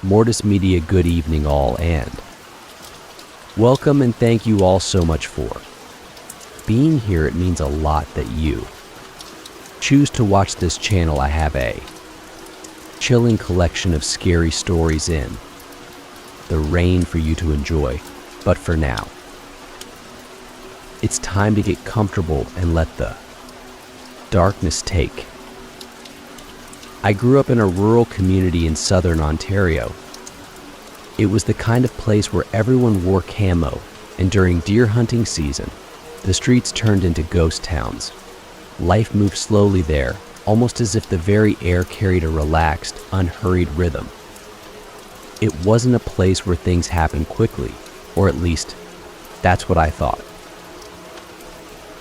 Mortis Media, good evening all, and welcome and thank you all so much for being here. It means a lot that you choose to watch this channel. I have a chilling collection of scary stories in the rain for you to enjoy, but for now, it's time to get comfortable and let the darkness take. I grew up in a rural community in southern Ontario. It was the kind of place where everyone wore camo, and during deer hunting season, the streets turned into ghost towns. Life moved slowly there, almost as if the very air carried a relaxed, unhurried rhythm. It wasn't a place where things happened quickly, or at least, that's what I thought.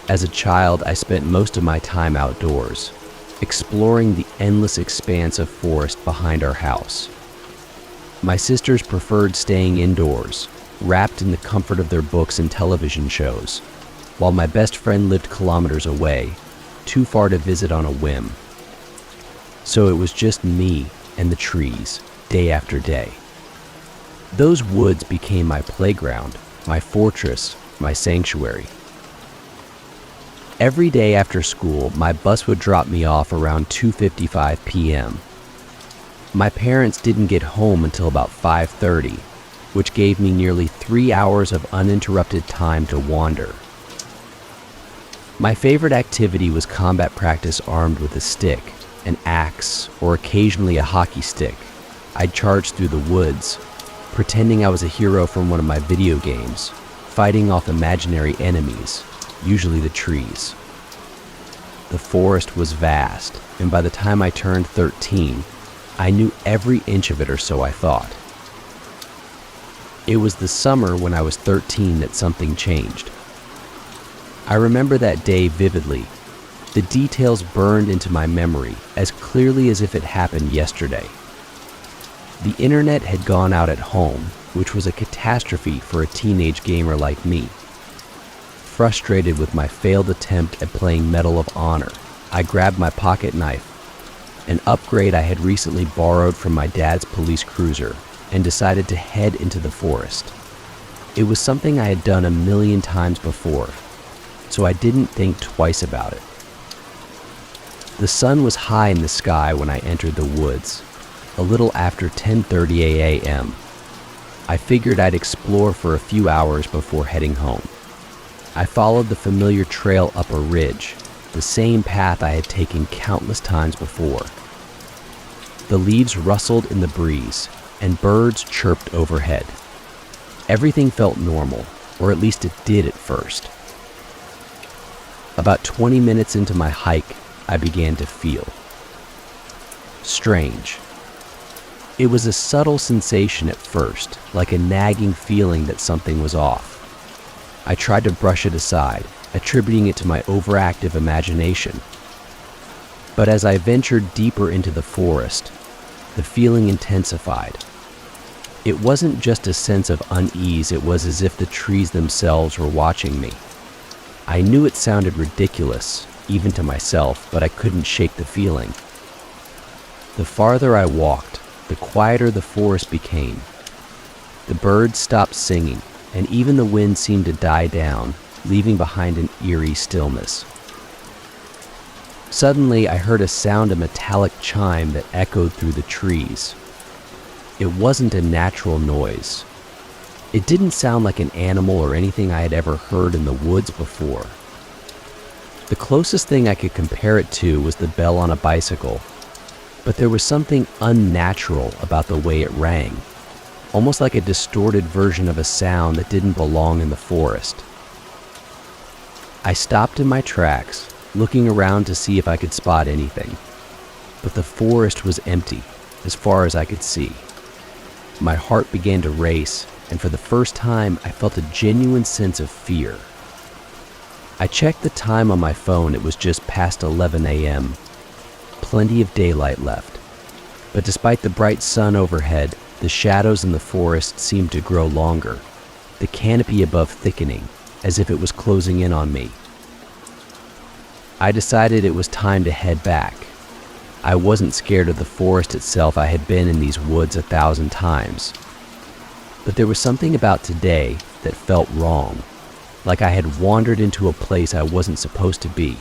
As a child, I spent most of my time outdoors, exploring the endless expanse of forest behind our house. My sisters preferred staying indoors, wrapped in the comfort of their books and television shows, while my best friend lived kilometers away, too far to visit on a whim. So it was just me and the trees, day after day. Those woods became my playground, my fortress, my sanctuary. Every day after school, my bus would drop me off around 2:55 p.m. My parents didn't get home until about 5:30, which gave me nearly 3 hours of uninterrupted time to wander. My favorite activity was combat practice armed with a stick, an axe, or occasionally a hockey stick. I'd charge through the woods, pretending I was a hero from one of my video games, fighting off imaginary enemies, usually the trees. The forest was vast, and by the time I turned 13, I knew every inch of it, or so I thought. It was the summer when I was 13 that something changed. I remember that day vividly. The details burned into my memory as clearly as if it happened yesterday. The internet had gone out at home, which was a catastrophe for a teenage gamer like me. Frustrated with my failed attempt at playing Medal of Honor, I grabbed my pocket knife, an upgrade I had recently borrowed from my dad's police cruiser, and decided to head into the forest. It was something I had done a million times before, so I didn't think twice about it. The sun was high in the sky when I entered the woods, a little after 10:30 a.m. I figured I'd explore for a few hours before heading home. I followed the familiar trail up a ridge, the same path I had taken countless times before. The leaves rustled in the breeze, and birds chirped overhead. Everything felt normal, or at least it did at first. About 20 minutes into my hike, I began to feel strange. It was a subtle sensation at first, like a nagging feeling that something was off. I tried to brush it aside, attributing it to my overactive imagination. But as I ventured deeper into the forest, the feeling intensified. It wasn't just a sense of unease, it was as if the trees themselves were watching me. I knew it sounded ridiculous, even to myself, but I couldn't shake the feeling. The farther I walked, the quieter the forest became. The birds stopped singing, and even the wind seemed to die down, leaving behind an eerie stillness. Suddenly, I heard a sound of metallic chime that echoed through the trees. It wasn't a natural noise. It didn't sound like an animal or anything I had ever heard in the woods before. The closest thing I could compare it to was the bell on a bicycle, but there was something unnatural about the way it rang, almost like a distorted version of a sound that didn't belong in the forest. I stopped in my tracks, looking around to see if I could spot anything, but the forest was empty, as far as I could see. My heart began to race, and for the first time, I felt a genuine sense of fear. I checked the time on my phone. It was just past 11 a.m. Plenty of daylight left, but despite the bright sun overhead, the shadows in the forest seemed to grow longer, the canopy above thickening, as if it was closing in on me. I decided it was time to head back. I wasn't scared of the forest itself. I had been in these woods 1,000 times. But there was something about today that felt wrong, like I had wandered into a place I wasn't supposed to be.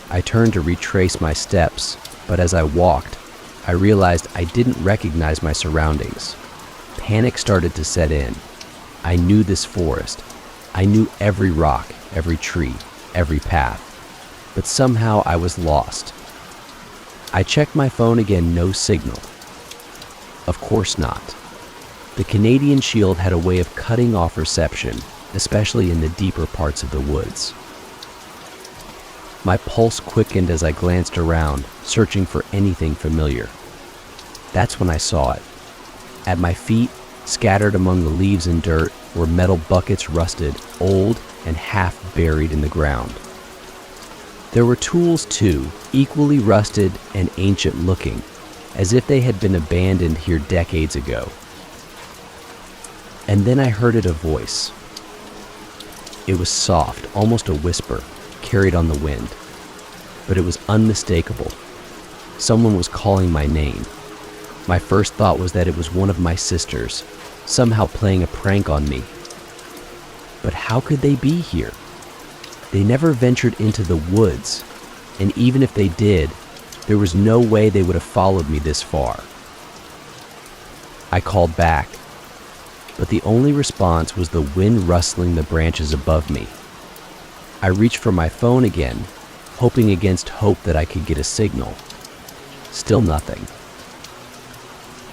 I turned to retrace my steps, but as I walked, I realized I didn't recognize my surroundings. Panic started to set in. I knew this forest. I knew every rock, every tree, every path. But somehow I was lost. I checked my phone again, no signal. Of course not. The Canadian Shield had a way of cutting off reception, especially in the deeper parts of the woods. My pulse quickened as I glanced around, searching for anything familiar. That's when I saw it. At my feet, scattered among the leaves and dirt, were metal buckets, rusted, old, and half buried in the ground. There were tools too, equally rusted and ancient looking, as if they had been abandoned here decades ago. And then I heard a voice. It was soft, almost a whisper, carried on the wind, but it was unmistakable. Someone was calling my name. My first thought was that it was one of my sisters, somehow playing a prank on me. But how could they be here? They never ventured into the woods, and even if they did, there was no way they would have followed me this far. I called back, but the only response was the wind rustling the branches above me. I reached for my phone again, hoping against hope that I could get a signal. Still nothing.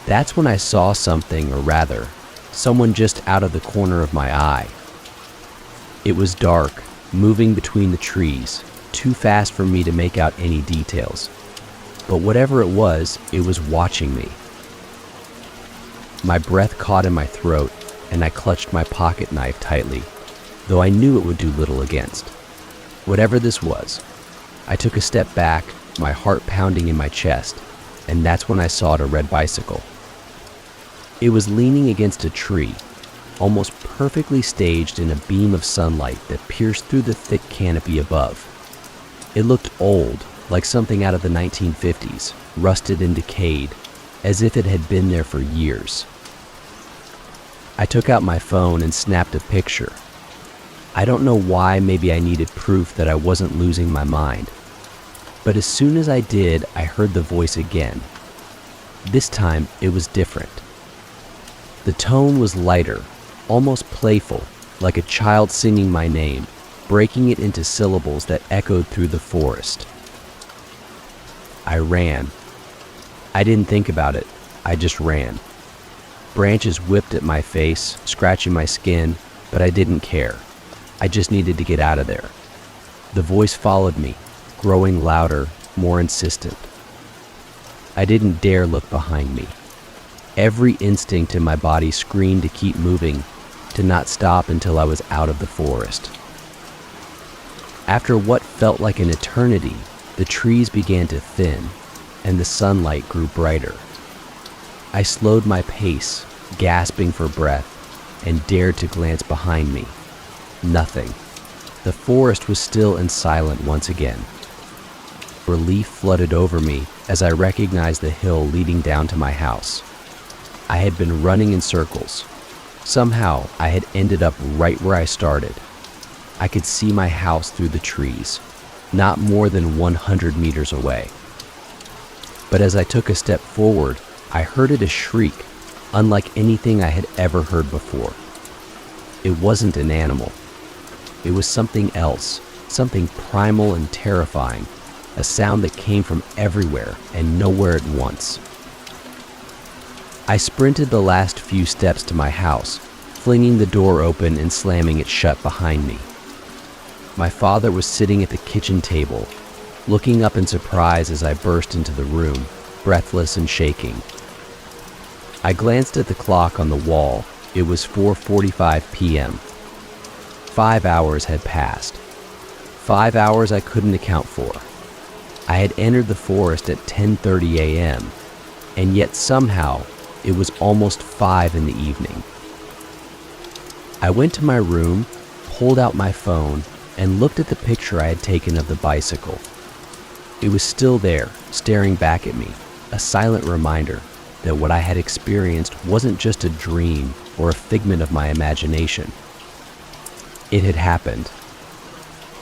That's when I saw something, or rather, someone just out of the corner of my eye. It was dark, moving between the trees, too fast for me to make out any details. But whatever it was watching me. My breath caught in my throat, and I clutched my pocket knife tightly, though I knew it would do little against. Whatever this was, I took a step back, my heart pounding in my chest, and that's when I saw a red bicycle. It was leaning against a tree, almost perfectly staged in a beam of sunlight that pierced through the thick canopy above. It looked old, like something out of the 1950s, rusted and decayed, as if it had been there for years. I took out my phone and snapped a picture. I don't know why, maybe I needed proof that I wasn't losing my mind. But as soon as I did, I heard the voice again. This time, it was different. The tone was lighter, almost playful, like a child singing my name, breaking it into syllables that echoed through the forest. I ran. I didn't think about it, I just ran. Branches whipped at my face, scratching my skin, but I didn't care. I just needed to get out of there. The voice followed me, growing louder, more insistent. I didn't dare look behind me. Every instinct in my body screamed to keep moving, to not stop until I was out of the forest. After what felt like an eternity, the trees began to thin, and the sunlight grew brighter. I slowed my pace, gasping for breath, and dared to glance behind me. Nothing. The forest was still and silent once again. Relief flooded over me as I recognized the hill leading down to my house. I had been running in circles. Somehow, I had ended up right where I started. I could see my house through the trees, not more than 100 meters away. But as I took a step forward, I heard a shriek, unlike anything I had ever heard before. It wasn't an animal. It was something else, something primal and terrifying, a sound that came from everywhere and nowhere at once. I sprinted the last few steps to my house, flinging the door open and slamming it shut behind me. My father was sitting at the kitchen table, looking up in surprise as I burst into the room, breathless and shaking. I glanced at the clock on the wall. It was 4:45 p.m. 5 hours had passed. 5 hours I couldn't account for. I had entered the forest at 10:30 a.m., and yet somehow it was almost 5 in the evening. I went to my room, pulled out my phone, and looked at the picture I had taken of the bicycle. It was still there, staring back at me, a silent reminder that what I had experienced wasn't just a dream or a figment of my imagination. It had happened.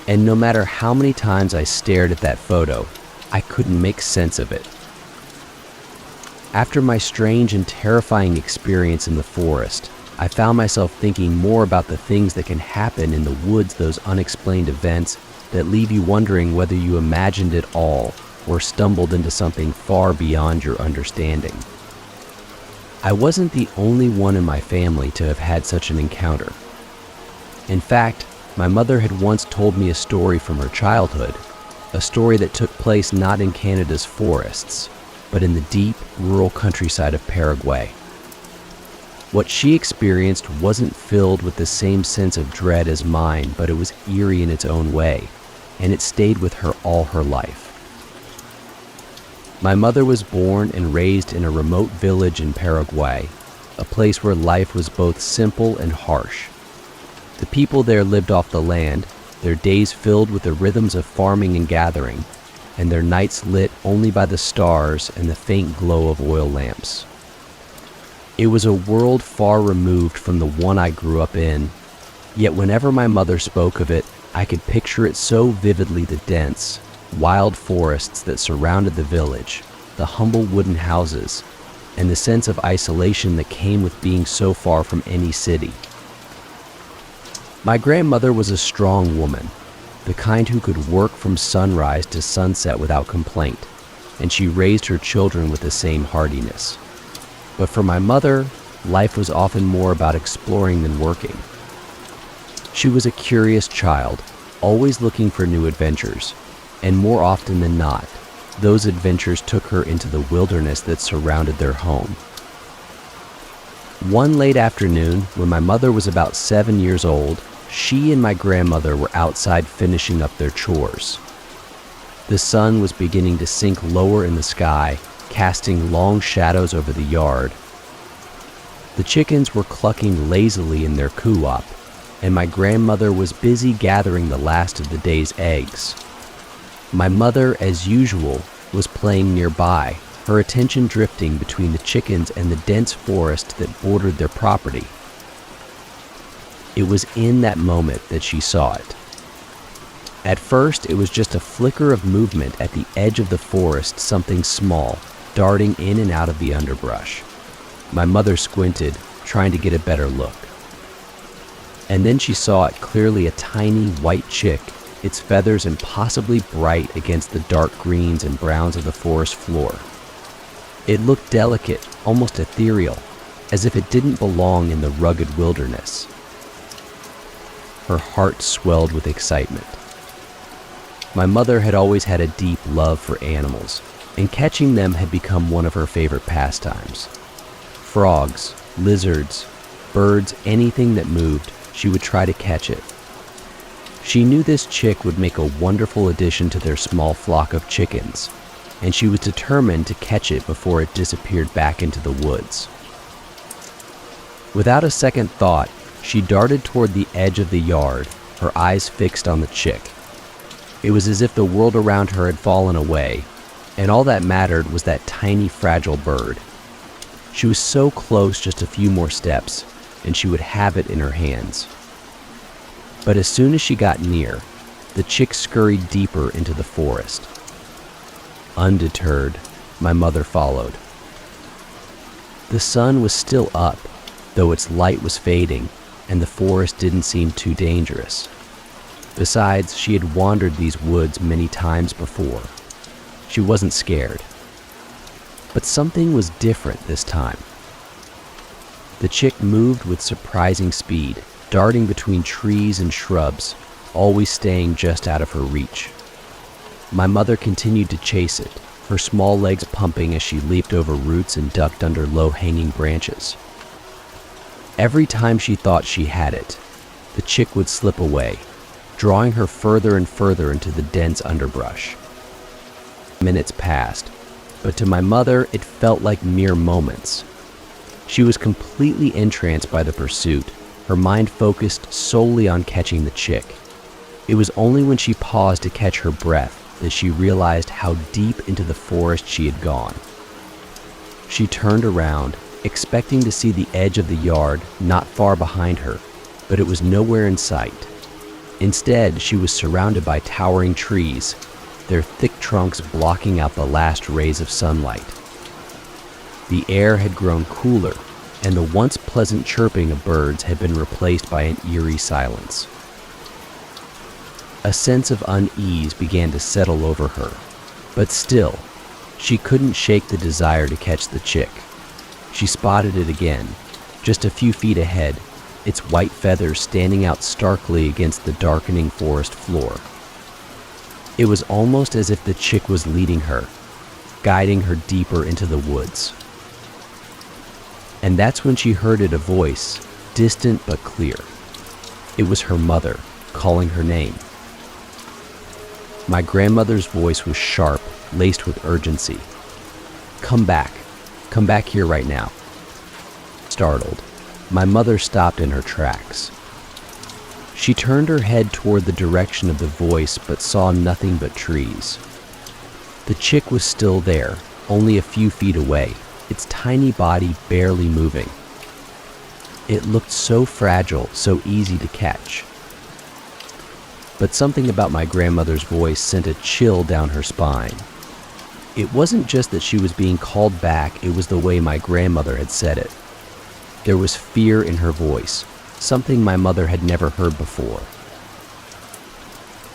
And no matter how many times I stared at that photo, I couldn't make sense of it. After my strange and terrifying experience in the forest, I found myself thinking more about the things that can happen in the woods, those unexplained events that leave you wondering whether you imagined it all or stumbled into something far beyond your understanding. I wasn't the only one in my family to have had such an encounter. In fact, my mother had once told me a story from her childhood, a story that took place not in Canada's forests, but in the deep, rural countryside of Paraguay. What she experienced wasn't filled with the same sense of dread as mine, but it was eerie in its own way, and it stayed with her all her life. My mother was born and raised in a remote village in Paraguay, a place where life was both simple and harsh. The people there lived off the land, their days filled with the rhythms of farming and gathering, and their nights lit only by the stars and the faint glow of oil lamps. It was a world far removed from the one I grew up in, yet whenever my mother spoke of it, I could picture it so vividly: the dense, wild forests that surrounded the village, the humble wooden houses, and the sense of isolation that came with being so far from any city. My grandmother was a strong woman, the kind who could work from sunrise to sunset without complaint, and she raised her children with the same hardiness. But for my mother, life was often more about exploring than working. She was a curious child, always looking for new adventures, and more often than not, those adventures took her into the wilderness that surrounded their home. One late afternoon, when my mother was about 7 years old, she and my grandmother were outside finishing up their chores. The sun was beginning to sink lower in the sky, casting long shadows over the yard. The chickens were clucking lazily in their coo-op, and my grandmother was busy gathering the last of the day's eggs. My mother, as usual, was playing nearby, her attention drifting between the chickens and the dense forest that bordered their property. It was in that moment that she saw it. At first, it was just a flicker of movement at the edge of the forest, something small, darting in and out of the underbrush. My mother squinted, trying to get a better look. And then she saw it clearly: a tiny white chick, its feathers impossibly bright against the dark greens and browns of the forest floor. It looked delicate, almost ethereal, as if it didn't belong in the rugged wilderness. Her heart swelled with excitement. My mother had always had a deep love for animals, and catching them had become one of her favorite pastimes. Frogs, lizards, birds, anything that moved, she would try to catch it. She knew this chick would make a wonderful addition to their small flock of chickens, and she was determined to catch it before it disappeared back into the woods. Without a second thought, she darted toward the edge of the yard, her eyes fixed on the chick. It was as if the world around her had fallen away, and all that mattered was that tiny, fragile bird. She was so close, just a few more steps, and she would have it in her hands. But as soon as she got near, the chick scurried deeper into the forest. Undeterred, my mother followed. The sun was still up, though its light was fading, and the forest didn't seem too dangerous. Besides, she had wandered these woods many times before. She wasn't scared. But something was different this time. The chick moved with surprising speed, darting between trees and shrubs, always staying just out of her reach. My mother continued to chase it, her small legs pumping as she leaped over roots and ducked under low-hanging branches. Every time she thought she had it, the chick would slip away, drawing her further and further into the dense underbrush. Minutes passed, but to my mother it felt like mere moments. She was completely entranced by the pursuit, her mind focused solely on catching the chick. It was only when she paused to catch her breath that she realized how deep into the forest she had gone. She turned around, expecting to see the edge of the yard not far behind her, but it was nowhere in sight. Instead, she was surrounded by towering trees, their thick trunks blocking out the last rays of sunlight. The air had grown cooler, and the once pleasant chirping of birds had been replaced by an eerie silence. A sense of unease began to settle over her, but still, she couldn't shake the desire to catch the chick. She spotted it again, just a few feet ahead, its white feathers standing out starkly against the darkening forest floor. It was almost as if the chick was leading her, guiding her deeper into the woods. And that's when she heard a voice, distant but clear. It was her mother, calling her name. My grandmother's voice was sharp, laced with urgency. Come back here right now." Startled, my mother stopped in her tracks. She turned her head toward the direction of the voice but saw nothing but trees. The chick was still there, only a few feet away, its tiny body barely moving. It looked so fragile, so easy to catch. But something about my grandmother's voice sent a chill down her spine. It wasn't just that she was being called back, it was the way my grandmother had said it. There was fear in her voice, something my mother had never heard before.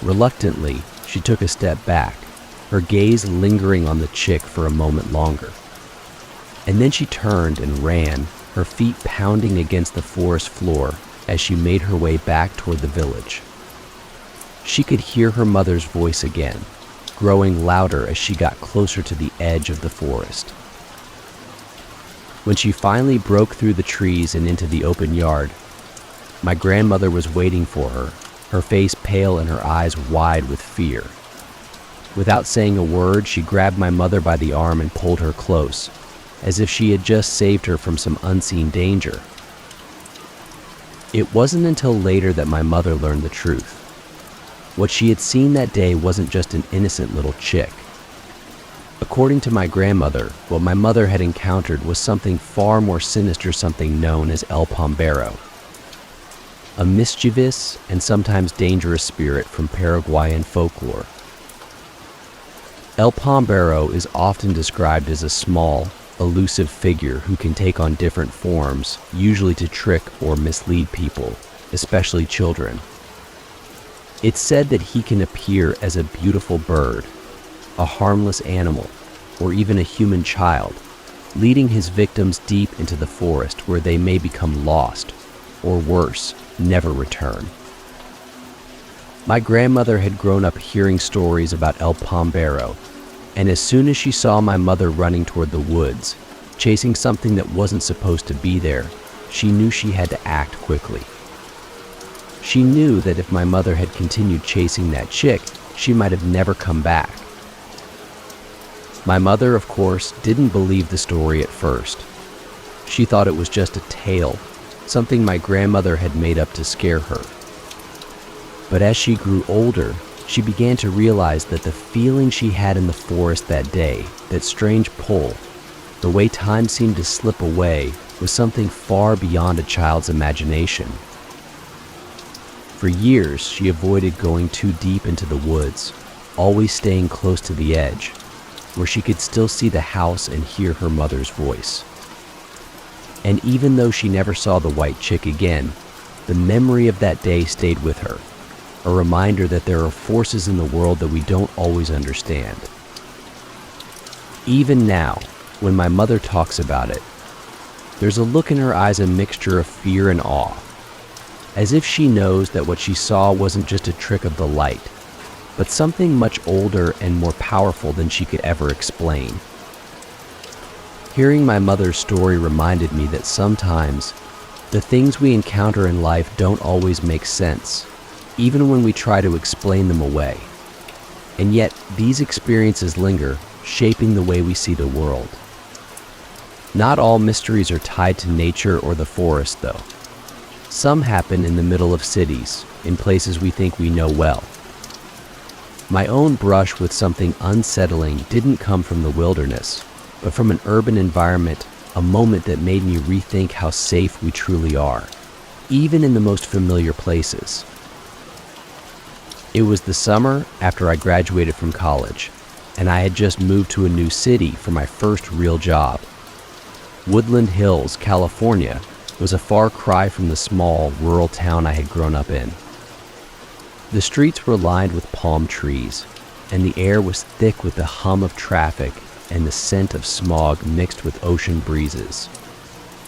Reluctantly, she took a step back, her gaze lingering on the chick for a moment longer. And then she turned and ran, her feet pounding against the forest floor as she made her way back toward the village. She could hear her mother's voice again, growing louder as she got closer to the edge of the forest. When she finally broke through the trees and into the open yard, my grandmother was waiting for her, her face pale and her eyes wide with fear. Without saying a word, she grabbed my mother by the arm and pulled her close, as if she had just saved her from some unseen danger. It wasn't until later that my mother learned the truth. What she had seen that day wasn't just an innocent little chick. According to my grandmother, what my mother had encountered was something far more sinister, something known as El Pombero, a mischievous and sometimes dangerous spirit from Paraguayan folklore. El Pombero is often described as a small, elusive figure who can take on different forms, usually to trick or mislead people, especially children. It's said that he can appear as a beautiful bird, a harmless animal, or even a human child, leading his victims deep into the forest where they may become lost, or worse, never return. My grandmother had grown up hearing stories about El Pombero, and as soon as she saw my mother running toward the woods, chasing something that wasn't supposed to be there, she knew she had to act quickly. She knew that if my mother had continued chasing that chick, she might have never come back. My mother, of course, didn't believe the story at first. She thought it was just a tale, something my grandmother had made up to scare her. But as she grew older, she began to realize that the feeling she had in the forest that day, that strange pull, the way time seemed to slip away, was something far beyond a child's imagination. For years, she avoided going too deep into the woods, always staying close to the edge, where she could still see the house and hear her mother's voice. And even though she never saw the white chick again, the memory of that day stayed with her, a reminder that there are forces in the world that we don't always understand. Even now, when my mother talks about it, there's a look in her eyes, a mixture of fear and awe, as if she knows that what she saw wasn't just a trick of the light, but something much older and more powerful than she could ever explain. Hearing my mother's story reminded me that sometimes the things we encounter in life don't always make sense, even when we try to explain them away. And yet, these experiences linger, shaping the way we see the world. Not all mysteries are tied to nature or the forest, though. Some happen in the middle of cities, in places we think we know well. My own brush with something unsettling didn't come from the wilderness, but from an urban environment, a moment that made me rethink how safe we truly are, even in the most familiar places. It was the summer after I graduated from college, and I had just moved to a new city for my first real job. Woodland Hills, California, was a far cry from the small, rural town I had grown up in. The streets were lined with palm trees, and the air was thick with the hum of traffic and the scent of smog mixed with ocean breezes.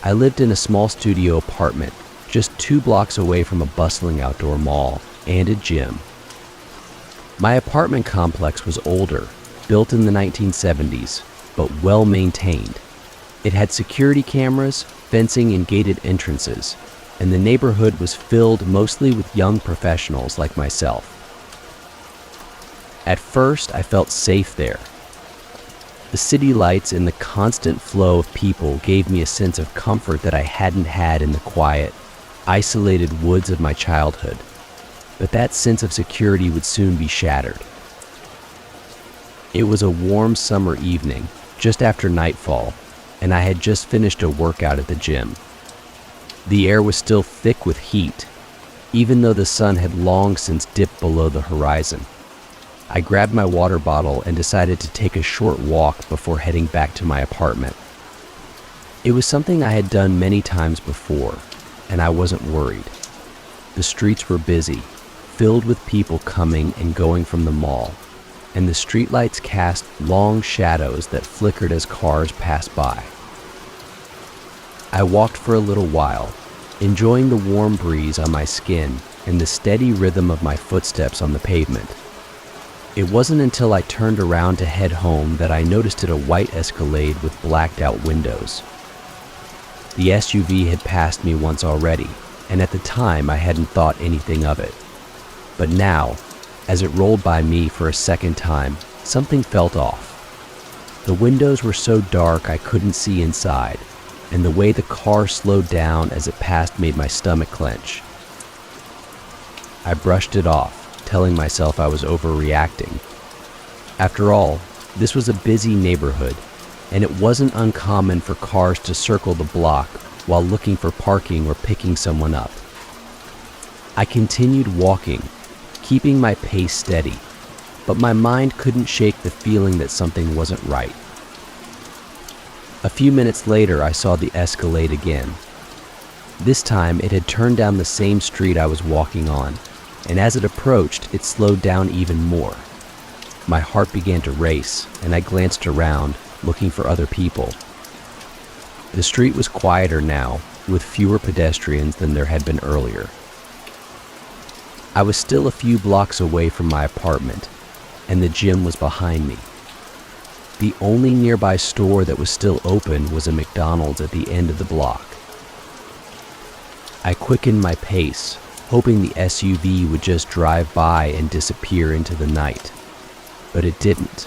I lived in a small studio apartment just 2 blocks away from a bustling outdoor mall and a gym. My apartment complex was older, built in the 1970s, but well maintained. It had security cameras, fencing, and gated entrances, and the neighborhood was filled mostly with young professionals like myself. At first, I felt safe there. The city lights and the constant flow of people gave me a sense of comfort that I hadn't had in the quiet, isolated woods of my childhood. But that sense of security would soon be shattered. It was a warm summer evening, just after nightfall, and I had just finished a workout at the gym. The air was still thick with heat, even though the sun had long since dipped below the horizon. I grabbed my water bottle and decided to take a short walk before heading back to my apartment. It was something I had done many times before, and I wasn't worried. The streets were busy, filled with people coming and going from the mall, and the streetlights cast long shadows that flickered as cars passed by. I walked for a little while, enjoying the warm breeze on my skin and the steady rhythm of my footsteps on the pavement. It wasn't until I turned around to head home that I noticed it a white Escalade with blacked-out windows. The SUV had passed me once already, and at the time I hadn't thought anything of it. But now, as it rolled by me for a second time, something felt off. The windows were so dark I couldn't see inside, and the way the car slowed down as it passed made my stomach clench. I brushed it off, telling myself I was overreacting. After all, this was a busy neighborhood, and it wasn't uncommon for cars to circle the block while looking for parking or picking someone up. I continued walking, keeping my pace steady, but my mind couldn't shake the feeling that something wasn't right. A few minutes later, I saw the Escalade again. This time, it had turned down the same street I was walking on, and as it approached, it slowed down even more. My heart began to race, and I glanced around, looking for other people. The street was quieter now, with fewer pedestrians than there had been earlier. I was still a few blocks away from my apartment, and the gym was behind me. The only nearby store that was still open was a McDonald's at the end of the block. I quickened my pace, hoping the SUV would just drive by and disappear into the night. But it didn't.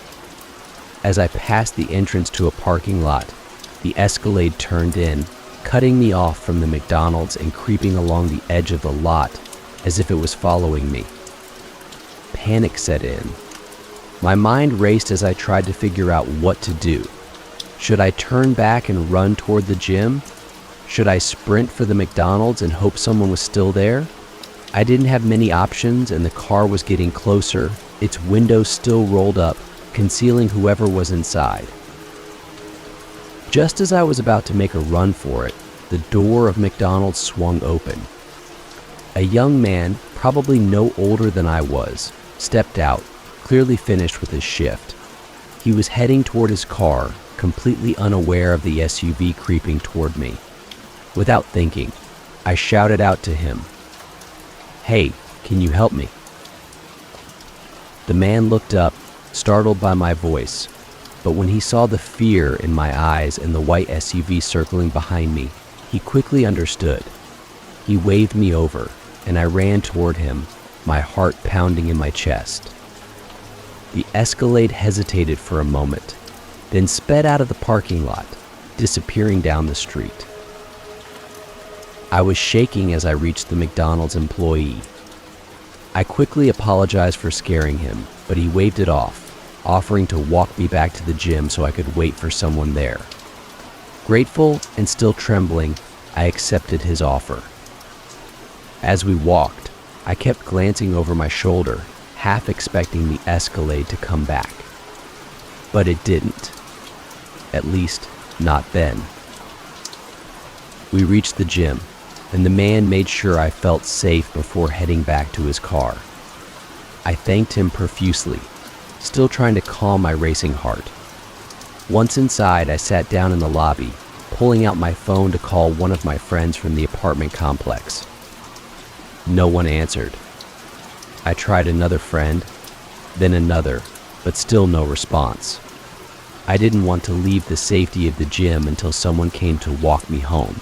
As I passed the entrance to a parking lot, the Escalade turned in, cutting me off from the McDonald's and creeping along the edge of the lot as if it was following me. Panic set in. My mind raced as I tried to figure out what to do. Should I turn back and run toward the gym? Should I sprint for the McDonald's and hope someone was still there? I didn't have many options, and the car was getting closer, its windows still rolled up, concealing whoever was inside. Just as I was about to make a run for it, the door of McDonald's swung open. A young man, probably no older than I was, stepped out, clearly finished with his shift. He was heading toward his car, completely unaware of the SUV creeping toward me. Without thinking, I shouted out to him, "Hey, can you help me?" The man looked up, startled by my voice, but when he saw the fear in my eyes and the white SUV circling behind me, he quickly understood. He waved me over, and I ran toward him, my heart pounding in my chest. The Escalade hesitated for a moment, then sped out of the parking lot, disappearing down the street. I was shaking as I reached the McDonald's employee. I quickly apologized for scaring him, but he waved it off, offering to walk me back to the gym so I could wait for someone there. Grateful and still trembling, I accepted his offer. As we walked, I kept glancing over my shoulder, half expecting the Escalade to come back. But it didn't. At least, not then. We reached the gym, and the man made sure I felt safe before heading back to his car. I thanked him profusely, still trying to calm my racing heart. Once inside, I sat down in the lobby, pulling out my phone to call one of my friends from the apartment complex. No one answered. I tried another friend, then another, but still no response. I didn't want to leave the safety of the gym until someone came to walk me home.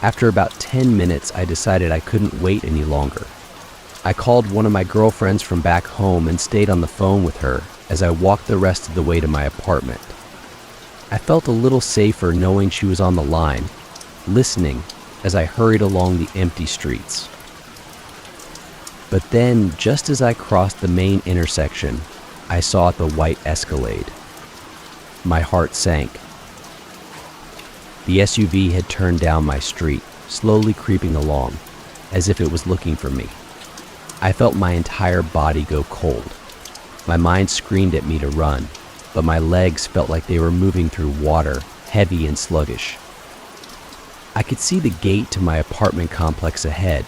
After about 10 minutes, I decided I couldn't wait any longer. I called one of my girlfriends from back home and stayed on the phone with her as I walked the rest of the way to my apartment. I felt a little safer knowing she was on the line, listening as I hurried along the empty streets. But then, just as I crossed the main intersection, I saw the white Escalade. My heart sank. The SUV had turned down my street, slowly creeping along, as if it was looking for me. I felt my entire body go cold. My mind screamed at me to run, but my legs felt like they were moving through water, heavy and sluggish. I could see the gate to my apartment complex ahead,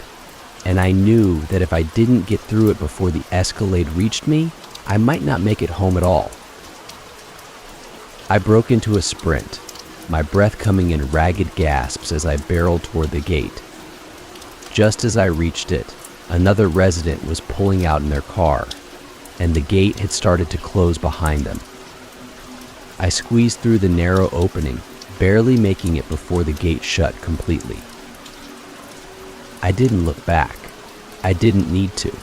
and I knew that if I didn't get through it before the Escalade reached me, I might not make it home at all. I broke into a sprint, my breath coming in ragged gasps as I barreled toward the gate. Just as I reached it, another resident was pulling out in their car, and the gate had started to close behind them. I squeezed through the narrow opening, barely making it before the gate shut completely. I didn't look back. I didn't need to.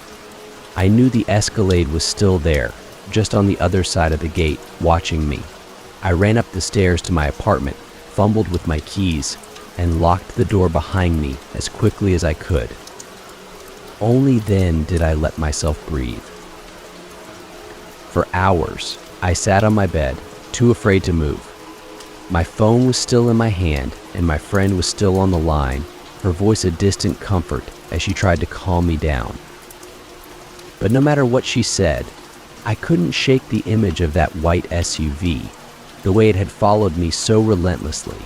I knew the Escalade was still there, just on the other side of the gate, watching me. I ran up the stairs to my apartment, fumbled with my keys, and locked the door behind me as quickly as I could. Only then did I let myself breathe. For hours, I sat on my bed, too afraid to move. My phone was still in my hand, and my friend was still on the line, her voice a distant comfort as she tried to calm me down. But no matter what she said, I couldn't shake the image of that white SUV, the way it had followed me so relentlessly,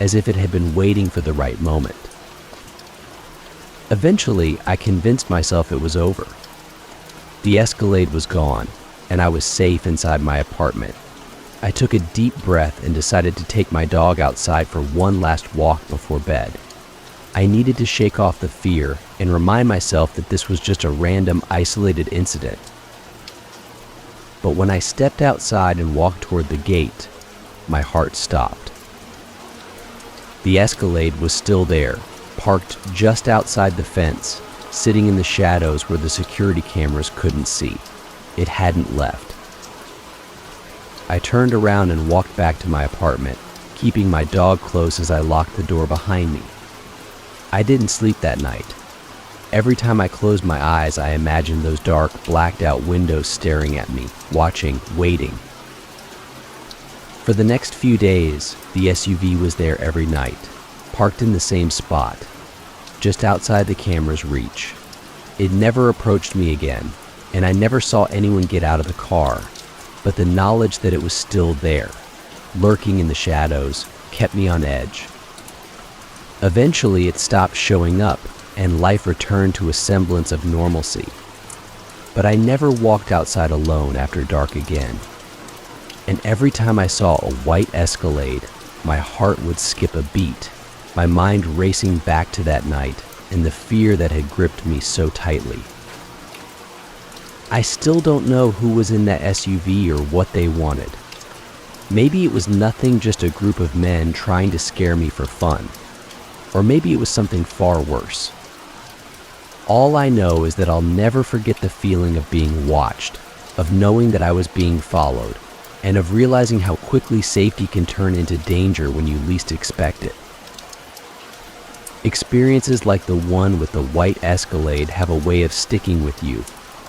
as if it had been waiting for the right moment. Eventually, I convinced myself it was over. The Escalade was gone, and I was safe inside my apartment. I took a deep breath and decided to take my dog outside for one last walk before bed. I needed to shake off the fear and remind myself that this was just a random, isolated incident. But when I stepped outside and walked toward the gate, my heart stopped. The Escalade was still there, parked just outside the fence, sitting in the shadows where the security cameras couldn't see. It hadn't left. I turned around and walked back to my apartment, keeping my dog close as I locked the door behind me. I didn't sleep that night. Every time I closed my eyes, I imagined those dark, blacked-out windows staring at me, watching, waiting. For the next few days, the SUV was there every night, parked in the same spot, just outside the camera's reach. It never approached me again, and I never saw anyone get out of the car, but the knowledge that it was still there, lurking in the shadows, kept me on edge. Eventually, it stopped showing up, and life returned to a semblance of normalcy. But I never walked outside alone after dark again. And every time I saw a white Escalade, my heart would skip a beat, my mind racing back to that night and the fear that had gripped me so tightly. I still don't know who was in that SUV or what they wanted. Maybe it was nothing, just a group of men trying to scare me for fun. Or maybe it was something far worse. All I know is that I'll never forget the feeling of being watched, of knowing that I was being followed, and of realizing how quickly safety can turn into danger when you least expect it. Experiences like the one with the white Escalade have a way of sticking with you,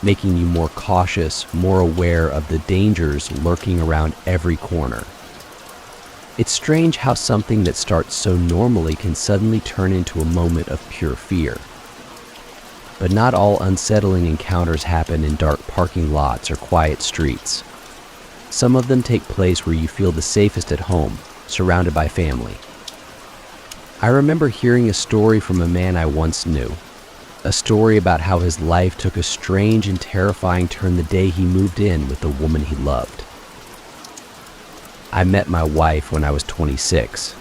making you more cautious, more aware of the dangers lurking around every corner. It's strange how something that starts so normally can suddenly turn into a moment of pure fear. But not all unsettling encounters happen in dark parking lots or quiet streets. Some of them take place where you feel the safest at home, surrounded by family. I remember hearing a story from a man I once knew, a story about how his life took a strange and terrifying turn the day he moved in with the woman he loved. I met my wife when I was 26.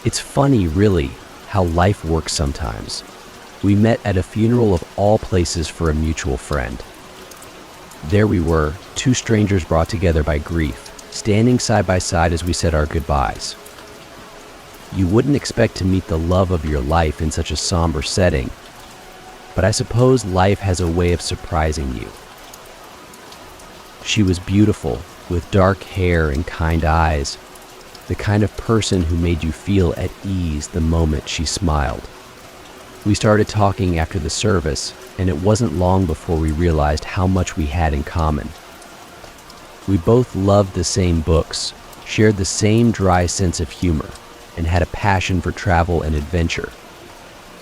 It's funny, really, how life works sometimes. We met at a funeral of all places for a mutual friend. There we were, two strangers brought together by grief, standing side by side as we said our goodbyes. You wouldn't expect to meet the love of your life in such a somber setting, but I suppose life has a way of surprising you. She was beautiful, with dark hair and kind eyes, the kind of person who made you feel at ease the moment she smiled. We started talking after the service, and it wasn't long before we realized how much we had in common. We both loved the same books, shared the same dry sense of humor, and had a passion for travel and adventure.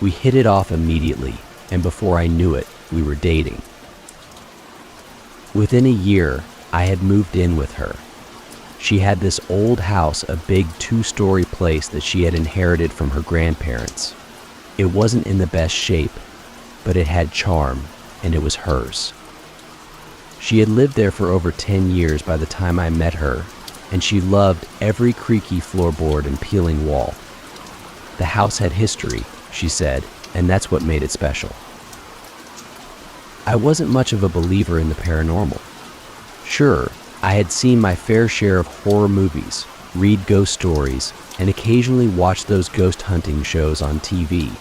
We hit it off immediately, and before I knew it, we were dating. Within a year, I had moved in with her. She had this old house, a big 2-story place that she had inherited from her grandparents. It wasn't in the best shape, but it had charm, and it was hers. She had lived there for over 10 years by the time I met her, and she loved every creaky floorboard and peeling wall. The house had history, she said, and that's what made it special. I wasn't much of a believer in the paranormal. Sure, I had seen my fair share of horror movies, read ghost stories, and occasionally watch those ghost hunting shows on TV,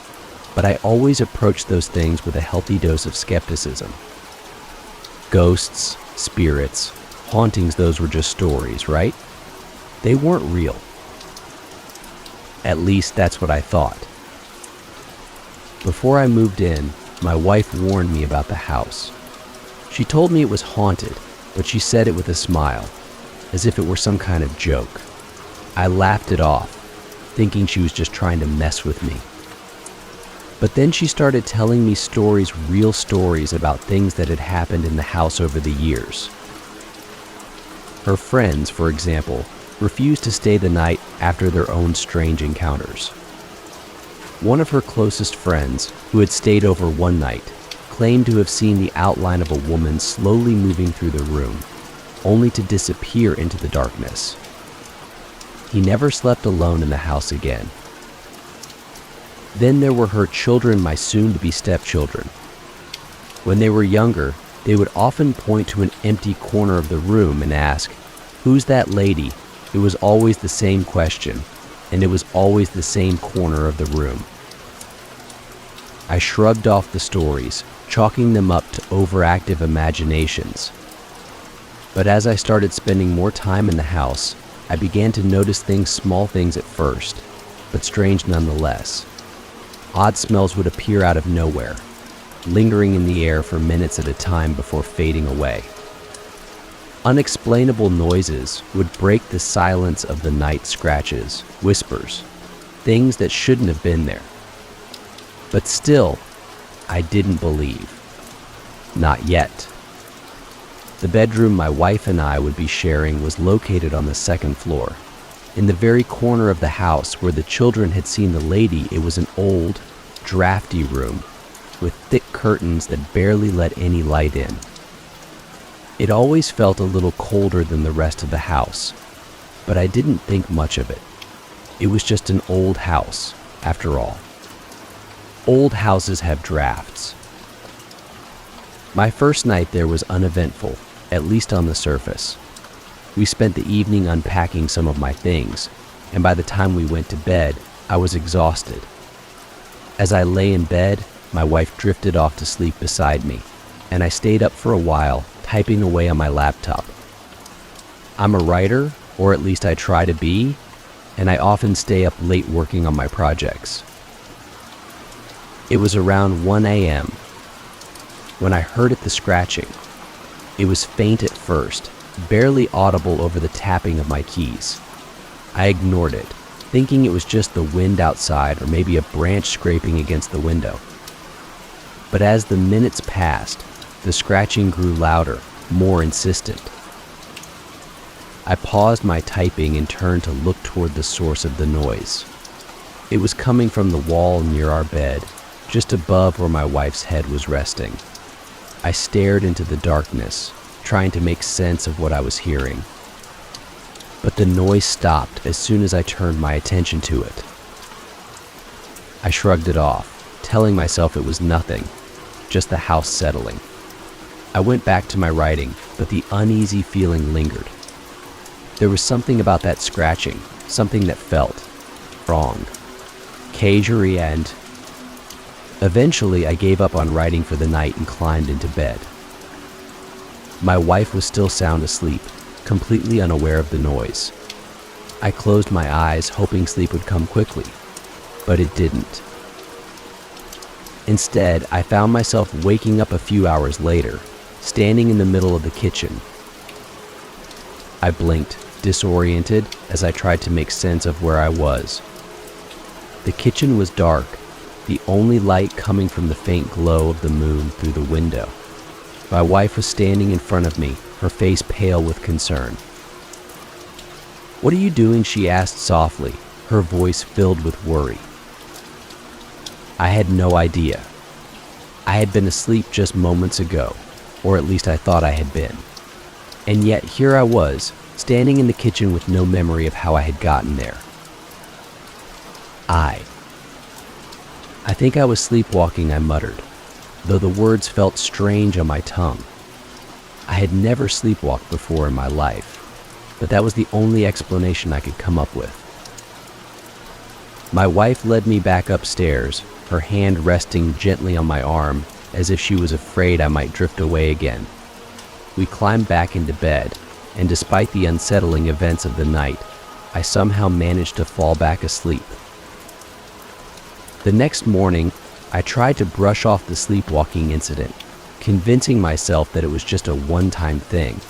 but I always approached those things with a healthy dose of skepticism. Ghosts, spirits, hauntings, those were just stories, right? They weren't real. At least that's what I thought. Before I moved in, my wife warned me about the house. She told me it was haunted, but she said it with a smile, as if it were some kind of joke. I laughed it off, thinking she was just trying to mess with me. But then she started telling me stories, real stories about things that had happened in the house over the years. Her friends, for example, refused to stay the night after their own strange encounters. One of her closest friends, who had stayed over one night, claimed to have seen the outline of a woman slowly moving through the room, only to disappear into the darkness. He never slept alone in the house again. Then there were her children, my soon-to-be stepchildren. When they were younger, they would often point to an empty corner of the room and ask, "Who's that lady?" It was always the same question, and it was always the same corner of the room. I shrugged off the stories, chalking them up to overactive imaginations. But as I started spending more time in the house, I began to notice small things at first, but strange nonetheless. Odd smells would appear out of nowhere, lingering in the air for minutes at a time before fading away. Unexplainable noises would break the silence of the night, scratches, whispers, things that shouldn't have been there. But still, I didn't believe. Not yet. The bedroom my wife and I would be sharing was located on the second floor. In the very corner of the house where the children had seen the lady, it was an old, drafty room with thick curtains that barely let any light in. It always felt a little colder than the rest of the house, but I didn't think much of it. It was just an old house, after all. Old houses have drafts. My first night there was uneventful, at least on the surface. We spent the evening unpacking some of my things, and by the time we went to bed, I was exhausted. As I lay in bed, my wife drifted off to sleep beside me, and I stayed up for a while, typing away on my laptop. I'm a writer, or at least I try to be, and I often stay up late working on my projects. It was around 1 a.m. when I heard the scratching. It was faint at first, barely audible over the tapping of my keys. I ignored it, thinking it was just the wind outside or maybe a branch scraping against the window. But as the minutes passed, the scratching grew louder, more insistent. I paused my typing and turned to look toward the source of the noise. It was coming from the wall near our bed, just above where my wife's head was resting. I stared into the darkness, trying to make sense of what I was hearing. But the noise stopped as soon as I turned my attention to it. I shrugged it off, telling myself it was nothing, just the house settling. I went back to my writing, but the uneasy feeling lingered. There was something about that scratching, something that felt wrong, cagey, and eventually I gave up on writing for the night and climbed into bed. My wife was still sound asleep, completely unaware of the noise. I closed my eyes, hoping sleep would come quickly, but it didn't. Instead, I found myself waking up a few hours later, standing in the middle of the kitchen. I blinked, disoriented, as I tried to make sense of where I was. The kitchen was dark, the only light coming from the faint glow of the moon through the window. My wife was standing in front of me, her face pale with concern. "What are you doing?" she asked softly, her voice filled with worry. I had no idea. I had been asleep just moments ago, or at least I thought I had been. And yet here I was, standing in the kitchen with no memory of how I had gotten there. I think I was sleepwalking, I muttered, though the words felt strange on my tongue. I had never sleepwalked before in my life, but that was the only explanation I could come up with. My wife led me back upstairs, her hand resting gently on my arm as if she was afraid I might drift away again. We climbed back into bed, and despite the unsettling events of the night, I somehow managed to fall back asleep. The next morning, I tried to brush off the sleepwalking incident, convincing myself that it was just a one-time thing.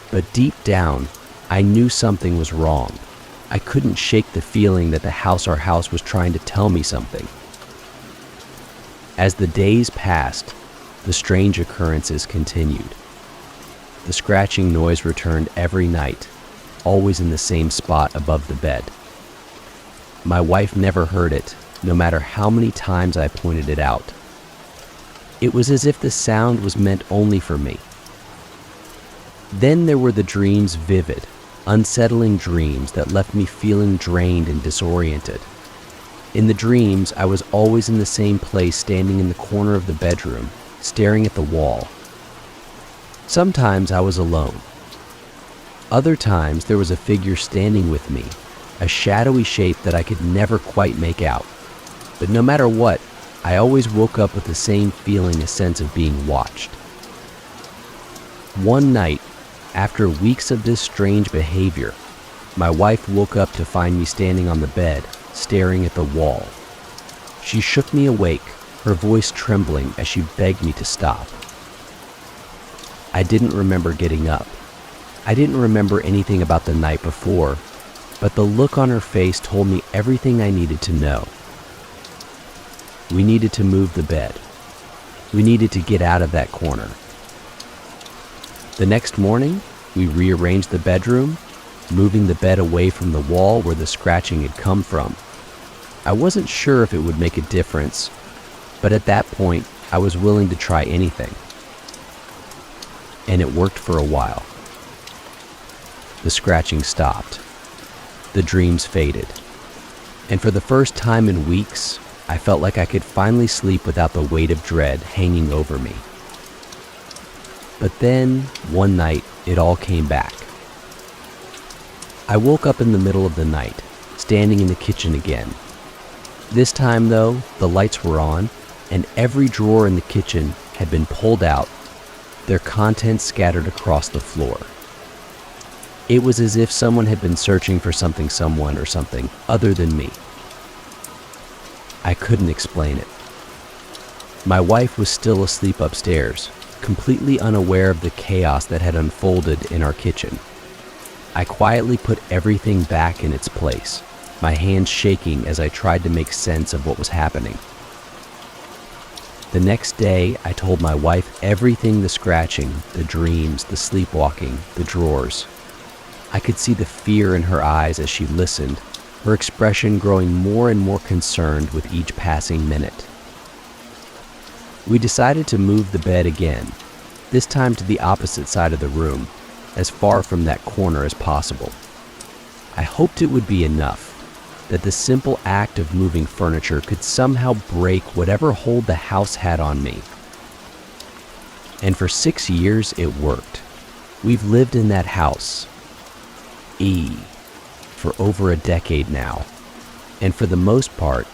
But deep down, I knew something was wrong. I couldn't shake the feeling that our house was trying to tell me something. As the days passed, the strange occurrences continued. The scratching noise returned every night, always in the same spot above the bed. My wife never heard it, no matter how many times I pointed it out. It was as if the sound was meant only for me. Then there were the dreams, vivid, unsettling dreams that left me feeling drained and disoriented. In the dreams, I was always in the same place, standing in the corner of the bedroom, staring at the wall. Sometimes I was alone. Other times there was a figure standing with me, a shadowy shape that I could never quite make out. But no matter what, I always woke up with the same feeling, a sense of being watched. One night, after weeks of this strange behavior, my wife woke up to find me standing on the bed, staring at the wall. She shook me awake, her voice trembling as she begged me to stop. I didn't remember getting up. I didn't remember anything about the night before, but the look on her face told me everything I needed to know. We needed to move the bed. We needed to get out of that corner. The next morning, we rearranged the bedroom, moving the bed away from the wall where the scratching had come from. I wasn't sure if it would make a difference, but at that point, I was willing to try anything. And it worked for a while. The scratching stopped. The dreams faded. And for the first time in weeks, I felt like I could finally sleep without the weight of dread hanging over me. But then, one night, it all came back. I woke up in the middle of the night, standing in the kitchen again. This time, though, the lights were on, and every drawer in the kitchen had been pulled out, their contents scattered across the floor. It was as if someone had been searching for someone or something other than me. I couldn't explain it. My wife was still asleep upstairs, completely unaware of the chaos that had unfolded in our kitchen. I quietly put everything back in its place, my hands shaking as I tried to make sense of what was happening. The next day, I told my wife everything: the scratching, the dreams, the sleepwalking, the drawers. I could see the fear in her eyes as she listened, her expression growing more and more concerned with each passing minute. We decided to move the bed again, this time to the opposite side of the room, as far from that corner as possible. I hoped it would be enough, that the simple act of moving furniture could somehow break whatever hold the house had on me. And for 6 years, it worked. We've lived in that house, for over a decade now, and for the most part,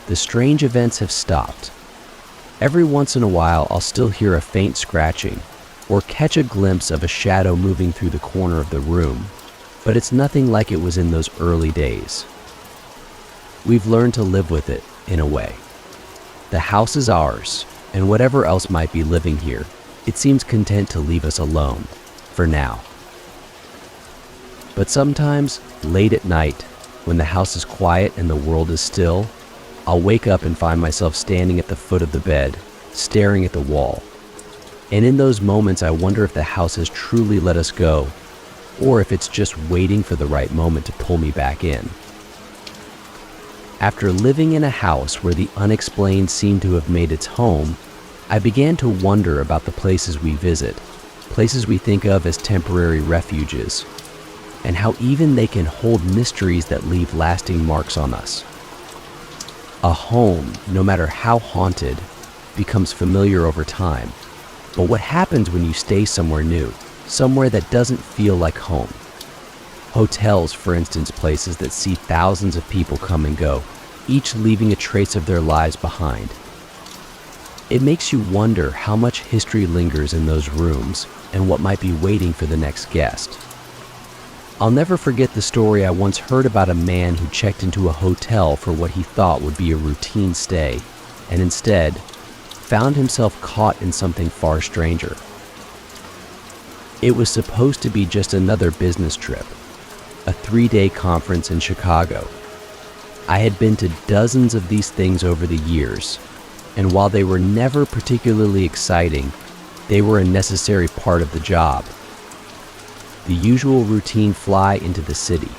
the strange events have stopped. Every once in a while, I'll still hear a faint scratching or catch a glimpse of a shadow moving through the corner of the room, but it's nothing like it was in those early days. We've learned to live with it, in a way. The house is ours, and whatever else might be living here, it seems content to leave us alone, for now. But sometimes, late at night, when the house is quiet and the world is still, I'll wake up and find myself standing at the foot of the bed, staring at the wall. And in those moments, I wonder if the house has truly let us go, or if it's just waiting for the right moment to pull me back in. After living in a house where the unexplained seemed to have made its home, I began to wonder about the places we visit, places we think of as temporary refuges, and how even they can hold mysteries that leave lasting marks on us. A home, no matter how haunted, becomes familiar over time. But what happens when you stay somewhere new, somewhere that doesn't feel like home? Hotels, for instance, places that see thousands of people come and go, each leaving a trace of their lives behind. It makes you wonder how much history lingers in those rooms and what might be waiting for the next guest. I'll never forget the story I once heard about a man who checked into a hotel for what he thought would be a routine stay, and instead found himself caught in something far stranger. It was supposed to be just another business trip, a 3-day conference in Chicago. I had been to dozens of these things over the years, and while they were never particularly exciting, they were a necessary part of the job. The usual routine: fly into the city,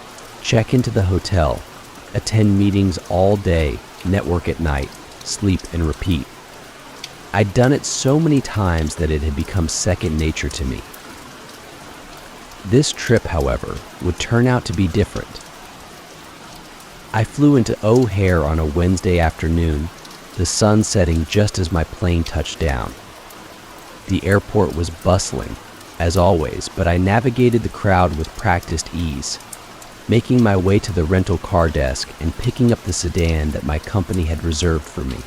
check into the hotel, attend meetings all day, network at night, sleep and repeat. I'd done it so many times that it had become second nature to me. This trip, however, would turn out to be different. I flew into O'Hare on a Wednesday afternoon, the sun setting just as my plane touched down. The airport was bustling, as always, but I navigated the crowd with practiced ease, making my way to the rental car desk and picking up the sedan that my company had reserved for me.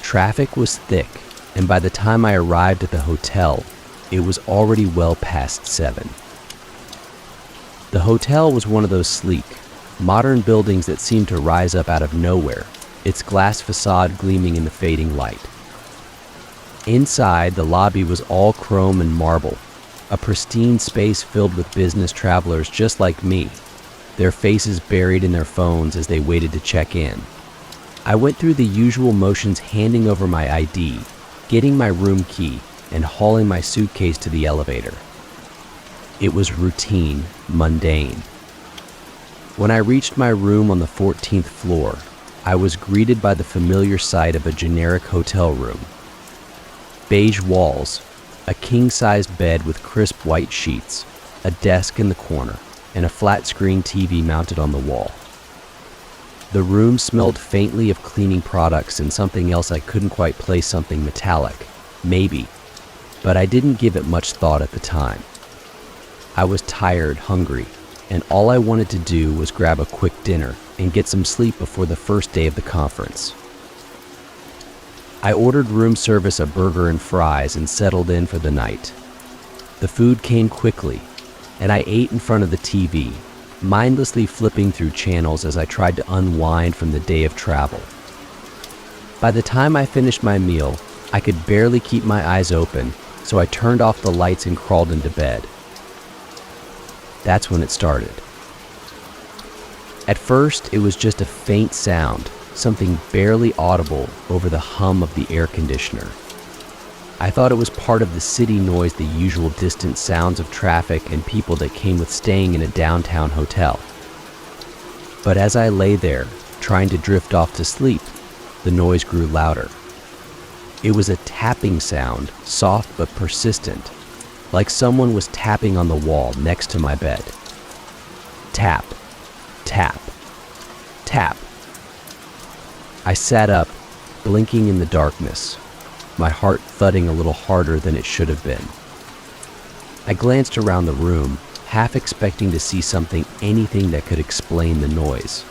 Traffic was thick, and by the time I arrived at the hotel, it was already well past 7. The hotel was one of those sleek, modern buildings that seemed to rise up out of nowhere, its glass facade gleaming in the fading light. Inside, the lobby was all chrome and marble, a pristine space filled with business travelers just like me, their faces buried in their phones as they waited to check in. I went through the usual motions, handing over my ID, getting my room key, and hauling my suitcase to the elevator. It was routine, mundane. When I reached my room on the 14th floor, I was greeted by the familiar sight of a generic hotel room. Beige walls, a king-sized bed with crisp white sheets, a desk in the corner, and a flat-screen TV mounted on the wall. The room smelled faintly of cleaning products and something else I couldn't quite place, something metallic, maybe, but I didn't give it much thought at the time. I was tired, hungry, and all I wanted to do was grab a quick dinner and get some sleep before the first day of the conference. I ordered room service, a burger and fries, and settled in for the night. The food came quickly, and I ate in front of the TV, mindlessly flipping through channels as I tried to unwind from the day of travel. By the time I finished my meal, I could barely keep my eyes open, so I turned off the lights and crawled into bed. That's when it started. At first, it was just a faint sound, something barely audible over the hum of the air conditioner. I thought it was part of the city noise, the usual distant sounds of traffic and people that came with staying in a downtown hotel. But as I lay there, trying to drift off to sleep, the noise grew louder. It was a tapping sound, soft but persistent, like someone was tapping on the wall next to my bed. Tap, tap, tap. I sat up, blinking in the darkness, my heart thudding a little harder than it should have been. I glanced around the room, half expecting to see anything that could explain the noise.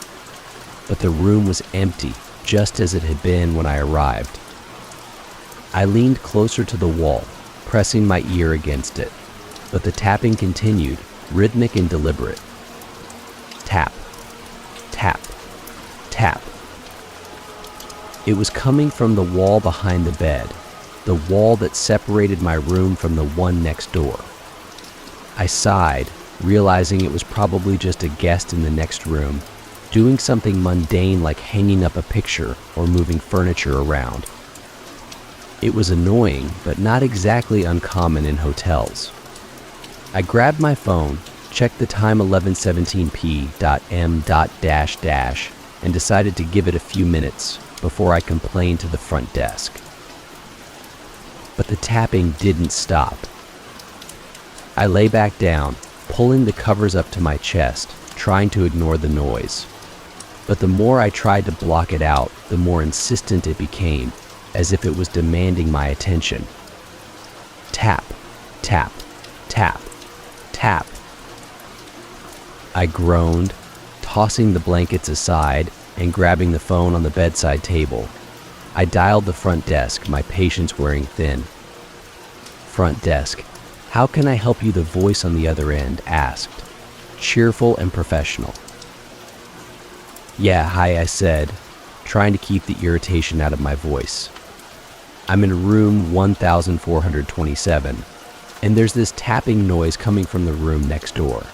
But the room was empty, just as it had been when I arrived. I leaned closer to the wall, pressing my ear against it, but the tapping continued, rhythmic and deliberate. Tap, tap, tap. It was coming from the wall behind the bed, the wall that separated my room from the one next door. I sighed, realizing it was probably just a guest in the next room, doing something mundane like hanging up a picture or moving furniture around. It was annoying, but not exactly uncommon in hotels. I grabbed my phone, checked the time 11:17p.m. and decided to give it a few minutes before I complained to the front desk. But the tapping didn't stop. I lay back down, pulling the covers up to my chest, trying to ignore the noise. But the more I tried to block it out, the more insistent it became, as if it was demanding my attention. Tap, tap, tap, tap. I groaned, tossing the blankets aside and grabbing the phone on the bedside table. I dialed the front desk, my patience wearing thin. Front desk, how can I help you? The voice on the other end asked, cheerful and professional. Yeah, hi, I said, trying to keep the irritation out of my voice. I'm in room 1427, and there's this tapping noise coming from the room next door.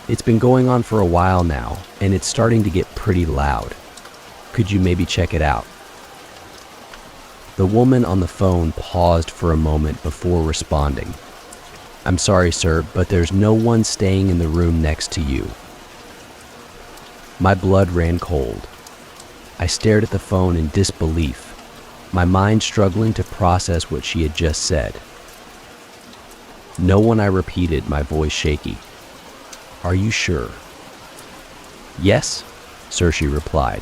It's been going on for a while now, and it's starting to get pretty loud. Could you maybe check it out? The woman on the phone paused for a moment before responding. I'm sorry, sir, but there's no one staying in the room next to you. My blood ran cold. I stared at the phone in disbelief, my mind struggling to process what she had just said. No one, I repeated, my voice shaky. Are you sure? Yes, sir, she replied.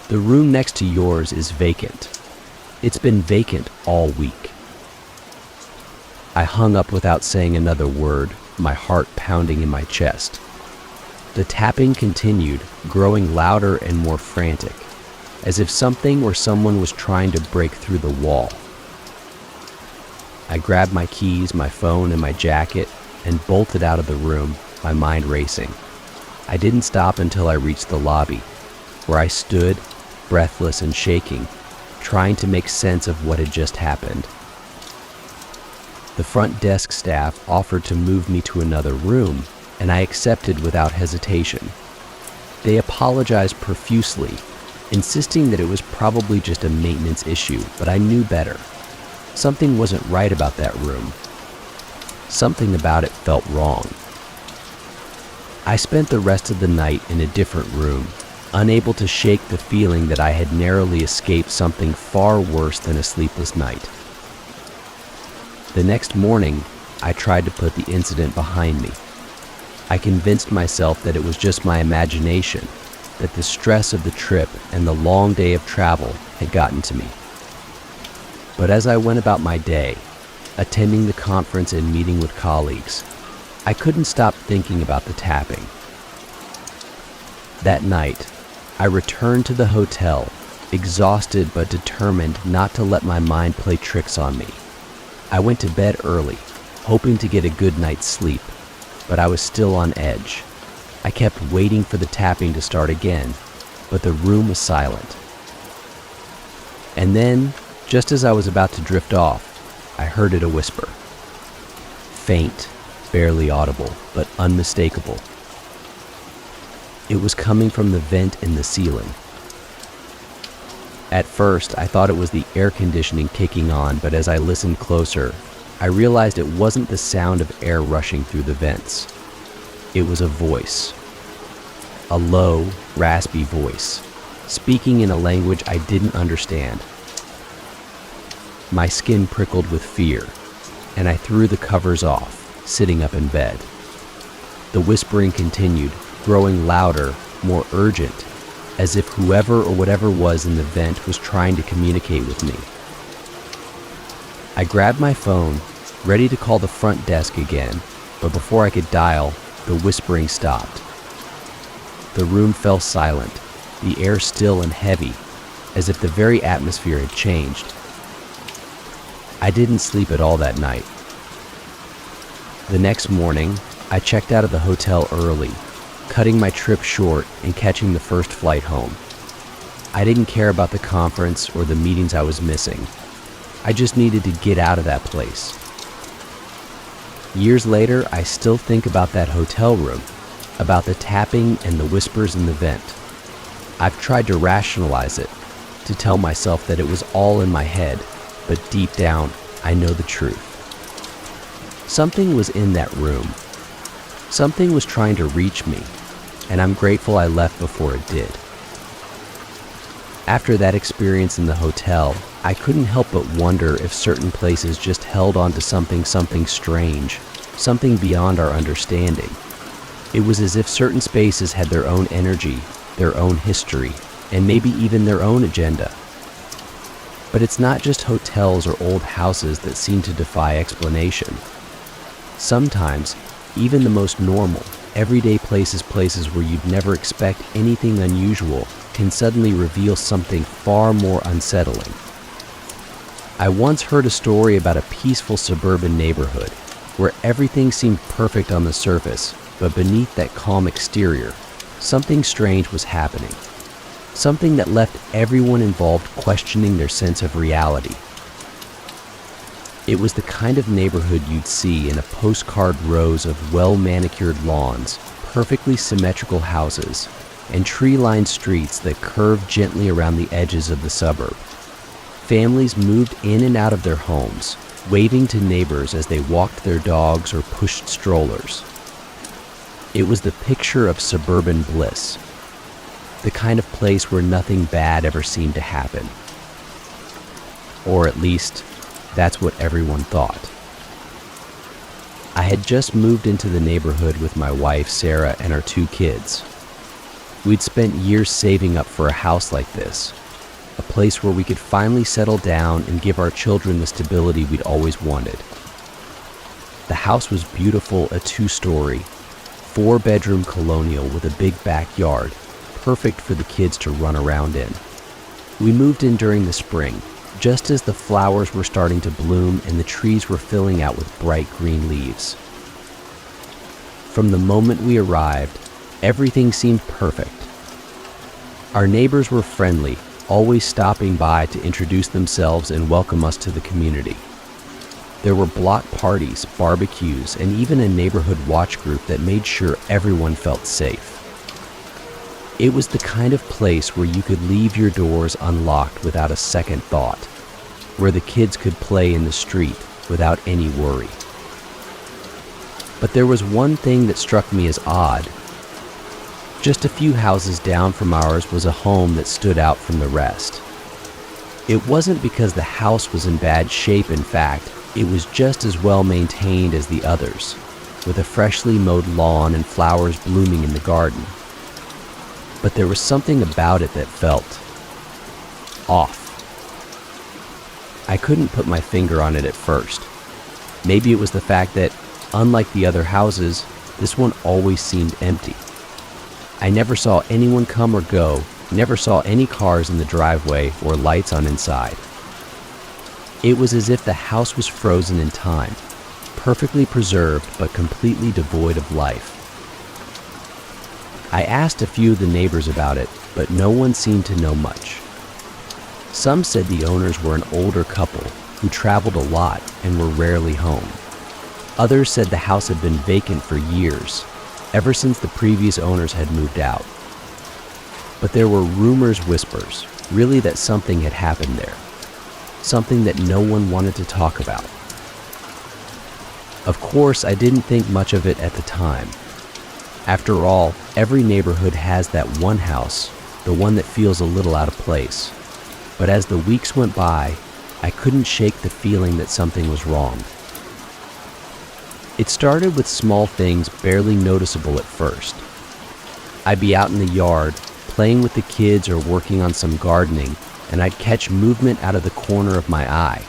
The room next to yours is vacant. It's been vacant all week. I hung up without saying another word, my heart pounding in my chest. The tapping continued, growing louder and more frantic, as if something or someone was trying to break through the wall. I grabbed my keys, my phone, and my jacket and bolted out of the room, my mind racing. I didn't stop until I reached the lobby, where I stood, breathless and shaking, trying to make sense of what had just happened. The front desk staff offered to move me to another room, and I accepted without hesitation. They apologized profusely, insisting that it was probably just a maintenance issue, but I knew better. Something wasn't right about that room. Something about it felt wrong. I spent the rest of the night in a different room, unable to shake the feeling that I had narrowly escaped something far worse than a sleepless night. The next morning, I tried to put the incident behind me. I convinced myself that it was just my imagination, that the stress of the trip and the long day of travel had gotten to me. But as I went about my day, attending the conference and meeting with colleagues, I couldn't stop thinking about the tapping. That night, I returned to the hotel, exhausted but determined not to let my mind play tricks on me. I went to bed early, hoping to get a good night's sleep, but I was still on edge. I kept waiting for the tapping to start again, but the room was silent. And then, just as I was about to drift off, I heard it a whisper. Faint, barely audible, but unmistakable. It was coming from the vent in the ceiling. At first, I thought it was the air conditioning kicking on, but as I listened closer, I realized it wasn't the sound of air rushing through the vents. It was a voice. A low, raspy voice, speaking in a language I didn't understand. My skin prickled with fear, and I threw the covers off, sitting up in bed. The whispering continued, growing louder, more urgent, as if whoever or whatever was in the vent was trying to communicate with me. I grabbed my phone, ready to call the front desk again, but before I could dial, the whispering stopped. The room fell silent, the air still and heavy, as if the very atmosphere had changed. I didn't sleep at all that night. The next morning, I checked out of the hotel early, cutting my trip short and catching the first flight home. I didn't care about the conference or the meetings I was missing. I just needed to get out of that place. Years later, I still think about that hotel room, about the tapping and the whispers in the vent. I've tried to rationalize it, to tell myself that it was all in my head, but deep down, I know the truth. Something was in that room. Something was trying to reach me, and I'm grateful I left before it did. After that experience in the hotel, I couldn't help but wonder if certain places just held on to something strange, something beyond our understanding. It was as if certain spaces had their own energy, their own history, and maybe even their own agenda. But it's not just hotels or old houses that seem to defy explanation. Sometimes, even the most normal, everyday places where you'd never expect anything unusual can suddenly reveal something far more unsettling. I once heard a story about a peaceful suburban neighborhood where everything seemed perfect on the surface, but beneath that calm exterior, something strange was happening. Something that left everyone involved questioning their sense of reality. It was the kind of neighborhood you'd see in a postcard rows of well-manicured lawns, perfectly symmetrical houses, and tree-lined streets that curved gently around the edges of the suburb. Families moved in and out of their homes, waving to neighbors as they walked their dogs or pushed strollers. It was the picture of suburban bliss, the kind of place where nothing bad ever seemed to happen. Or at least, that's what everyone thought. I had just moved into the neighborhood with my wife, Sarah, and our 2 kids. We'd spent years saving up for a house like this, a place where we could finally settle down and give our children the stability we'd always wanted. The house was beautiful, a 2-story, 4-bedroom colonial with a big backyard, perfect for the kids to run around in. We moved in during the spring, just as the flowers were starting to bloom and the trees were filling out with bright green leaves. From the moment we arrived, everything seemed perfect. Our neighbors were friendly, always stopping by to introduce themselves and welcome us to the community. There were block parties, barbecues, and even a neighborhood watch group that made sure everyone felt safe. It was the kind of place where you could leave your doors unlocked without a second thought, where the kids could play in the street without any worry. But there was one thing that struck me as odd. Just a few houses down from ours was a home that stood out from the rest. It wasn't because the house was in bad shape, in fact, it was just as well maintained as the others, with a freshly mowed lawn and flowers blooming in the garden. But there was something about it that felt off. I couldn't put my finger on it at first. Maybe it was the fact that, unlike the other houses, this one always seemed empty. I never saw anyone come or go, never saw any cars in the driveway or lights on inside. It was as if the house was frozen in time, perfectly preserved but completely devoid of life. I asked a few of the neighbors about it, but no one seemed to know much. Some said the owners were an older couple who traveled a lot and were rarely home. Others said the house had been vacant for years, ever since the previous owners had moved out. But there were rumors, whispers, really, that something had happened there. Something that no one wanted to talk about. Of course, I didn't think much of it at the time. After all, every neighborhood has that one house, the one that feels a little out of place. But as the weeks went by, I couldn't shake the feeling that something was wrong. It started with small things barely noticeable at first. I'd be out in the yard, playing with the kids or working on some gardening, and I'd catch movement out of the corner of my eye.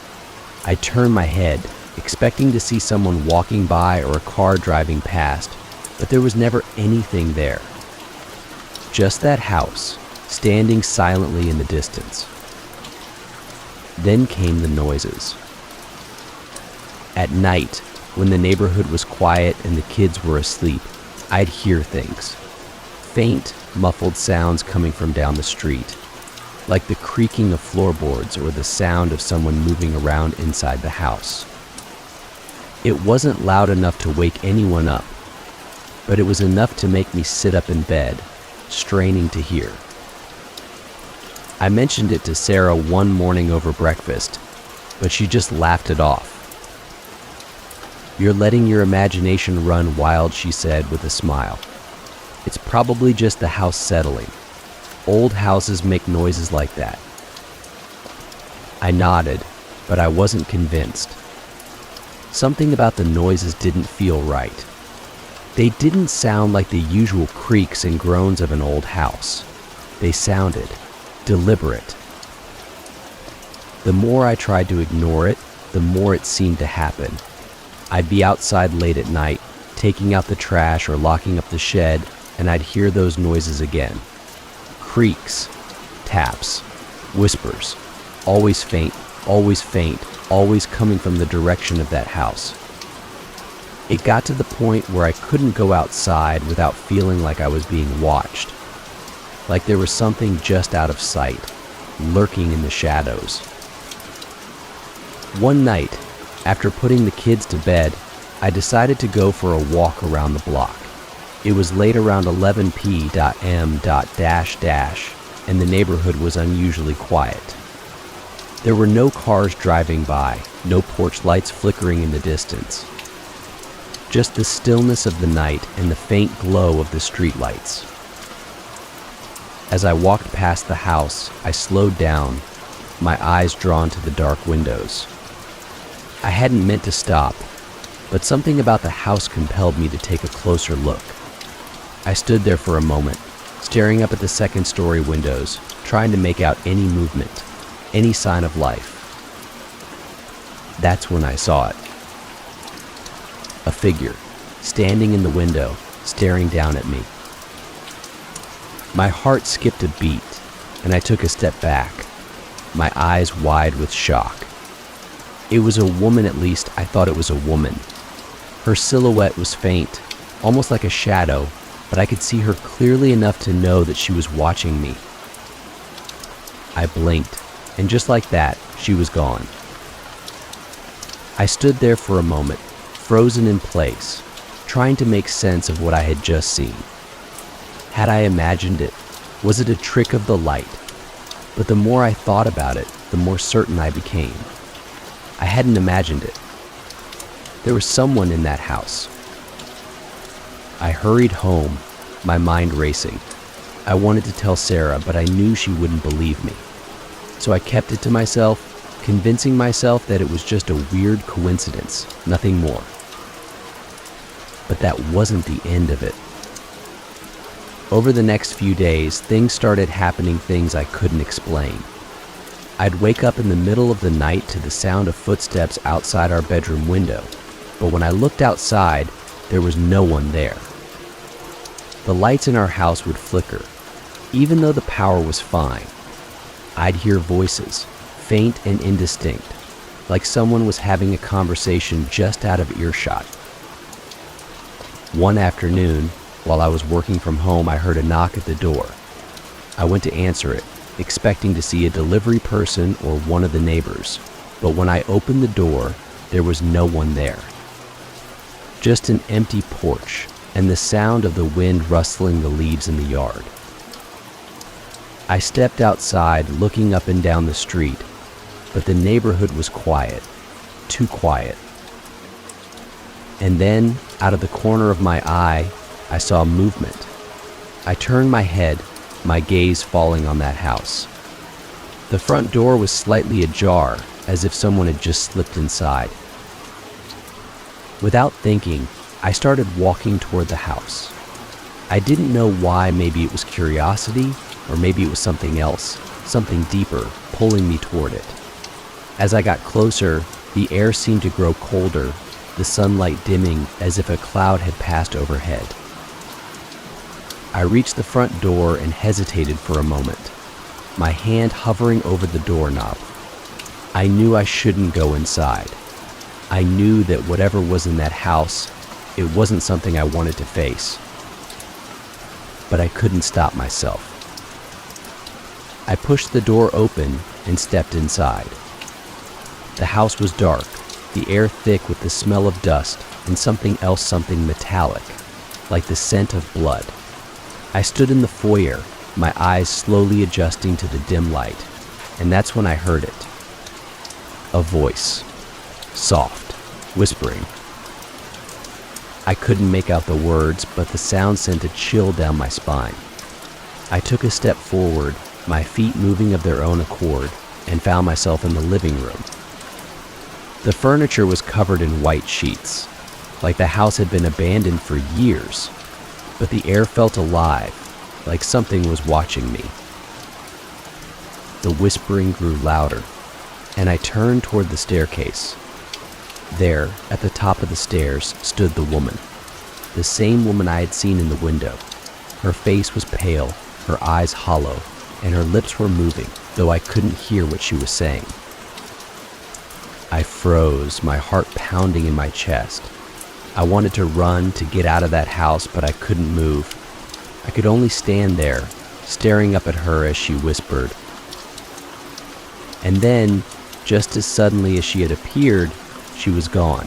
I'd turn my head, expecting to see someone walking by or a car driving past, but there was never anything there. Just that house, standing silently in the distance. Then came the noises. At night, when the neighborhood was quiet and the kids were asleep, I'd hear things. Faint, muffled sounds coming from down the street, like the creaking of floorboards or the sound of someone moving around inside the house. It wasn't loud enough to wake anyone up, but it was enough to make me sit up in bed, straining to hear. I mentioned it to Sarah one morning over breakfast, but she just laughed it off. "You're letting your imagination run wild," she said with a smile. "It's probably just the house settling. Old houses make noises like that." I nodded, but I wasn't convinced. Something about the noises didn't feel right. They didn't sound like the usual creaks and groans of an old house. They sounded deliberate. The more I tried to ignore it, the more it seemed to happen. I'd be outside late at night, taking out the trash or locking up the shed, and I'd hear those noises again. Creaks, taps, whispers, always faint, always coming from the direction of that house. It got to the point where I couldn't go outside without feeling like I was being watched, like there was something just out of sight, lurking in the shadows. One night, after putting the kids to bed, I decided to go for a walk around the block. It was late around 11 p.m., and the neighborhood was unusually quiet. There were no cars driving by, no porch lights flickering in the distance. Just the stillness of the night and the faint glow of the streetlights. As I walked past the house, I slowed down, my eyes drawn to the dark windows. I hadn't meant to stop, but something about the house compelled me to take a closer look. I stood there for a moment, staring up at the second-story windows, trying to make out any movement, any sign of life. That's when I saw it. A figure, standing in the window, staring down at me. My heart skipped a beat, and I took a step back, my eyes wide with shock. It was a woman, at least I thought it was a woman. Her silhouette was faint, almost like a shadow, but I could see her clearly enough to know that she was watching me. I blinked, and just like that, she was gone. I stood there for a moment, frozen in place, trying to make sense of what I had just seen. Had I imagined it? Was it a trick of the light? But the more I thought about it, the more certain I became. I hadn't imagined it. There was someone in that house. I hurried home, my mind racing. I wanted to tell Sarah, but I knew she wouldn't believe me. So I kept it to myself, convincing myself that it was just a weird coincidence, nothing more. But that wasn't the end of it. Over the next few days, things started happening, things I couldn't explain. I'd wake up in the middle of the night to the sound of footsteps outside our bedroom window, but when I looked outside, there was no one there. The lights in our house would flicker, even though the power was fine. I'd hear voices, faint and indistinct, like someone was having a conversation just out of earshot. One afternoon, while I was working from home, I heard a knock at the door. I went to answer it, expecting to see a delivery person or one of the neighbors, but when I opened the door, there was no one there. Just an empty porch and the sound of the wind rustling the leaves in the yard. I stepped outside, looking up and down the street, but the neighborhood was quiet, too quiet. And then, out of the corner of my eye, I saw movement. I turned my head, my gaze falling on that house. The front door was slightly ajar, as if someone had just slipped inside. Without thinking, I started walking toward the house. I didn't know why. Maybe it was curiosity, or maybe it was something else, something deeper, pulling me toward it. As I got closer, the air seemed to grow colder, the sunlight dimming as if a cloud had passed overhead. I reached the front door and hesitated for a moment, my hand hovering over the doorknob. I knew I shouldn't go inside. I knew that whatever was in that house, it wasn't something I wanted to face. But I couldn't stop myself. I pushed the door open and stepped inside. The house was dark, the air thick with the smell of dust and something else, something metallic, like the scent of blood. I stood in the foyer, my eyes slowly adjusting to the dim light, and that's when I heard it. A voice, soft, whispering. I couldn't make out the words, but the sound sent a chill down my spine. I took a step forward, my feet moving of their own accord, and found myself in the living room. The furniture was covered in white sheets, like the house had been abandoned for years, but the air felt alive, like something was watching me. The whispering grew louder, and I turned toward the staircase. There, at the top of the stairs, stood the woman, the same woman I had seen in the window. Her face was pale, her eyes hollow, and her lips were moving, though I couldn't hear what she was saying. I froze, my heart pounding in my chest. I wanted to run, to get out of that house, but I couldn't move. I could only stand there, staring up at her as she whispered. And then, just as suddenly as she had appeared, she was gone.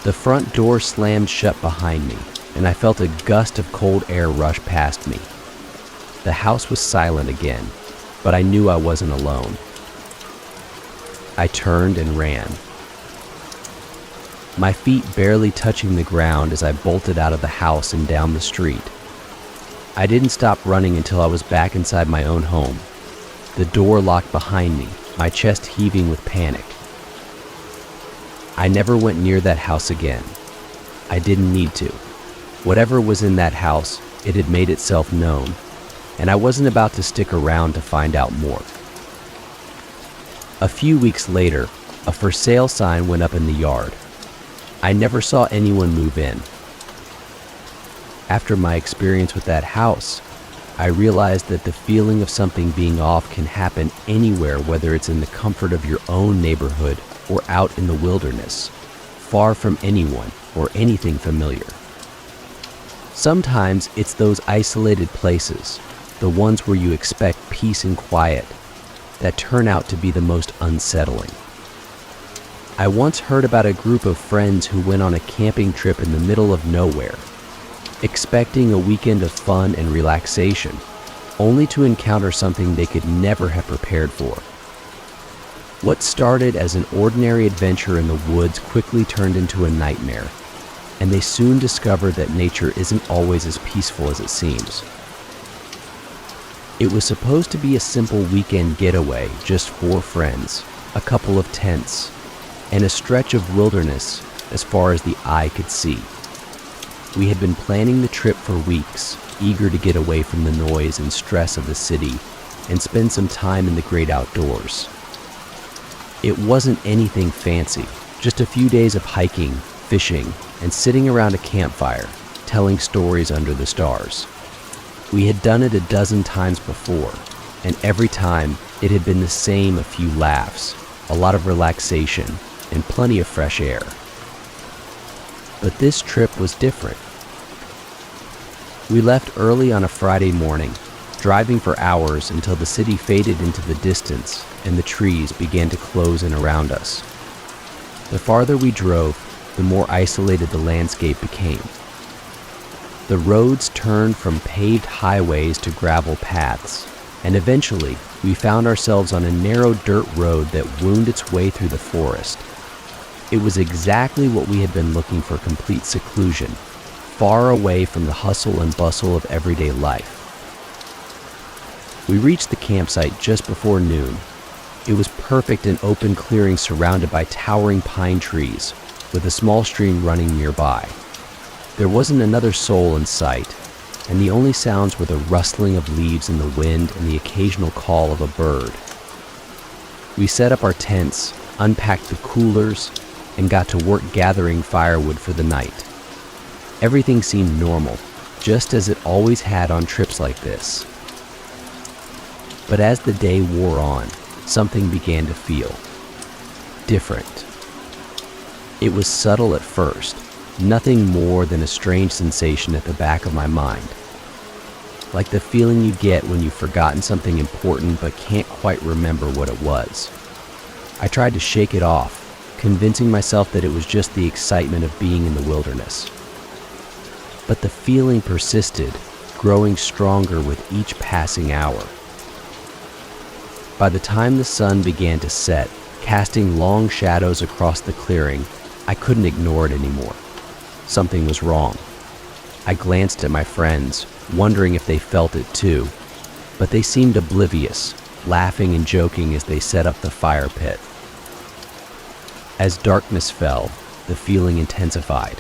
The front door slammed shut behind me, and I felt a gust of cold air rush past me. The house was silent again, but I knew I wasn't alone. I turned and ran, my feet barely touching the ground as I bolted out of the house and down the street. I didn't stop running until I was back inside my own home, the door locked behind me, my chest heaving with panic. I never went near that house again. I didn't need to. Whatever was in that house, it had made itself known, and I wasn't about to stick around to find out more. A few weeks later, a for sale sign went up in the yard. I never saw anyone move in. After my experience with that house, I realized that the feeling of something being off can happen anywhere, whether it's in the comfort of your own neighborhood or out in the wilderness, far from anyone or anything familiar. Sometimes it's those isolated places, the ones where you expect peace and quiet, that turn out to be the most unsettling. I once heard about a group of friends who went on a camping trip in the middle of nowhere, expecting a weekend of fun and relaxation, only to encounter something they could never have prepared for. What started as an ordinary adventure in the woods quickly turned into a nightmare, and they soon discovered that nature isn't always as peaceful as it seems. It was supposed to be a simple weekend getaway, just 4 friends, a couple of tents, and a stretch of wilderness as far as the eye could see. We had been planning the trip for weeks, eager to get away from the noise and stress of the city and spend some time in the great outdoors. It wasn't anything fancy, just a few days of hiking, fishing, and sitting around a campfire, telling stories under the stars. We had done it a dozen times before, and every time it had been the same: a few laughs, a lot of relaxation, and plenty of fresh air. But this trip was different. We left early on a Friday morning, driving for hours until the city faded into the distance and the trees began to close in around us. The farther we drove, the more isolated the landscape became. The roads turned from paved highways to gravel paths, and eventually we found ourselves on a narrow dirt road that wound its way through the forest. It was exactly what we had been looking for: complete seclusion, far away from the hustle and bustle of everyday life. We reached the campsite just before noon. It was perfect, an open clearing surrounded by towering pine trees, with a small stream running nearby. There wasn't another soul in sight, and the only sounds were the rustling of leaves in the wind and the occasional call of a bird. We set up our tents, unpacked the coolers, and got to work gathering firewood for the night. Everything seemed normal, just as it always had on trips like this. But as the day wore on, something began to feel different. It was subtle at first, nothing more than a strange sensation at the back of my mind. Like the feeling you get when you've forgotten something important but can't quite remember what it was. I tried to shake it off, convincing myself that it was just the excitement of being in the wilderness. But the feeling persisted, growing stronger with each passing hour. By the time the sun began to set, casting long shadows across the clearing, I couldn't ignore it anymore. Something was wrong. I glanced at my friends, wondering if they felt it too, but they seemed oblivious, laughing and joking as they set up the fire pit. As darkness fell, the feeling intensified.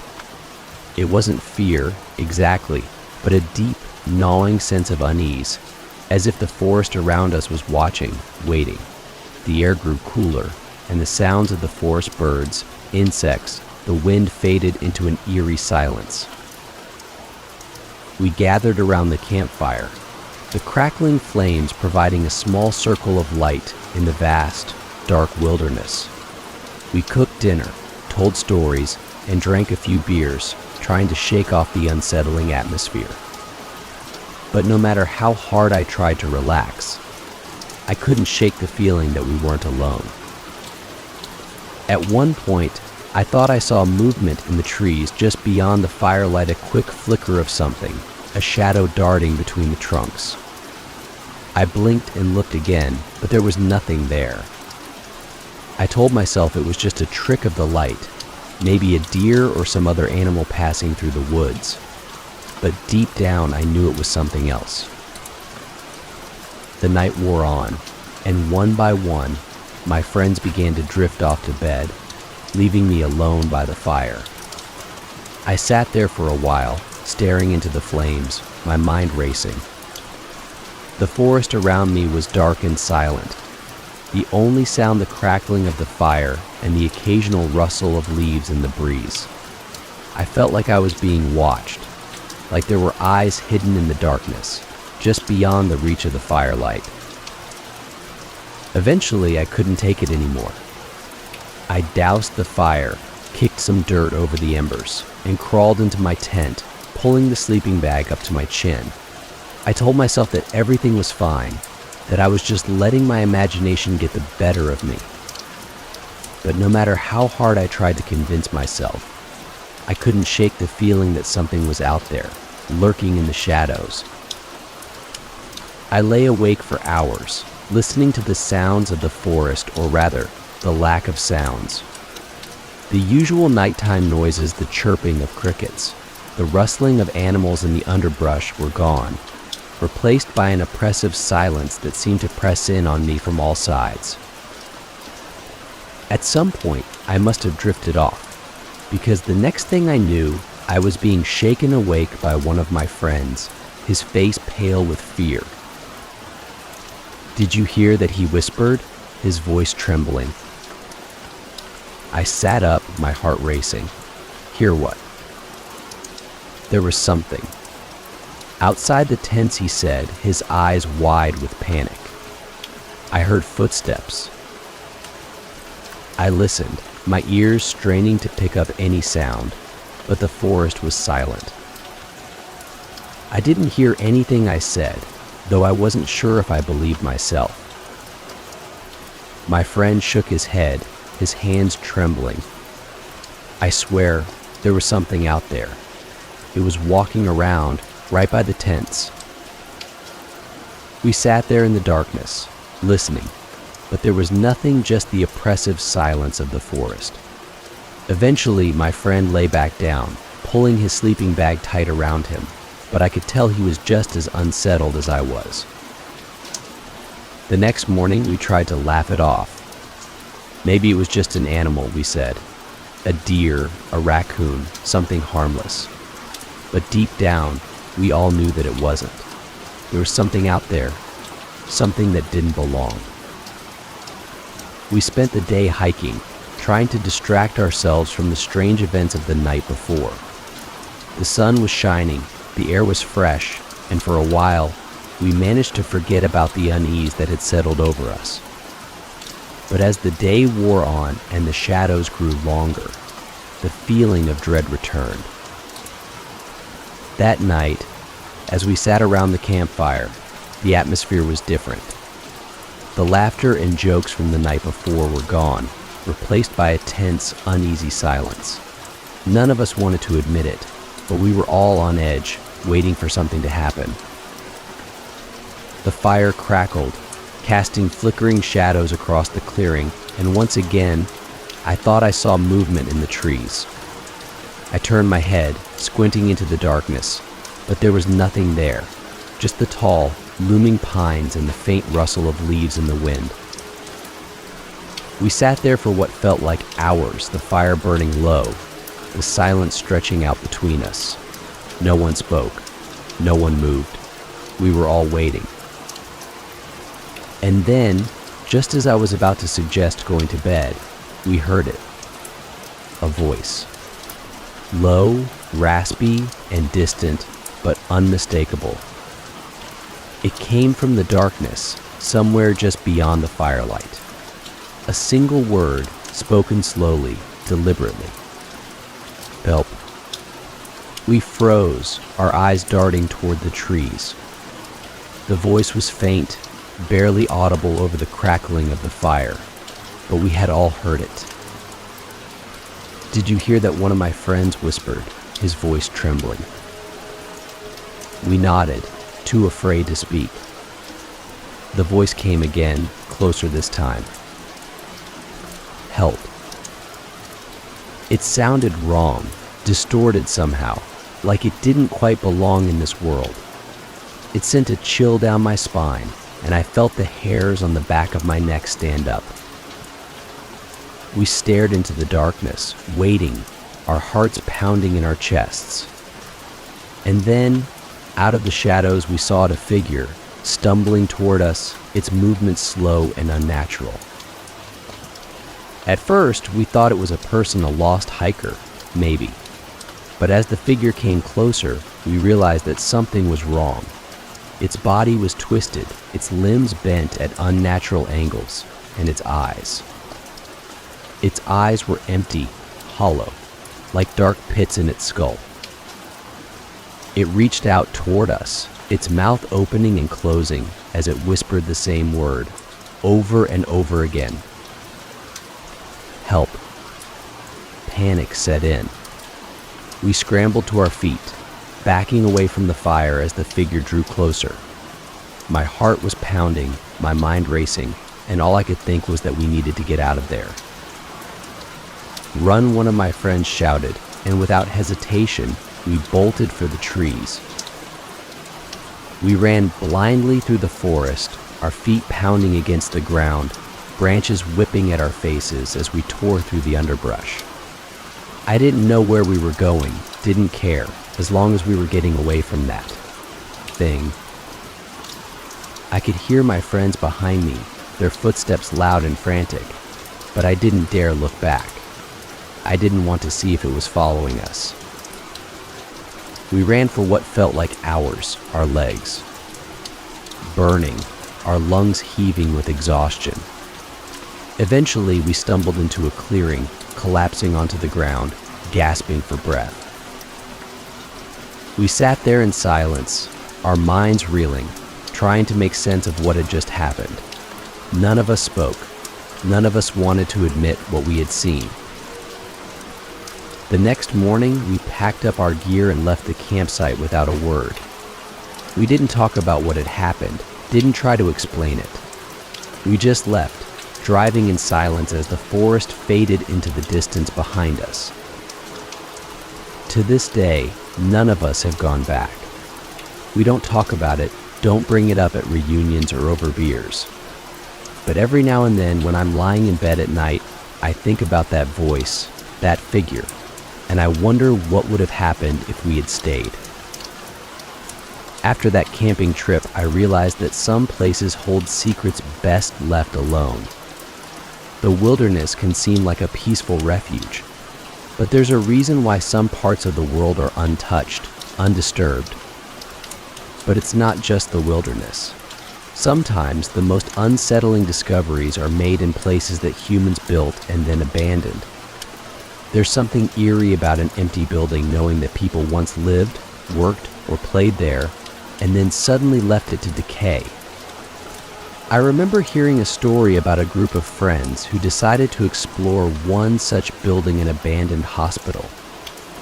It wasn't fear, exactly, but a deep, gnawing sense of unease, as if the forest around us was watching, waiting. The air grew cooler, and the sounds of the forest birds, insects, the wind faded into an eerie silence. We gathered around the campfire, the crackling flames providing a small circle of light in the vast, dark wilderness. We cooked dinner, told stories, and drank a few beers, trying to shake off the unsettling atmosphere. But no matter how hard I tried to relax, I couldn't shake the feeling that we weren't alone. At one point, I thought I saw movement in the trees just beyond the firelight, a quick flicker of something, a shadow darting between the trunks. I blinked and looked again, but there was nothing there. I told myself it was just a trick of the light, maybe a deer or some other animal passing through the woods. But deep down, I knew it was something else. The night wore on, and one by one, my friends began to drift off to bed, leaving me alone by the fire. I sat there for a while, staring into the flames, my mind racing. The forest around me was dark and silent. The only sound the crackling of the fire and the occasional rustle of leaves in the breeze. I felt like I was being watched, like there were eyes hidden in the darkness, just beyond the reach of the firelight. Eventually, I couldn't take it anymore. I doused the fire, kicked some dirt over the embers, and crawled into my tent, pulling the sleeping bag up to my chin. I told myself that everything was fine, that I was just letting my imagination get the better of me. But no matter how hard I tried to convince myself, I couldn't shake the feeling that something was out there, lurking in the shadows. I lay awake for hours, listening to the sounds of the forest, or rather, the lack of sounds. The usual nighttime noises, the chirping of crickets, the rustling of animals in the underbrush were gone, replaced by an oppressive silence that seemed to press in on me from all sides. At some point, I must have drifted off, because the next thing I knew, I was being shaken awake by one of my friends, his face pale with fear. "Did you hear that?" he whispered, his voice trembling. I sat up, my heart racing. Hear what? There was something. Outside the tents, he said, his eyes wide with panic. I heard footsteps. I listened, my ears straining to pick up any sound, but the forest was silent. I didn't hear anything I said, though I wasn't sure if I believed myself. My friend shook his head, his hands trembling. I swear, there was something out there. It was walking around right by the tents. We sat there in the darkness, listening, but there was nothing, just the oppressive silence of the forest. Eventually, my friend lay back down, pulling his sleeping bag tight around him, but I could tell he was just as unsettled as I was. The next morning, we tried to laugh it off. Maybe it was just an animal, we said. A deer, a raccoon, something harmless. But deep down, we all knew that it wasn't. There was something out there, something that didn't belong. We spent the day hiking, trying to distract ourselves from the strange events of the night before. The sun was shining, the air was fresh, and for a while, we managed to forget about the unease that had settled over us. But as the day wore on and the shadows grew longer, the feeling of dread returned. That night, as we sat around the campfire, the atmosphere was different. The laughter and jokes from the night before were gone, replaced by a tense, uneasy silence. None of us wanted to admit it, but we were all on edge, waiting for something to happen. The fire crackled, casting flickering shadows across the clearing, and once again, I thought I saw movement in the trees. I turned my head, squinting into the darkness, but there was nothing there, just the tall, looming pines and the faint rustle of leaves in the wind. We sat there for what felt like hours, the fire burning low, the silence stretching out between us. No one spoke. No one moved. We were all waiting. And then, just as I was about to suggest going to bed, we heard it. A voice. Low, raspy, and distant, but unmistakable. It came from the darkness, somewhere just beyond the firelight. A single word, spoken slowly, deliberately. Help. We froze, our eyes darting toward the trees. The voice was faint, barely audible over the crackling of the fire, but we had all heard it. Did you hear that? One of my friends whispered, his voice trembling. We nodded, too afraid to speak. The voice came again, closer this time. Help. It sounded wrong, distorted somehow, like it didn't quite belong in this world. It sent a chill down my spine, and I felt the hairs on the back of my neck stand up. We stared into the darkness, waiting, our hearts pounding in our chests. And then, out of the shadows, we saw a figure, stumbling toward us, its movements slow and unnatural. At first, we thought it was a person, a lost hiker, maybe. But as the figure came closer, we realized that something was wrong. Its body was twisted, its limbs bent at unnatural angles, and its eyes. Its eyes were empty, hollow, like dark pits in its skull. It reached out toward us, its mouth opening and closing as it whispered the same word, over and over again. Help. Panic set in. We scrambled to our feet, backing away from the fire as the figure drew closer. My heart was pounding, my mind racing, and all I could think was that we needed to get out of there. Run, one of my friends shouted, and without hesitation, we bolted for the trees. We ran blindly through the forest, our feet pounding against the ground, branches whipping at our faces as we tore through the underbrush. I didn't know where we were going, didn't care, as long as we were getting away from that thing. I could hear my friends behind me, their footsteps loud and frantic, but I didn't dare look back. I didn't want to see if it was following us. We ran for what felt like hours, our legs burning, our lungs heaving with exhaustion. Eventually, we stumbled into a clearing, collapsing onto the ground, gasping for breath. We sat there in silence, our minds reeling, trying to make sense of what had just happened. None of us spoke. None of us wanted to admit what we had seen. The next morning, we packed up our gear and left the campsite without a word. We didn't talk about what had happened, didn't try to explain it. We just left, driving in silence as the forest faded into the distance behind us. To this day, none of us have gone back. We don't talk about it, don't bring it up at reunions or over beers. But every now and then, when I'm lying in bed at night, I think about that voice, that figure, and I wonder what would have happened if we had stayed. After that camping trip, I realized that some places hold secrets best left alone. The wilderness can seem like a peaceful refuge, but there's a reason why some parts of the world are untouched, undisturbed. But it's not just the wilderness. Sometimes the most unsettling discoveries are made in places that humans built and then abandoned. There's something eerie about an empty building knowing that people once lived, worked, or played there, and then suddenly left it to decay. I remember hearing a story about a group of friends who decided to explore one such building, an abandoned hospital.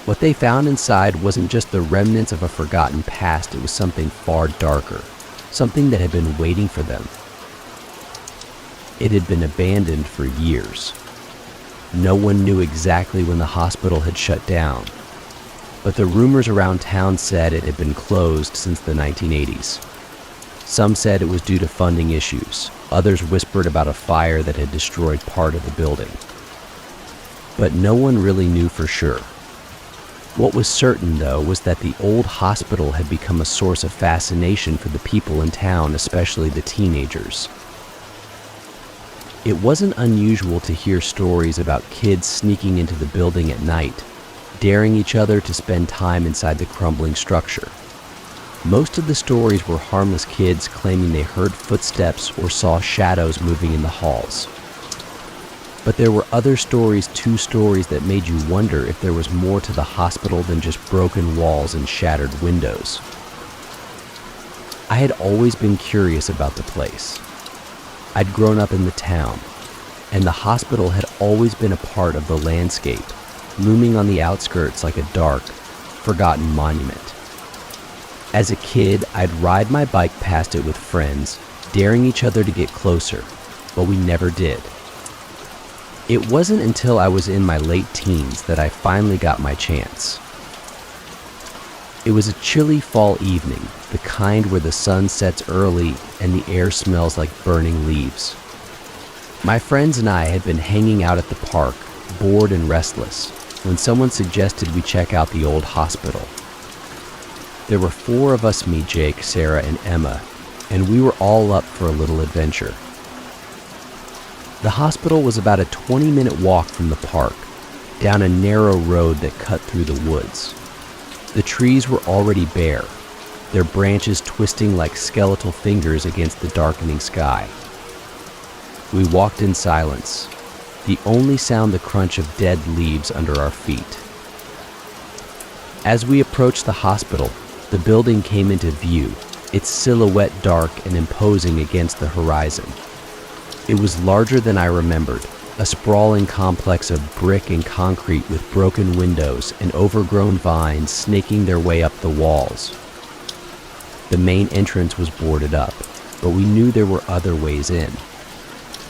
What they found inside wasn't just the remnants of a forgotten past, it was something far darker, something that had been waiting for them. It had been abandoned for years. No one knew exactly when the hospital had shut down, but the rumors around town said it had been closed since the 1980s. Some said it was due to funding issues. Others whispered about a fire that had destroyed part of the building. But no one really knew for sure. What was certain, though, was that the old hospital had become a source of fascination for the people in town, especially the teenagers. It wasn't unusual to hear stories about kids sneaking into the building at night, daring each other to spend time inside the crumbling structure. Most of the stories were harmless kids claiming they heard footsteps or saw shadows moving in the halls. But there were other stories, two stories that made you wonder if there was more to the hospital than just broken walls and shattered windows. I had always been curious about the place. I'd grown up in the town, and the hospital had always been a part of the landscape, looming on the outskirts like a dark, forgotten monument. As a kid, I'd ride my bike past it with friends, daring each other to get closer, but we never did. It wasn't until I was in my late teens that I finally got my chance. It was a chilly fall evening, the kind where the sun sets early and the air smells like burning leaves. My friends and I had been hanging out at the park, bored and restless, when someone suggested we check out the old hospital. There were 4 of us, me, Jake, Sarah, and Emma, and we were all up for a little adventure. The hospital was about a 20-minute walk from the park, down a narrow road that cut through the woods. The trees were already bare, their branches twisting like skeletal fingers against the darkening sky. We walked in silence, the only sound the crunch of dead leaves under our feet. As we approached the hospital, the building came into view, its silhouette dark and imposing against the horizon. It was larger than I remembered, a sprawling complex of brick and concrete with broken windows and overgrown vines snaking their way up the walls. The main entrance was boarded up, but we knew there were other ways in.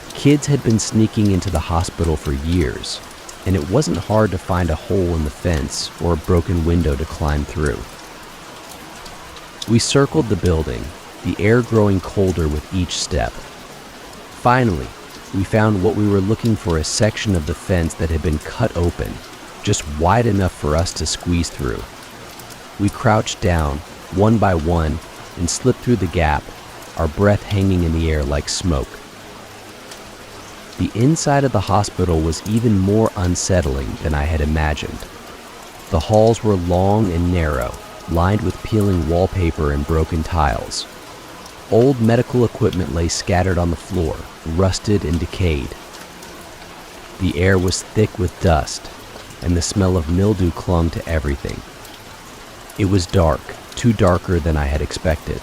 Kids had been sneaking into the hospital for years, and it wasn't hard to find a hole in the fence or a broken window to climb through. We circled the building, the air growing colder with each step. Finally, we found what we were looking for, a section of the fence that had been cut open, just wide enough for us to squeeze through. We crouched down, one by one, and slipped through the gap, our breath hanging in the air like smoke. The inside of the hospital was even more unsettling than I had imagined. The halls were long and narrow, lined with peeling wallpaper and broken tiles. Old medical equipment lay scattered on the floor, rusted and decayed. The air was thick with dust, and the smell of mildew clung to everything. It was dark, too darker than I had expected.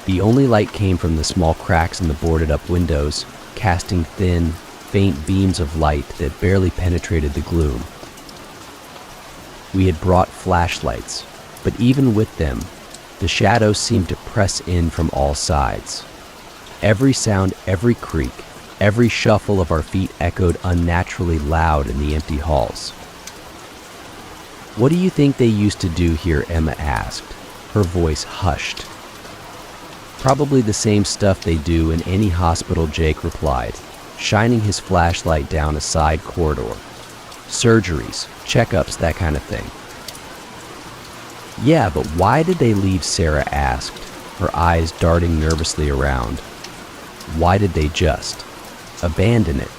The only light came from the small cracks in the boarded-up windows, casting thin, faint beams of light that barely penetrated the gloom. We had brought flashlights, but even with them, the shadows seemed to press in from all sides. Every sound, every creak, every shuffle of our feet echoed unnaturally loud in the empty halls. "What do you think they used to do here?" Emma asked, her voice hushed. "Probably the same stuff they do in any hospital," Jake replied, shining his flashlight down a side corridor. "Surgeries, checkups, that kind of thing." "Yeah, but why did they leave?" Sarah asked, her eyes darting nervously around. Why did they just abandon it?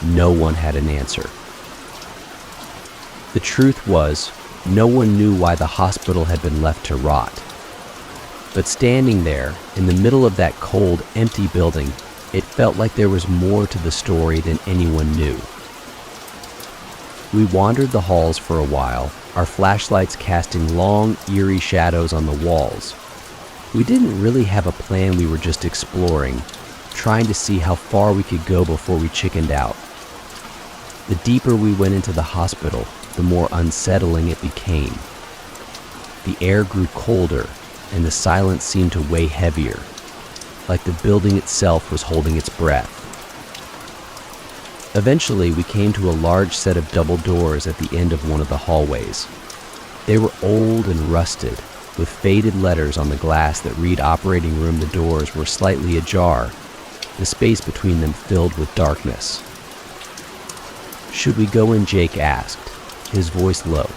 No one had an answer. The truth was, no one knew why the hospital had been left to rot. But standing there, in the middle of that cold, empty building, it felt like there was more to the story than anyone knew. We wandered the halls for a while, our flashlights casting long, eerie shadows on the walls. We didn't really have a plan, we were just exploring, trying to see how far we could go before we chickened out. The deeper we went into the hospital, the more unsettling it became. The air grew colder, and the silence seemed to weigh heavier, like the building itself was holding its breath. Eventually, we came to a large set of double doors at the end of one of the hallways. They were old and rusted, with faded letters on the glass that read operating room. The doors were slightly ajar, the space between them filled with darkness. "Should we go in?" Jake asked, his voice low.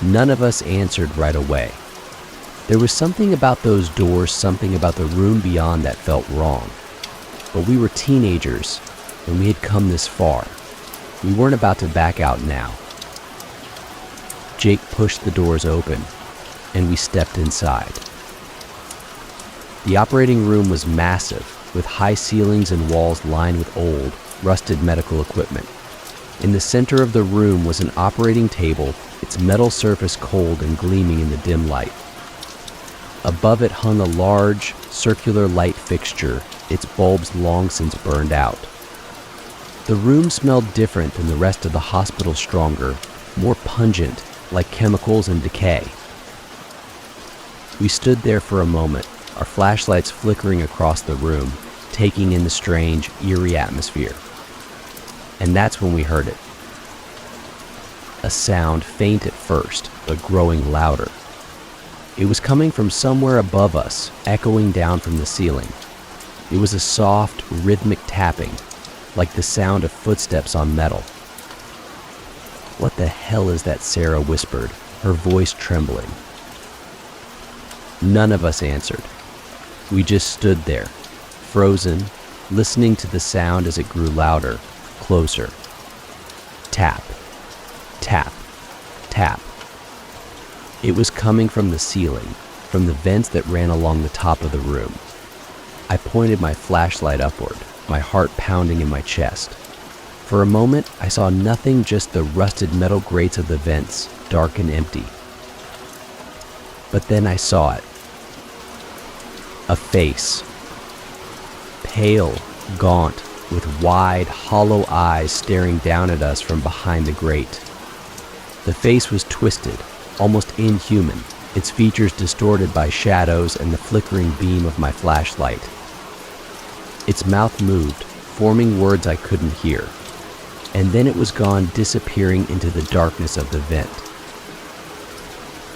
None of us answered right away. There was something about those doors, something about the room beyond that felt wrong. But we were teenagers, and we had come this far. We weren't about to back out now. Jake pushed the doors open, and we stepped inside. The operating room was massive, with high ceilings and walls lined with old, rusted medical equipment. In the center of the room was an operating table, its metal surface cold and gleaming in the dim light. Above it hung a large, circular light fixture, its bulbs long since burned out. The room smelled different than the rest of the hospital, stronger, more pungent, like chemicals and decay. We stood there for a moment, our flashlights flickering across the room, taking in the strange, eerie atmosphere. And that's when we heard it. A sound, faint at first, but growing louder. It was coming from somewhere above us, echoing down from the ceiling. It was a soft, rhythmic tapping, like the sound of footsteps on metal. "What the hell is that?" Sarah whispered, her voice trembling. None of us answered. We just stood there, frozen, listening to the sound as it grew louder, closer. Tap, tap, tap. It was coming from the ceiling, from the vents that ran along the top of the room. I pointed my flashlight upward, my heart pounding in my chest. For a moment, I saw nothing, just the rusted metal grates of the vents, dark and empty. But then I saw it. A face. Pale, gaunt, with wide, hollow eyes staring down at us from behind the grate. The face was twisted, almost inhuman, its features distorted by shadows and the flickering beam of my flashlight. Its mouth moved, forming words I couldn't hear. And then it was gone, disappearing into the darkness of the vent.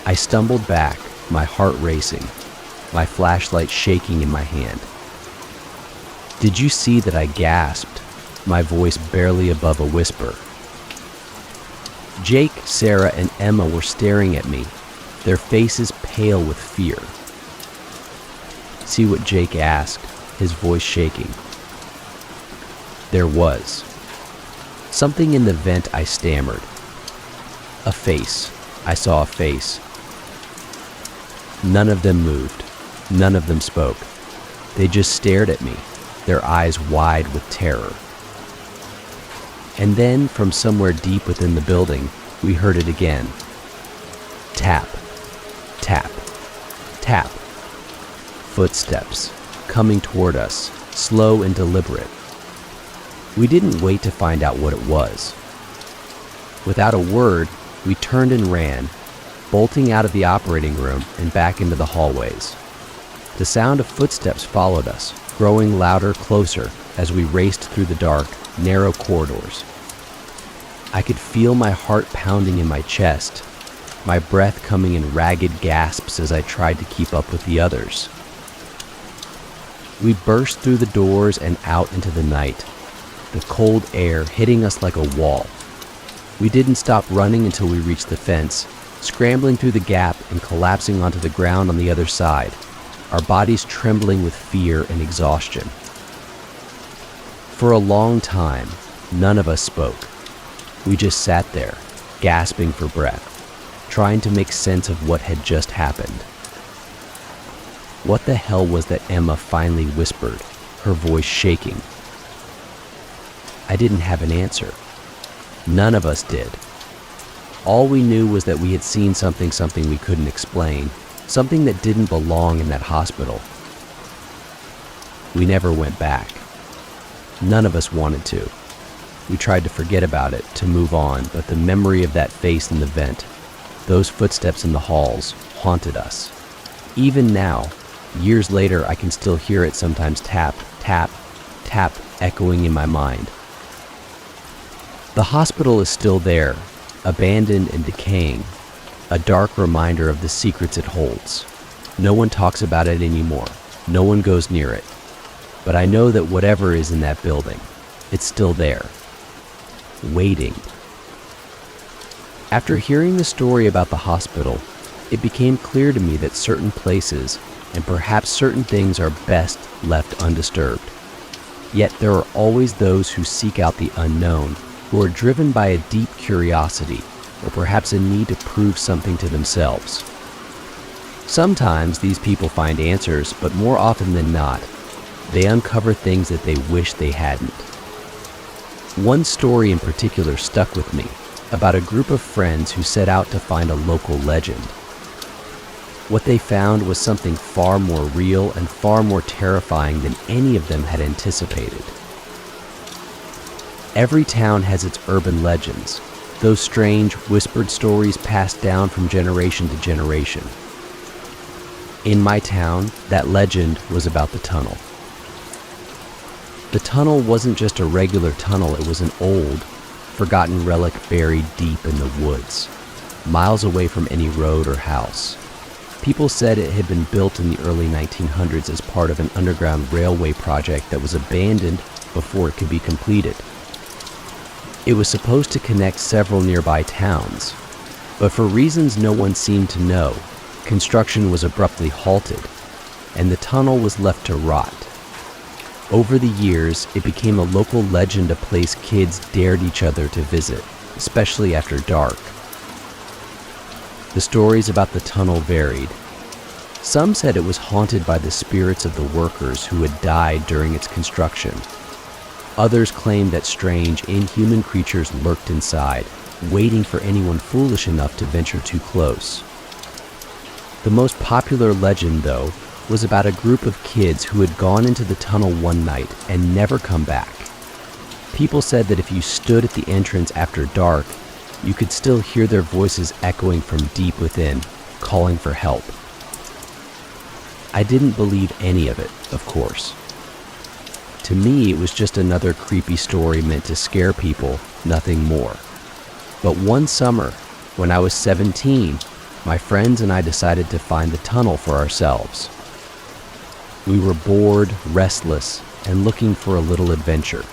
I stumbled back, my heart racing, my flashlight shaking in my hand. "Did you see that?" I gasped, my voice barely above a whisper. Jake, Sarah, and Emma were staring at me, their faces pale with fear. "See what?" Jake asked, his voice shaking. There was something in the vent, I stammered. A face. I saw a face. None of them moved. None of them spoke. They just stared at me, their eyes wide with terror. And then, from somewhere deep within the building, we heard it again. Tap, tap, Tap. Footsteps, coming toward us, slow and deliberate. We didn't wait to find out what it was. Without a word, we turned and ran, bolting out of the operating room and back into the hallways. The sound of footsteps followed us, growing louder, closer, as we raced through the dark, narrow corridors. I could feel my heart pounding in my chest, my breath coming in ragged gasps as I tried to keep up with the others. We burst through the doors and out into the night, the cold air hitting us like a wall. We didn't stop running until we reached the fence, scrambling through the gap and collapsing onto the ground on the other side, our bodies trembling with fear and exhaustion. For a long time, none of us spoke. We just sat there, gasping for breath, trying to make sense of what had just happened. What the hell was that Emma finally whispered, her voice shaking? I didn't have an answer. None of us did. All we knew was that we had seen something we couldn't explain, something that didn't belong in that hospital. We never went back. None of us wanted to. We tried to forget about it, to move on, but the memory of that face in the vent, those footsteps in the halls, haunted us. Even now, years later, I can still hear it sometimes tap, tap, tap, echoing in my mind. The hospital is still there, abandoned and decaying, a dark reminder of the secrets it holds. No one talks about it anymore. No one goes near it. But I know that whatever is in that building, it's still there, waiting. After hearing the story about the hospital, it became clear to me that certain places and perhaps certain things are best left undisturbed. Yet there are always those who seek out the unknown, who are driven by a deep curiosity or perhaps a need to prove something to themselves. Sometimes these people find answers, but more often than not, they uncover things that they wish they hadn't. One story in particular stuck with me, about a group of friends who set out to find a local legend. What they found was something far more real and far more terrifying than any of them had anticipated. Every town has its urban legends, those strange, whispered stories passed down from generation to generation. In my town, that legend was about the tunnel. The tunnel wasn't just a regular tunnel, it was an old, forgotten relic buried deep in the woods, miles away from any road or house. People said it had been built in the early 1900s as part of an underground railway project that was abandoned before it could be completed. It was supposed to connect several nearby towns, but for reasons no one seemed to know, construction was abruptly halted, and the tunnel was left to rot. Over the years, it became a local legend, a place kids dared each other to visit, especially after dark. The stories about the tunnel varied. Some said it was haunted by the spirits of the workers who had died during its construction. Others claimed that strange, inhuman creatures lurked inside, waiting for anyone foolish enough to venture too close. The most popular legend, though, was about a group of kids who had gone into the tunnel one night and never come back. People said that if you stood at the entrance after dark, you could still hear their voices echoing from deep within, calling for help. I didn't believe any of it, of course. To me, it was just another creepy story meant to scare people, nothing more. But one summer, when I was 17, my friends and I decided to find the tunnel for ourselves. We were bored, restless, and looking for a little adventure.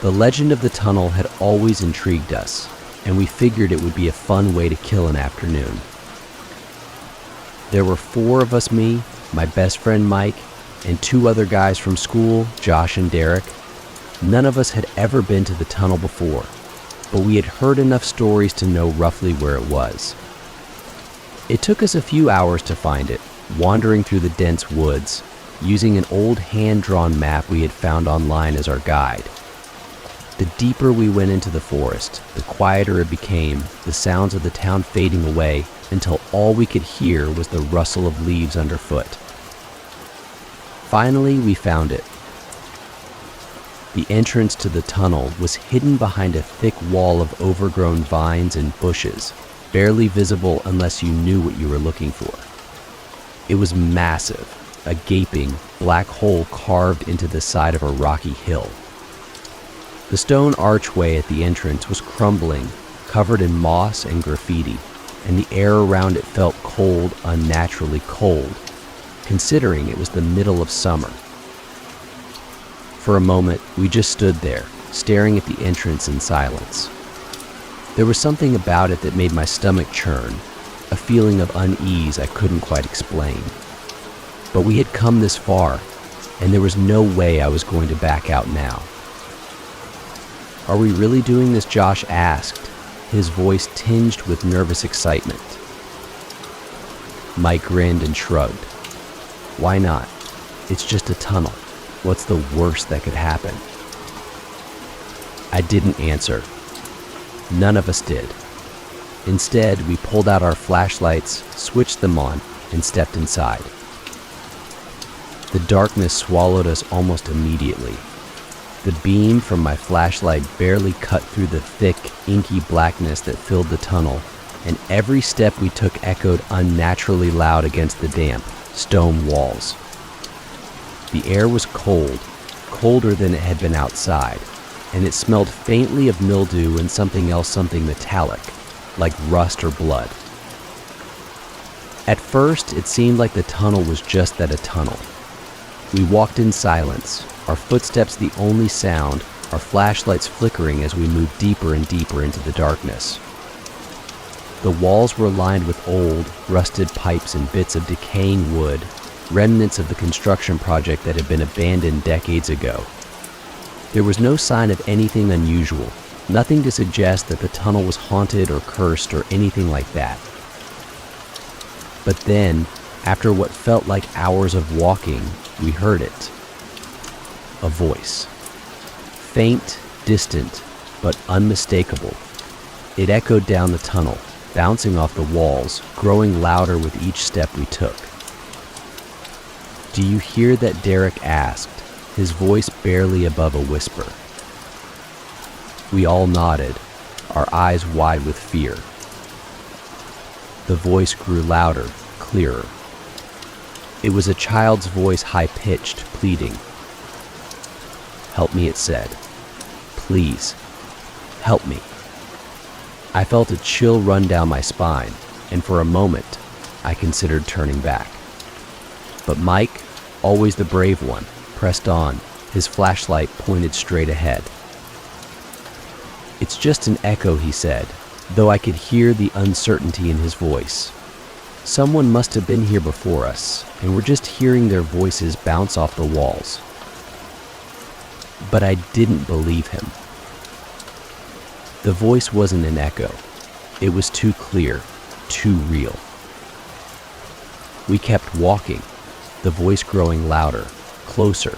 The legend of the tunnel had always intrigued us, and we figured it would be a fun way to kill an afternoon. There were 4 of us, me, my best friend Mike, and 2 other guys from school, Josh and Derek. None of us had ever been to the tunnel before, but we had heard enough stories to know roughly where it was. It took us a few hours to find it, wandering through the dense woods, using an old hand-drawn map we had found online as our guide. The deeper we went into the forest, the quieter it became, the sounds of the town fading away until all we could hear was the rustle of leaves underfoot. Finally, we found it. The entrance to the tunnel was hidden behind a thick wall of overgrown vines and bushes, barely visible unless you knew what you were looking for. It was massive, a gaping, black hole carved into the side of a rocky hill. The stone archway at the entrance was crumbling, covered in moss and graffiti, and the air around it felt cold, unnaturally cold, considering it was the middle of summer. For a moment, we just stood there, staring at the entrance in silence. There was something about it that made my stomach churn, a feeling of unease I couldn't quite explain. But we had come this far, and there was no way I was going to back out now. "Are we really doing this?" Josh asked, his voice tinged with nervous excitement. Mike grinned and shrugged. "Why not? It's just a tunnel. What's the worst that could happen?" I didn't answer. None of us did. Instead, we pulled out our flashlights, switched them on, and stepped inside. The darkness swallowed us almost immediately. The beam from my flashlight barely cut through the thick, inky blackness that filled the tunnel, and every step we took echoed unnaturally loud against the damp, stone walls. The air was cold, colder than it had been outside, and it smelled faintly of mildew and something metallic, like rust or blood. At first, it seemed like the tunnel was just that, a tunnel. We walked in silence, our footsteps the only sound, our flashlights flickering as we moved deeper and deeper into the darkness. The walls were lined with old, rusted pipes and bits of decaying wood, remnants of the construction project that had been abandoned decades ago. There was no sign of anything unusual, nothing to suggest that the tunnel was haunted or cursed or anything like that. But then, after what felt like hours of walking, we heard it. A voice. Faint, distant, but unmistakable. It echoed down the tunnel, bouncing off the walls, growing louder with each step we took. "Do you hear that?" Derek asked, his voice barely above a whisper. We all nodded, our eyes wide with fear. The voice grew louder, clearer. It was a child's voice, high-pitched, pleading. "Help me," it said. "Please, help me." I felt a chill run down my spine, and for a moment, I considered turning back. But Mike, always the brave one, pressed on, his flashlight pointed straight ahead. "It's just an echo," he said, though I could hear the uncertainty in his voice. Someone must have been here before us, and we're just hearing their voices bounce off the walls. But I didn't believe him. The voice wasn't an echo. It was too clear, too real. We kept walking, the voice growing louder, closer,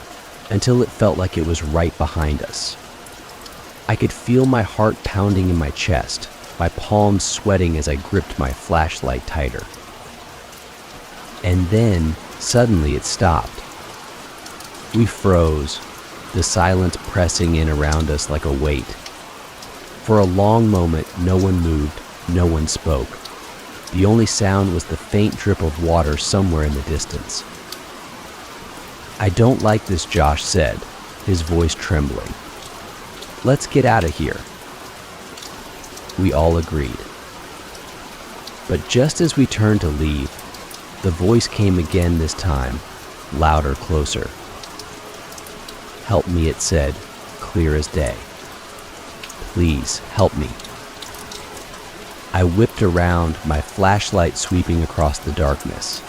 until it felt like it was right behind us. I could feel my heart pounding in my chest, my palms sweating as I gripped my flashlight tighter. And then, suddenly it stopped. We froze, the silence pressing in around us like a weight. For a long moment, no one moved, no one spoke. The only sound was the faint drip of water somewhere in the distance. "I don't like this," Josh said, his voice trembling. "Let's get out of here." We all agreed. But just as we turned to leave, the voice came again, this time, louder, closer. "Help me," it said, clear as day. "Please, help me." I whipped around, my flashlight sweeping across the darkness.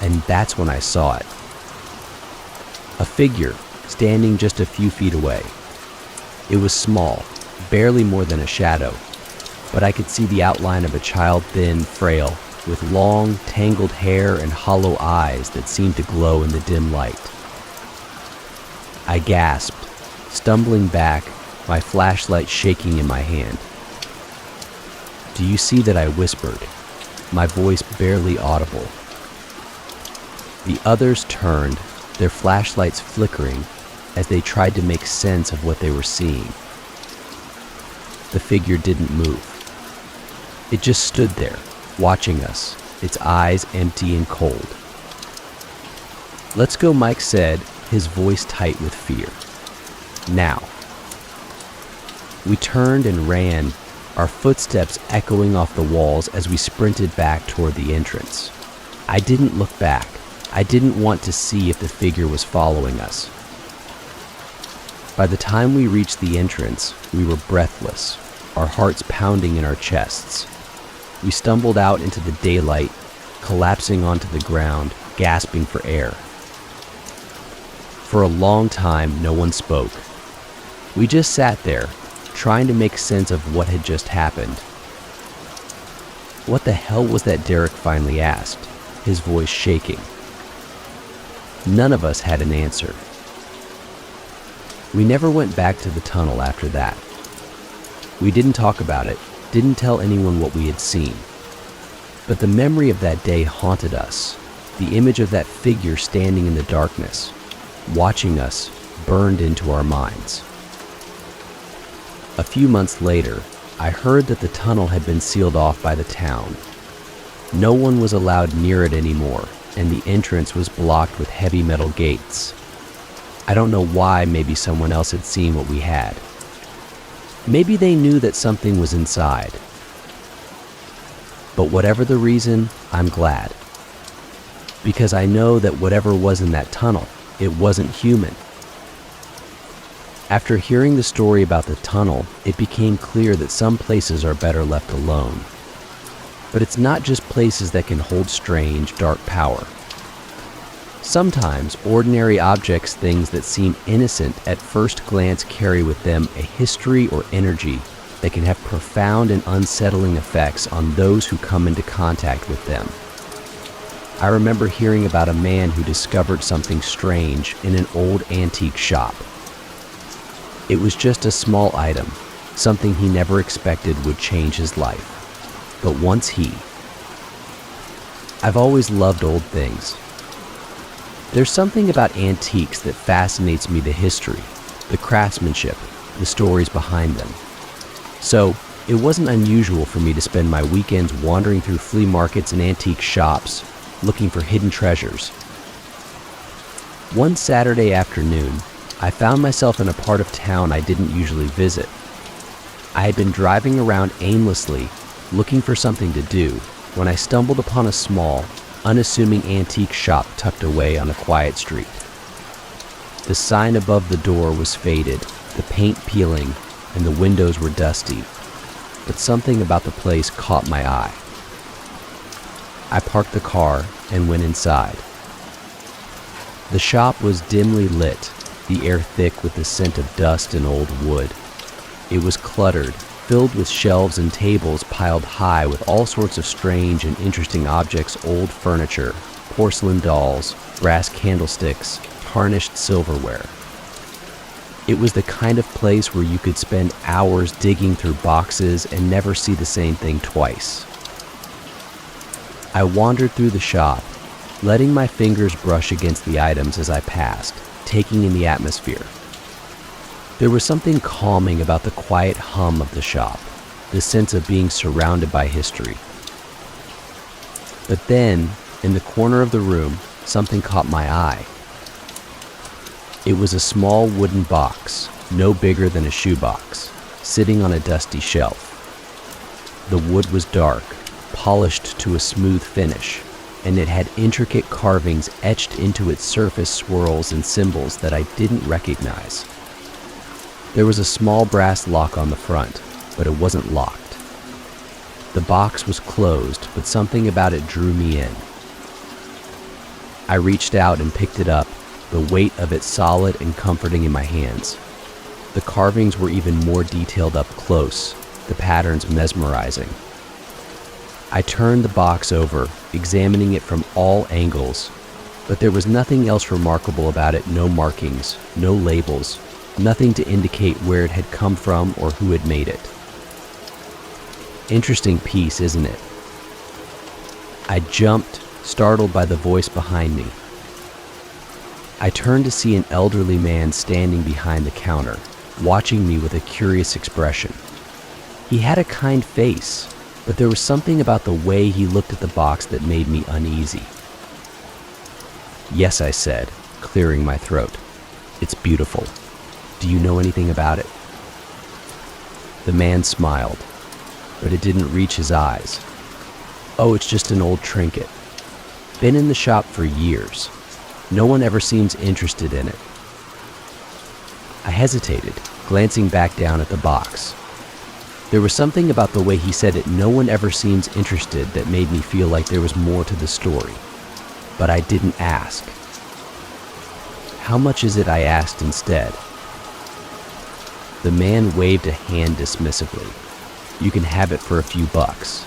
And that's when I saw it. A figure, standing just a few feet away. It was small, barely more than a shadow, but I could see the outline of a child, thin, frail, with long, tangled hair and hollow eyes that seemed to glow in the dim light. I gasped, stumbling back, my flashlight shaking in my hand. "Do you see that?" I whispered, my voice barely audible. The others turned, their flashlights flickering as they tried to make sense of what they were seeing. The figure didn't move. It just stood there, watching us, its eyes empty and cold. "Let's go," Mike said, his voice tight with fear. "Now." We turned and ran, our footsteps echoing off the walls as we sprinted back toward the entrance. I didn't look back. I didn't want to see if the figure was following us. By the time we reached the entrance, we were breathless, our hearts pounding in our chests. We stumbled out into the daylight, collapsing onto the ground, gasping for air. For a long time, no one spoke. We just sat there, trying to make sense of what had just happened. "What the hell was that?" Derek finally asked, his voice shaking. None of us had an answer. We never went back to the tunnel after that. We didn't talk about it, didn't tell anyone what we had seen. But the memory of that day haunted us. The image of that figure standing in the darkness, watching us, burned into our minds. A few months later, I heard that the tunnel had been sealed off by the town. No one was allowed near it anymore, and the entrance was blocked with heavy metal gates. I don't know why. Maybe someone else had seen what we had. Maybe they knew that something was inside. But whatever the reason, I'm glad. Because I know that whatever was in that tunnel, it wasn't human. After hearing the story about the tunnel, it became clear that some places are better left alone. But it's not just places that can hold strange, dark power. Sometimes ordinary objects, things that seem innocent at first glance, carry with them a history or energy that can have profound and unsettling effects on those who come into contact with them. I remember hearing about a man who discovered something strange in an old antique shop. It was just a small item, something he never expected would change his life. But I've always loved old things. There's something about antiques that fascinates me, the history, the craftsmanship, the stories behind them. So, it wasn't unusual for me to spend my weekends wandering through flea markets and antique shops, looking for hidden treasures. One Saturday afternoon, I found myself in a part of town I didn't usually visit. I had been driving around aimlessly, looking for something to do, when I stumbled upon a small, unassuming antique shop tucked away on a quiet street. The sign above the door was faded, the paint peeling, and the windows were dusty, but something about the place caught my eye. I parked the car and went inside. The shop was dimly lit, the air thick with the scent of dust and old wood. It was cluttered, filled with shelves and tables piled high with all sorts of strange and interesting objects, old furniture, porcelain dolls, brass candlesticks, tarnished silverware. It was the kind of place where you could spend hours digging through boxes and never see the same thing twice. I wandered through the shop, letting my fingers brush against the items as I passed, taking in the atmosphere. There was something calming about the quiet hum of the shop, the sense of being surrounded by history. But then, in the corner of the room, something caught my eye. It was a small wooden box, no bigger than a shoebox, sitting on a dusty shelf. The wood was dark, polished to a smooth finish, and it had intricate carvings etched into its surface, swirls and symbols that I didn't recognize. There was a small brass lock on the front, but it wasn't locked. The box was closed, but something about it drew me in. I reached out and picked it up, the weight of it solid and comforting in my hands. The carvings were even more detailed up close, the patterns mesmerizing. I turned the box over, examining it from all angles, but there was nothing else remarkable about it. No markings, no labels, nothing to indicate where it had come from or who had made it. Interesting piece, isn't it? I jumped, startled by the voice behind me. I turned to see an elderly man standing behind the counter, watching me with a curious expression. He had a kind face, but there was something about the way he looked at the box that made me uneasy. "Yes," I said, clearing my throat. "It's beautiful. Do you know anything about it?" The man smiled, but it didn't reach his eyes. "Oh, it's just an old trinket. Been in the shop for years. No one ever seems interested in it." I hesitated, glancing back down at the box. There was something about the way he said it, "no one ever seems interested," that made me feel like there was more to the story. But I didn't ask. "How much is it?" I asked instead. The man waved a hand dismissively. "You can have it for a few bucks."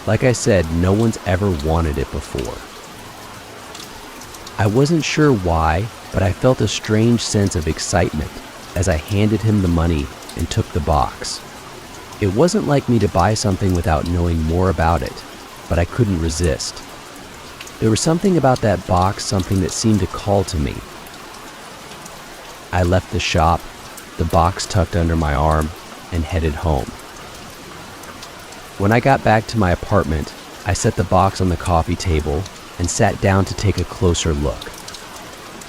Like I said, no one's ever wanted it before. I wasn't sure why, but I felt a strange sense of excitement as I handed him the money and took the box. It wasn't like me to buy something without knowing more about it, but I couldn't resist. There was something about that box, something that seemed to call to me. I left the shop, the box tucked under my arm, and headed home. When I got back to my apartment, I set the box on the coffee table and sat down to take a closer look.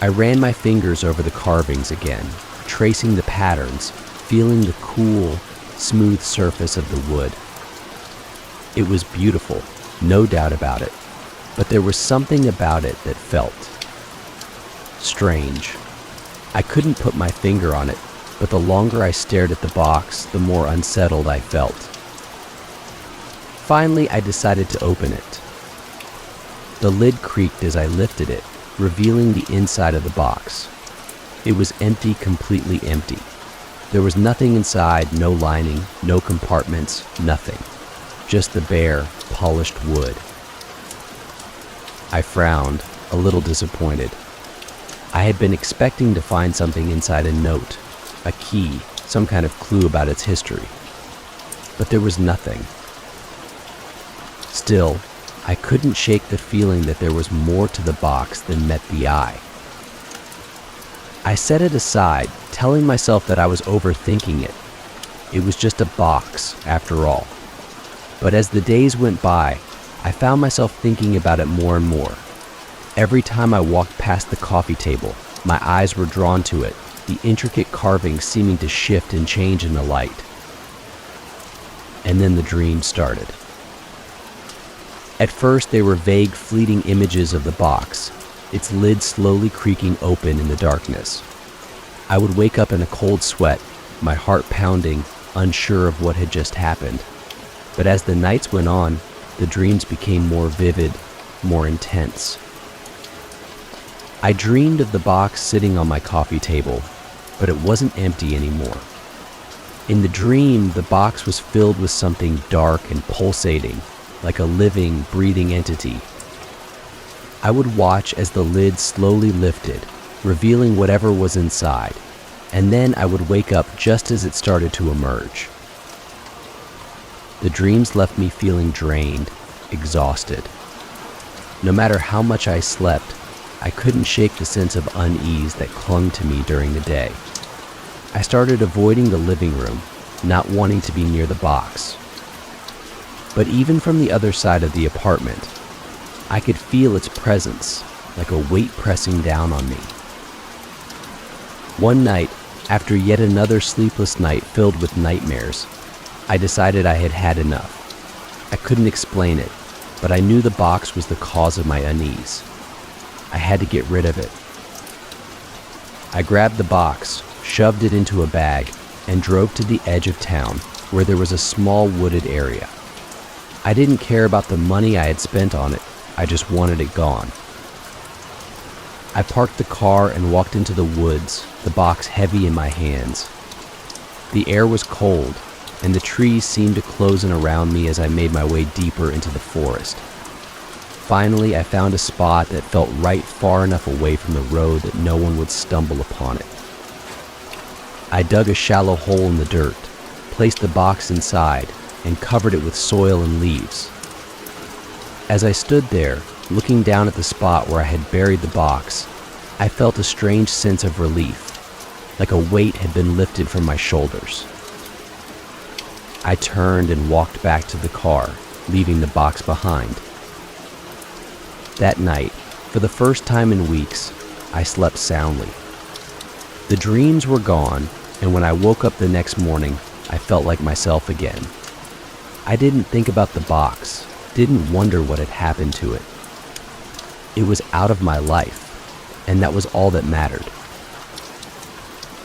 I ran my fingers over the carvings again, tracing the patterns, feeling the cool, smooth surface of the wood. It was beautiful, no doubt about it, but there was something about it that felt strange. I couldn't put my finger on it, but the longer I stared at the box, the more unsettled I felt. Finally, I decided to open it. The lid creaked as I lifted it, revealing the inside of the box. It was empty, completely empty. There was nothing inside, no lining, no compartments, nothing. Just the bare, polished wood. I frowned, a little disappointed. I had been expecting to find something inside, a note, a key, some kind of clue about its history. But there was nothing. Still, I couldn't shake the feeling that there was more to the box than met the eye. I set it aside, telling myself that I was overthinking it. It was just a box, after all. But as the days went by, I found myself thinking about it more and more. Every time I walked past the coffee table, my eyes were drawn to it, the intricate carvings seeming to shift and change in the light. And then the dream started. At first, they were vague, fleeting images of the box, its lid slowly creaking open in the darkness. I would wake up in a cold sweat, my heart pounding, unsure of what had just happened. But as the nights went on, the dreams became more vivid, more intense. I dreamed of the box sitting on my coffee table, but it wasn't empty anymore. In the dream, the box was filled with something dark and pulsating, like a living, breathing entity. I would watch as the lid slowly lifted, revealing whatever was inside, and then I would wake up just as it started to emerge. The dreams left me feeling drained, exhausted. No matter how much I slept, I couldn't shake the sense of unease that clung to me during the day. I started avoiding the living room, not wanting to be near the box. But even from the other side of the apartment, I could feel its presence, like a weight pressing down on me. One night, after yet another sleepless night filled with nightmares, I decided I had had enough. I couldn't explain it, but I knew the box was the cause of my unease. I had to get rid of it. I grabbed the box, shoved it into a bag, and drove to the edge of town, where there was a small wooded area. I didn't care about the money I had spent on it, I just wanted it gone. I parked the car and walked into the woods, the box heavy in my hands. The air was cold, and the trees seemed to close in around me as I made my way deeper into the forest. Finally, I found a spot that felt right far enough away from the road that no one would stumble upon it. I dug a shallow hole in the dirt, placed the box inside, and covered it with soil and leaves. As I stood there, looking down at the spot where I had buried the box, I felt a strange sense of relief, like a weight had been lifted from my shoulders. I turned and walked back to the car, leaving the box behind. That night, for the first time in weeks, I slept soundly. The dreams were gone, and when I woke up the next morning, I felt like myself again. I didn't think about the box, didn't wonder what had happened to it. It was out of my life, and that was all that mattered.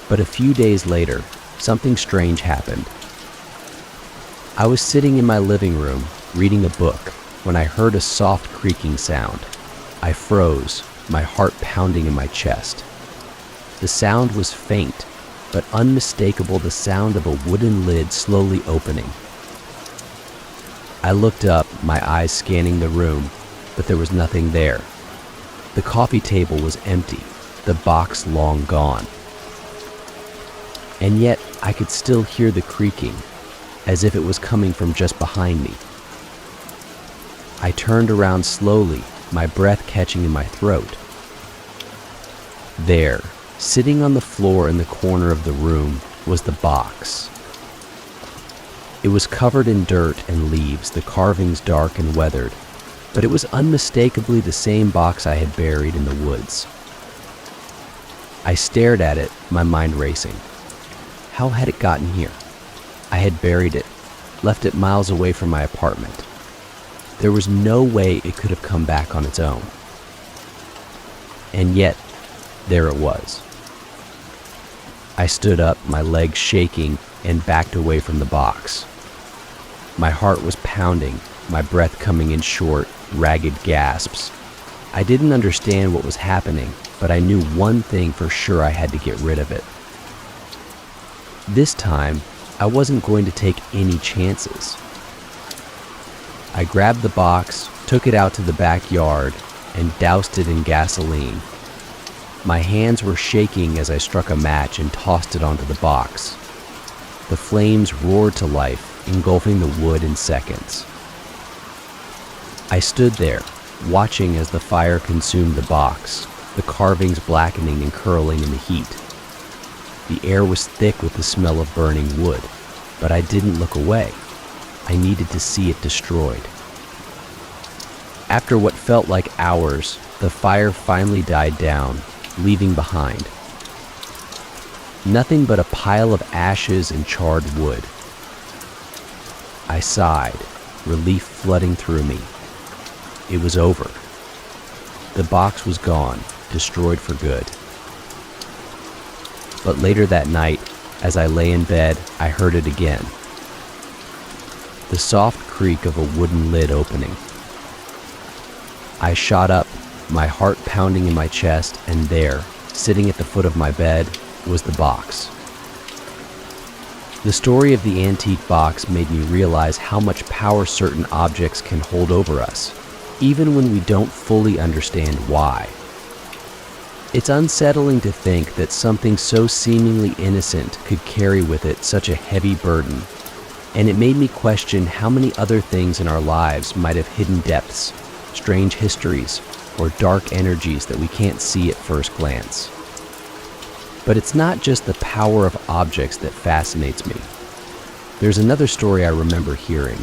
But a few days later, something strange happened. I was sitting in my living room, reading a book, when I heard a soft creaking sound. I froze, my heart pounding in my chest. The sound was faint, but unmistakable, the sound of a wooden lid slowly opening. I looked up, my eyes scanning the room, but there was nothing there. The coffee table was empty, the box long gone. And yet, I could still hear the creaking, as if it was coming from just behind me. I turned around slowly, my breath catching in my throat. There, sitting on the floor in the corner of the room, was the box. It was covered in dirt and leaves, the carvings dark and weathered, but it was unmistakably the same box I had buried in the woods. I stared at it, my mind racing. How had it gotten here? I had buried it, left it miles away from my apartment. There was no way it could have come back on its own. And yet, there it was. I stood up, my legs shaking, and backed away from the box. My heart was pounding, my breath coming in short, ragged gasps. I didn't understand what was happening, but I knew one thing for sure: I had to get rid of it. This time, I wasn't going to take any chances. I grabbed the box, took it out to the backyard, and doused it in gasoline. My hands were shaking as I struck a match and tossed it onto the box. The flames roared to life, engulfing the wood in seconds. I stood there, watching as the fire consumed the box, the carvings blackening and curling in the heat. The air was thick with the smell of burning wood, but I didn't look away. I needed to see it destroyed. After what felt like hours, the fire finally died down, leaving behind nothing but a pile of ashes and charred wood. I sighed, relief flooding through me. It was over. The box was gone, destroyed for good. But later that night, as I lay in bed, I heard it again. The soft creak of a wooden lid opening. I shot up, my heart pounding in my chest, and there, sitting at the foot of my bed, was the box. The story of the antique box made me realize how much power certain objects can hold over us, even when we don't fully understand why. It's unsettling to think that something so seemingly innocent could carry with it such a heavy burden, and it made me question how many other things in our lives might have hidden depths, strange histories, or dark energies that we can't see at first glance. But it's not just the power of objects that fascinates me. There's another story I remember hearing,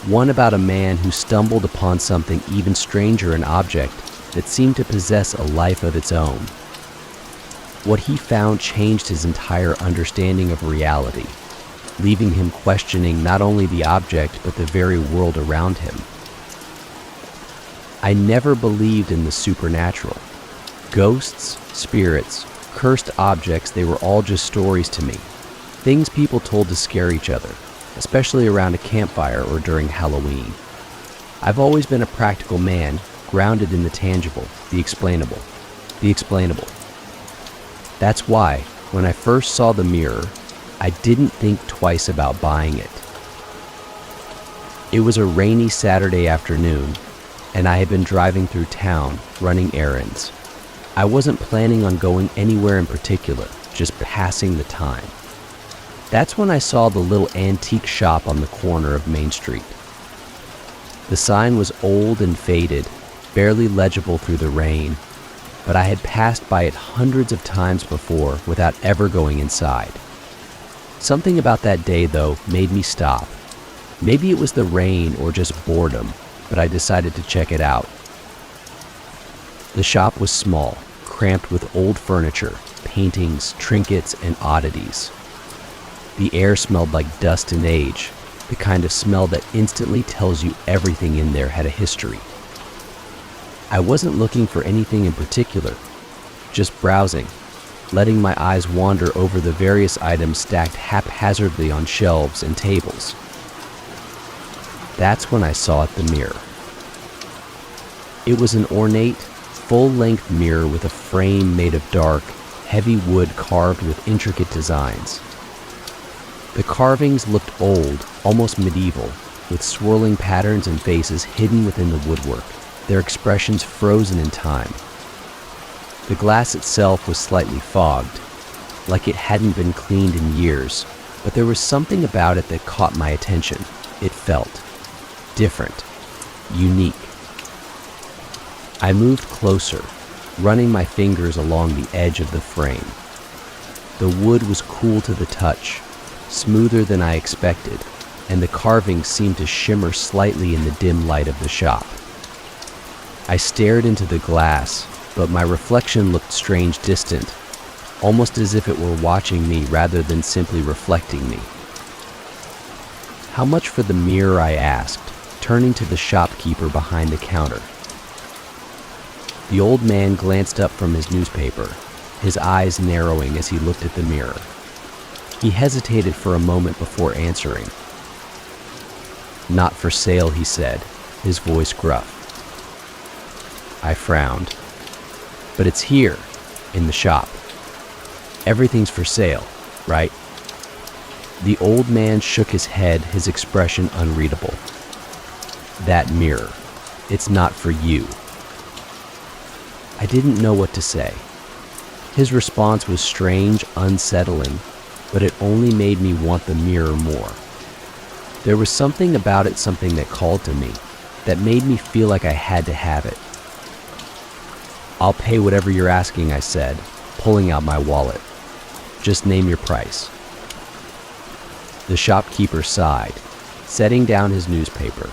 one about a man who stumbled upon something even stranger, an object that seemed to possess a life of its own. What he found changed his entire understanding of reality, leaving him questioning not only the object but the very world around him. I never believed in the supernatural. Ghosts, spirits, cursed objects, they were all just stories to me. Things people told to scare each other, especially around a campfire or during Halloween. I've always been a practical man, grounded in the tangible, the explainable. That's why, when I first saw the mirror, I didn't think twice about buying it. It was a rainy Saturday afternoon, and I had been driving through town, running errands. I wasn't planning on going anywhere in particular, just passing the time. That's when I saw the little antique shop on the corner of Main Street. The sign was old and faded, barely legible through the rain, but I had passed by it hundreds of times before without ever going inside. Something about that day, though, made me stop. Maybe it was the rain or just boredom, but I decided to check it out. The shop was small, cramped with old furniture, paintings, trinkets, and oddities. The air smelled like dust and age, the kind of smell that instantly tells you everything in there had a history. I wasn't looking for anything in particular, just browsing, letting my eyes wander over the various items stacked haphazardly on shelves and tables. That's when I saw the mirror. It was an ornate, full-length mirror with a frame made of dark, heavy wood carved with intricate designs. The carvings looked old, almost medieval, with swirling patterns and faces hidden within the woodwork, their expressions frozen in time. The glass itself was slightly fogged, like it hadn't been cleaned in years, but there was something about it that caught my attention. It felt different, unique. I moved closer, running my fingers along the edge of the frame. The wood was cool to the touch, smoother than I expected, and the carvings seemed to shimmer slightly in the dim light of the shop. I stared into the glass, but my reflection looked strange distant, almost as if it were watching me rather than simply reflecting me. "How much for the mirror?" I asked, turning to the shopkeeper behind the counter. The old man glanced up from his newspaper, his eyes narrowing as he looked at the mirror. He hesitated for a moment before answering. "Not for sale," he said, his voice gruff. I frowned. "But it's here, in the shop. Everything's for sale, right?" The old man shook his head, his expression unreadable. "That mirror, it's not for you." I didn't know what to say. His response was strange, unsettling, but it only made me want the mirror more. There was something about it, something that called to me, that made me feel like I had to have it. "I'll pay whatever you're asking," I said, pulling out my wallet. "Just name your price." The shopkeeper sighed, setting down his newspaper.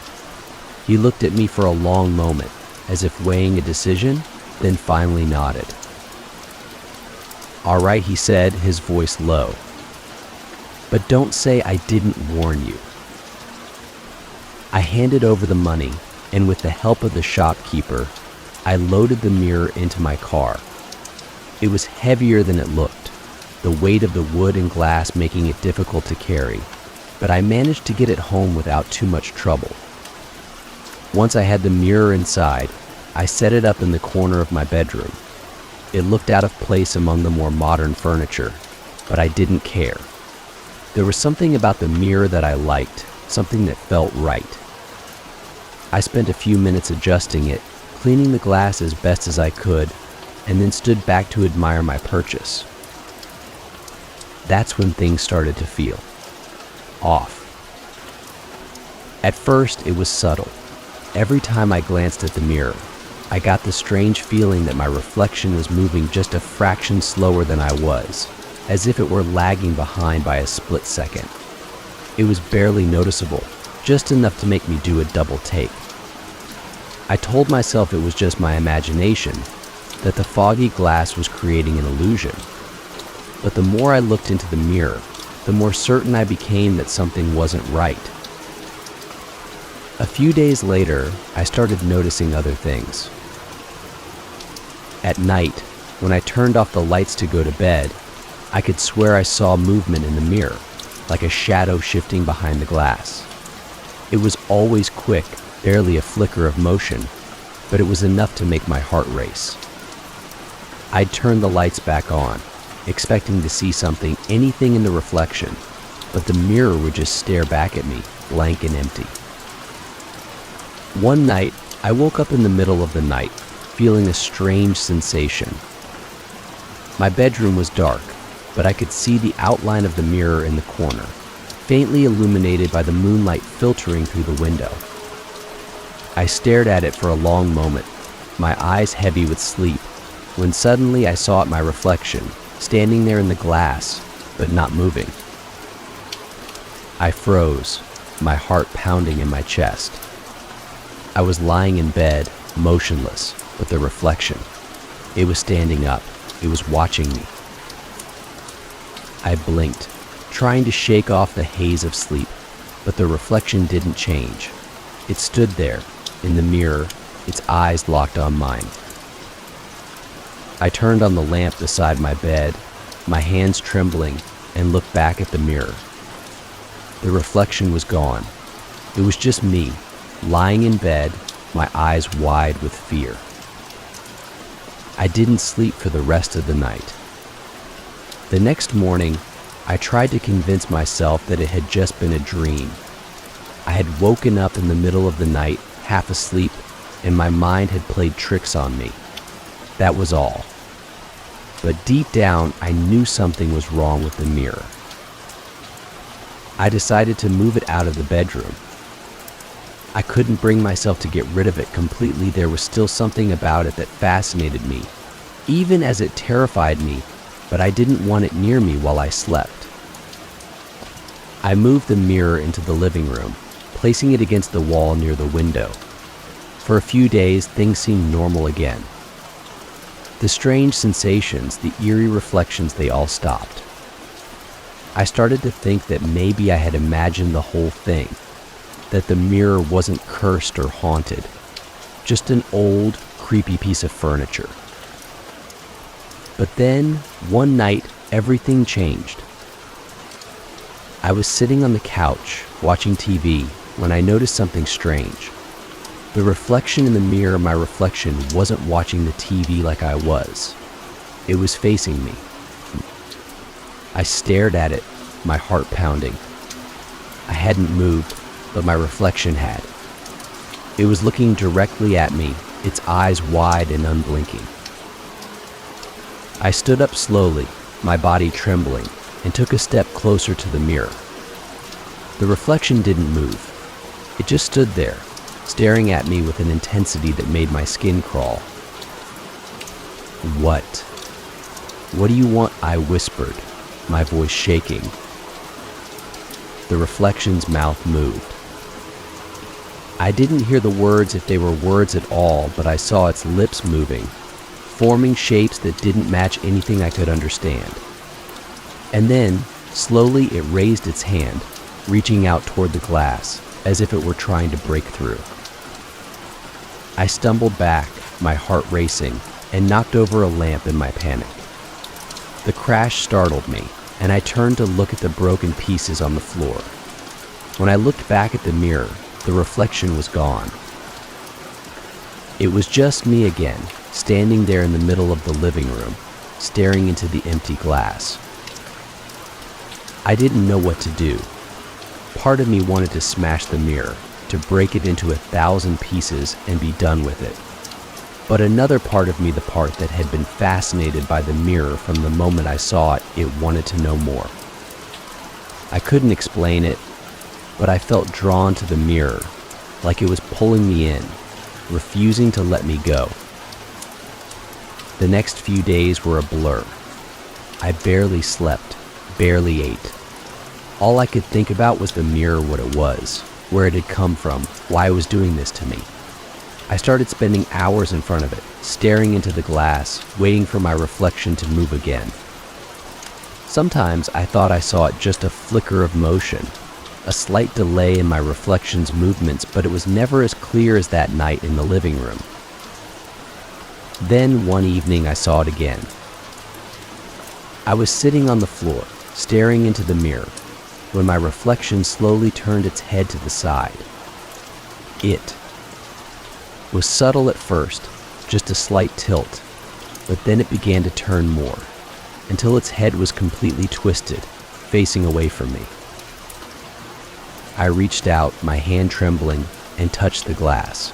He looked at me for a long moment, as if weighing a decision, then finally nodded. "All right," he said, his voice low. "But don't say I didn't warn you." I handed over the money, and with the help of the shopkeeper, I loaded the mirror into my car. It was heavier than it looked, the weight of the wood and glass making it difficult to carry, but I managed to get it home without too much trouble. Once I had the mirror inside, I set it up in the corner of my bedroom. It looked out of place among the more modern furniture, but I didn't care. There was something about the mirror that I liked, something that felt right. I spent a few minutes adjusting it, cleaning the glass as best as I could, and then stood back to admire my purchase. That's when things started to feel off. At first, it was subtle. Every time I glanced at the mirror, I got the strange feeling that my reflection was moving just a fraction slower than I was, as if it were lagging behind by a split second. It was barely noticeable, just enough to make me do a double take. I told myself it was just my imagination, that the foggy glass was creating an illusion. But the more I looked into the mirror, the more certain I became that something wasn't right. A few days later, I started noticing other things. At night, when I turned off the lights to go to bed, I could swear I saw movement in the mirror, like a shadow shifting behind the glass. It was always quick, barely a flicker of motion, but it was enough to make my heart race. I'd turn the lights back on, expecting to see something, anything in the reflection, but the mirror would just stare back at me, blank and empty. One night, I woke up in the middle of the night, feeling a strange sensation. My bedroom was dark, but I could see the outline of the mirror in the corner, faintly illuminated by the moonlight filtering through the window. I stared at it for a long moment, my eyes heavy with sleep, when suddenly I saw my reflection, standing there in the glass, but not moving. I froze, my heart pounding in my chest. I was lying in bed, motionless, with the reflection. It was standing up. It was watching me. I blinked, trying to shake off the haze of sleep, but the reflection didn't change. It stood there, in the mirror, its eyes locked on mine. I turned on the lamp beside my bed, my hands trembling, and looked back at the mirror. The reflection was gone. It was just me, lying in bed, my eyes wide with fear. I didn't sleep for the rest of the night. The next morning, I tried to convince myself that it had just been a dream. I had woken up in the middle of the night, half asleep, and my mind had played tricks on me. That was all. But deep down, I knew something was wrong with the mirror. I decided to move it out of the bedroom. I couldn't bring myself to get rid of it completely. There was still something about it that fascinated me, even as it terrified me, but I didn't want it near me while I slept. I moved the mirror into the living room, placing it against the wall near the window. For a few days, things seemed normal again. The strange sensations, the eerie reflections, they all stopped. I started to think that maybe I had imagined the whole thing, that the mirror wasn't cursed or haunted, just an old, creepy piece of furniture. But then, one night, everything changed. I was sitting on the couch, watching TV, when I noticed something strange. The reflection in the mirror, my reflection, wasn't watching the TV like I was. It was facing me. I stared at it, my heart pounding. I hadn't moved, but my reflection had. It was looking directly at me, its eyes wide and unblinking. I stood up slowly, my body trembling, and took a step closer to the mirror. The reflection didn't move. It just stood there, staring at me with an intensity that made my skin crawl. "What? What do you want?" I whispered, my voice shaking. The reflection's mouth moved. I didn't hear the words, if they were words at all, but I saw its lips moving, forming shapes that didn't match anything I could understand. And then, slowly, it raised its hand, reaching out toward the glass, as if it were trying to break through. I stumbled back, my heart racing, and knocked over a lamp in my panic. The crash startled me, and I turned to look at the broken pieces on the floor. When I looked back at the mirror, the reflection was gone. It was just me again, standing there in the middle of the living room, staring into the empty glass. I didn't know what to do. Part of me wanted to smash the mirror, to break it into 1,000 pieces and be done with it. But another part of me, the part that had been fascinated by the mirror from the moment I saw it, it wanted to know more. I couldn't explain it, but I felt drawn to the mirror, like it was pulling me in, refusing to let me go. The next few days were a blur. I barely slept, barely ate. All I could think about was the mirror, what it was, where it had come from, why it was doing this to me. I started spending hours in front of it, staring into the glass, waiting for my reflection to move again. Sometimes I thought I saw it just a flicker of motion, a slight delay in my reflection's movements, but it was never as clear as that night in the living room. Then one evening I saw it again. I was sitting on the floor, staring into the mirror, when my reflection slowly turned its head to the side. It was subtle at first, just a slight tilt, but then it began to turn more, until its head was completely twisted, facing away from me. I reached out, my hand trembling, and touched the glass.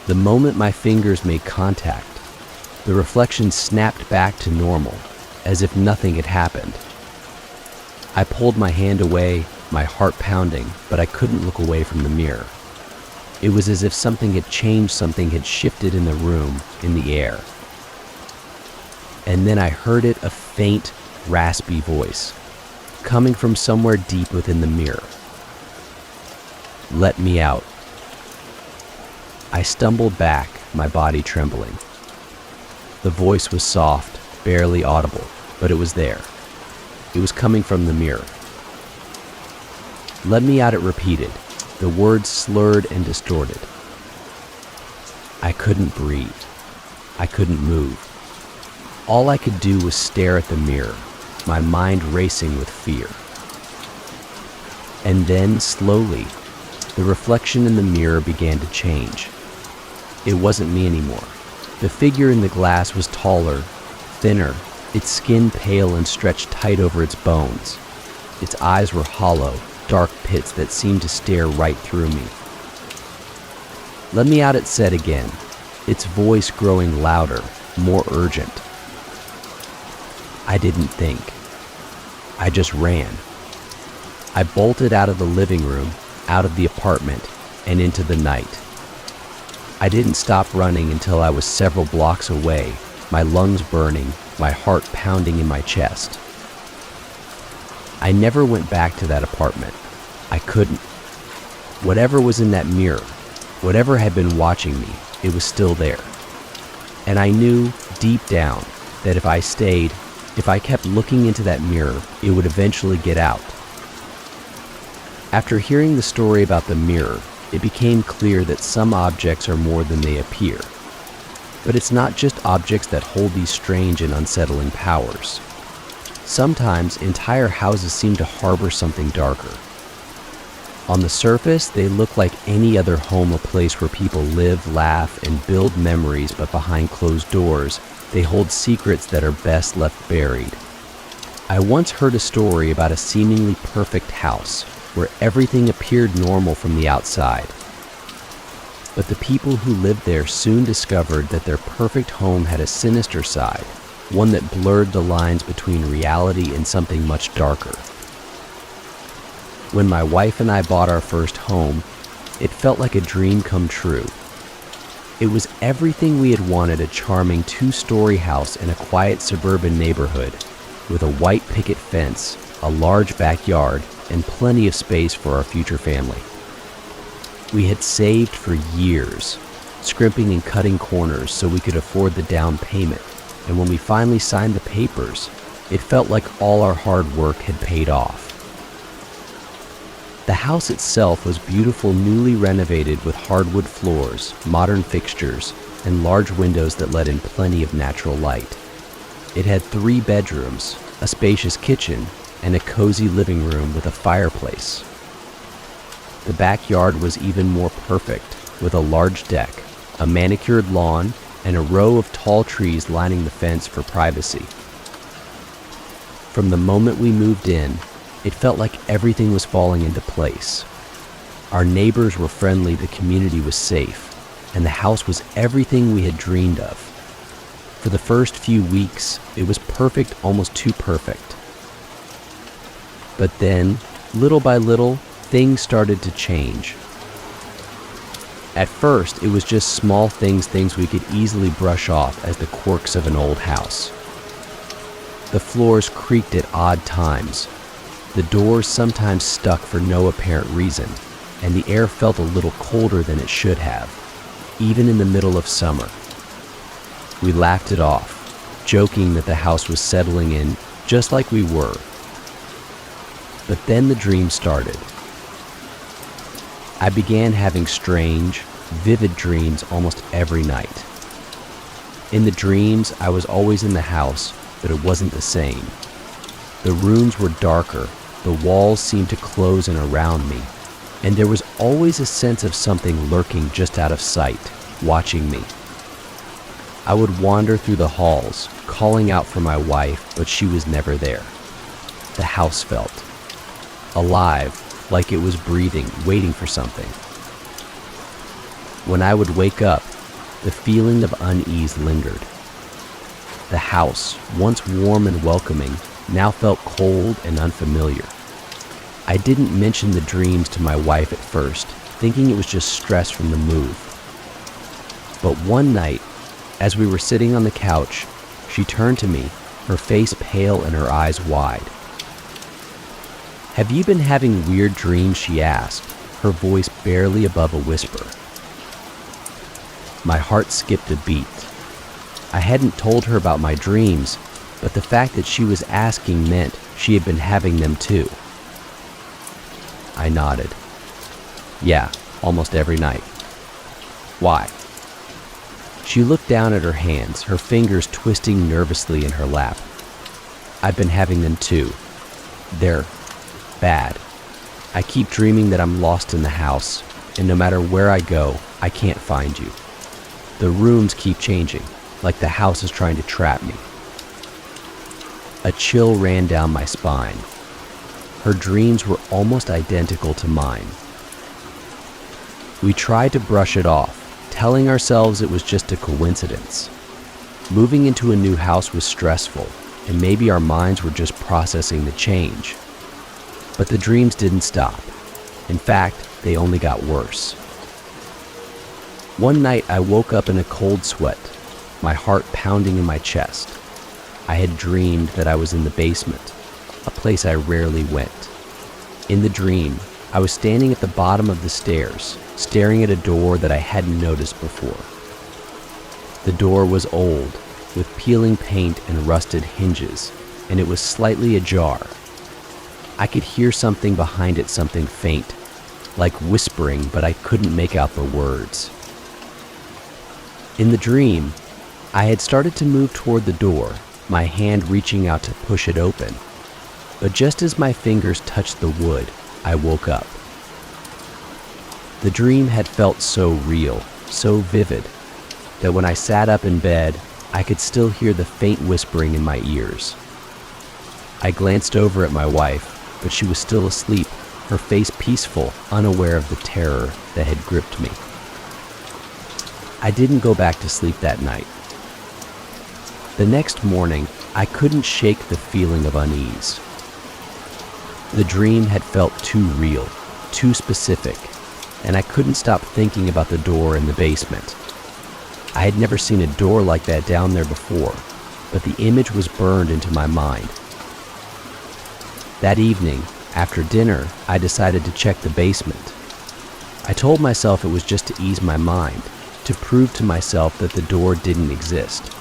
The moment my fingers made contact, the reflection snapped back to normal, as if nothing had happened. I pulled my hand away, my heart pounding, but I couldn't look away from the mirror. It was as if something had changed, something had shifted in the room, in the air. And then I heard it, a faint, raspy voice, coming from somewhere deep within the mirror. "Let me out." I stumbled back, my body trembling. The voice was soft, barely audible, but it was there. It was coming from the mirror. "Let me out," it repeated, the words slurred and distorted. I couldn't breathe. I couldn't move. All I could do was stare at the mirror, my mind racing with fear. And then, slowly, the reflection in the mirror began to change. It wasn't me anymore. The figure in the glass was taller, thinner, its skin pale and stretched tight over its bones. Its eyes were hollow, dark pits that seemed to stare right through me. "Let me out," it said again, its voice growing louder, more urgent. I didn't think. I just ran. I bolted out of the living room, out of the apartment, and into the night. I didn't stop running until I was several blocks away, my lungs burning, my heart pounding in my chest. I never went back to that apartment. I couldn't. Whatever was in that mirror, whatever had been watching me, it was still there. And I knew, deep down, that if I stayed, if I kept looking into that mirror, it would eventually get out. After hearing the story about the mirror, it became clear that some objects are more than they appear. But it's not just objects that hold these strange and unsettling powers. Sometimes entire houses seem to harbor something darker. On the surface, they look like any other home, a place where people live, laugh, and build memories, but behind closed doors, they hold secrets that are best left buried. I once heard a story about a seemingly perfect house, where everything appeared normal from the outside. But the people who lived there soon discovered that their perfect home had a sinister side, one that blurred the lines between reality and something much darker. When my wife and I bought our first home, it felt like a dream come true. It was everything we had wanted: a charming two-story house in a quiet suburban neighborhood, with a white picket fence, a large backyard, and plenty of space for our future family. We had saved for years, scrimping and cutting corners so we could afford the down payment, and when we finally signed the papers, it felt like all our hard work had paid off. The house itself was beautiful, newly renovated with hardwood floors, modern fixtures, and large windows that let in plenty of natural light. It had 3 bedrooms, a spacious kitchen, and a cozy living room with a fireplace. The backyard was even more perfect, with a large deck, a manicured lawn, and a row of tall trees lining the fence for privacy. From the moment we moved in, it felt like everything was falling into place. Our neighbors were friendly, the community was safe, and the house was everything we had dreamed of. For the first few weeks, it was perfect, almost too perfect. But then, little by little, things started to change. At first, it was just small things we could easily brush off as the quirks of an old house. The floors creaked at odd times. The doors sometimes stuck for no apparent reason, and the air felt a little colder than it should have, even in the middle of summer. We laughed it off, joking that the house was settling in just like we were. But then the dream started. I began having strange, vivid dreams almost every night. In the dreams, I was always in the house, but it wasn't the same. The rooms were darker, the walls seemed to close in around me, and there was always a sense of something lurking just out of sight, watching me. I would wander through the halls, calling out for my wife, but she was never there. The house felt alive, like it was breathing, waiting for something. When I would wake up, the feeling of unease lingered. The house, once warm and welcoming, now felt cold and unfamiliar. I didn't mention the dreams to my wife at first, thinking it was just stress from the move. But one night, as we were sitting on the couch, she turned to me, her face pale and her eyes wide. "Have you been having weird dreams?" she asked, her voice barely above a whisper. My heart skipped a beat. I hadn't told her about my dreams, but the fact that she was asking meant she had been having them too. I nodded. "Yeah, almost every night." "Why?" She looked down at her hands, her fingers twisting nervously in her lap. "I've been having them too. They're bad. I keep dreaming that I'm lost in the house, and no matter where I go, I can't find you. The rooms keep changing, like the house is trying to trap me." A chill ran down my spine. Her dreams were almost identical to mine. We tried to brush it off, telling ourselves it was just a coincidence. Moving into a new house was stressful, and maybe our minds were just processing the change. But the dreams didn't stop. In fact, they only got worse. One night I woke up in a cold sweat, my heart pounding in my chest. I had dreamed that I was in the basement, a place I rarely went. In the dream, I was standing at the bottom of the stairs, staring at a door that I hadn't noticed before. The door was old, with peeling paint and rusted hinges, and it was slightly ajar. I could hear something behind it, something faint, like whispering, but I couldn't make out the words. In the dream, I had started to move toward the door, my hand reaching out to push it open. But just as my fingers touched the wood, I woke up. The dream had felt so real, so vivid, that when I sat up in bed, I could still hear the faint whispering in my ears. I glanced over at my wife, but she was still asleep, her face peaceful, unaware of the terror that had gripped me. I didn't go back to sleep that night. The next morning, I couldn't shake the feeling of unease. The dream had felt too real, too specific, and I couldn't stop thinking about the door in the basement. I had never seen a door like that down there before, but the image was burned into my mind. That evening, after dinner, I decided to check the basement. I told myself it was just to ease my mind, to prove to myself that the door didn't exist.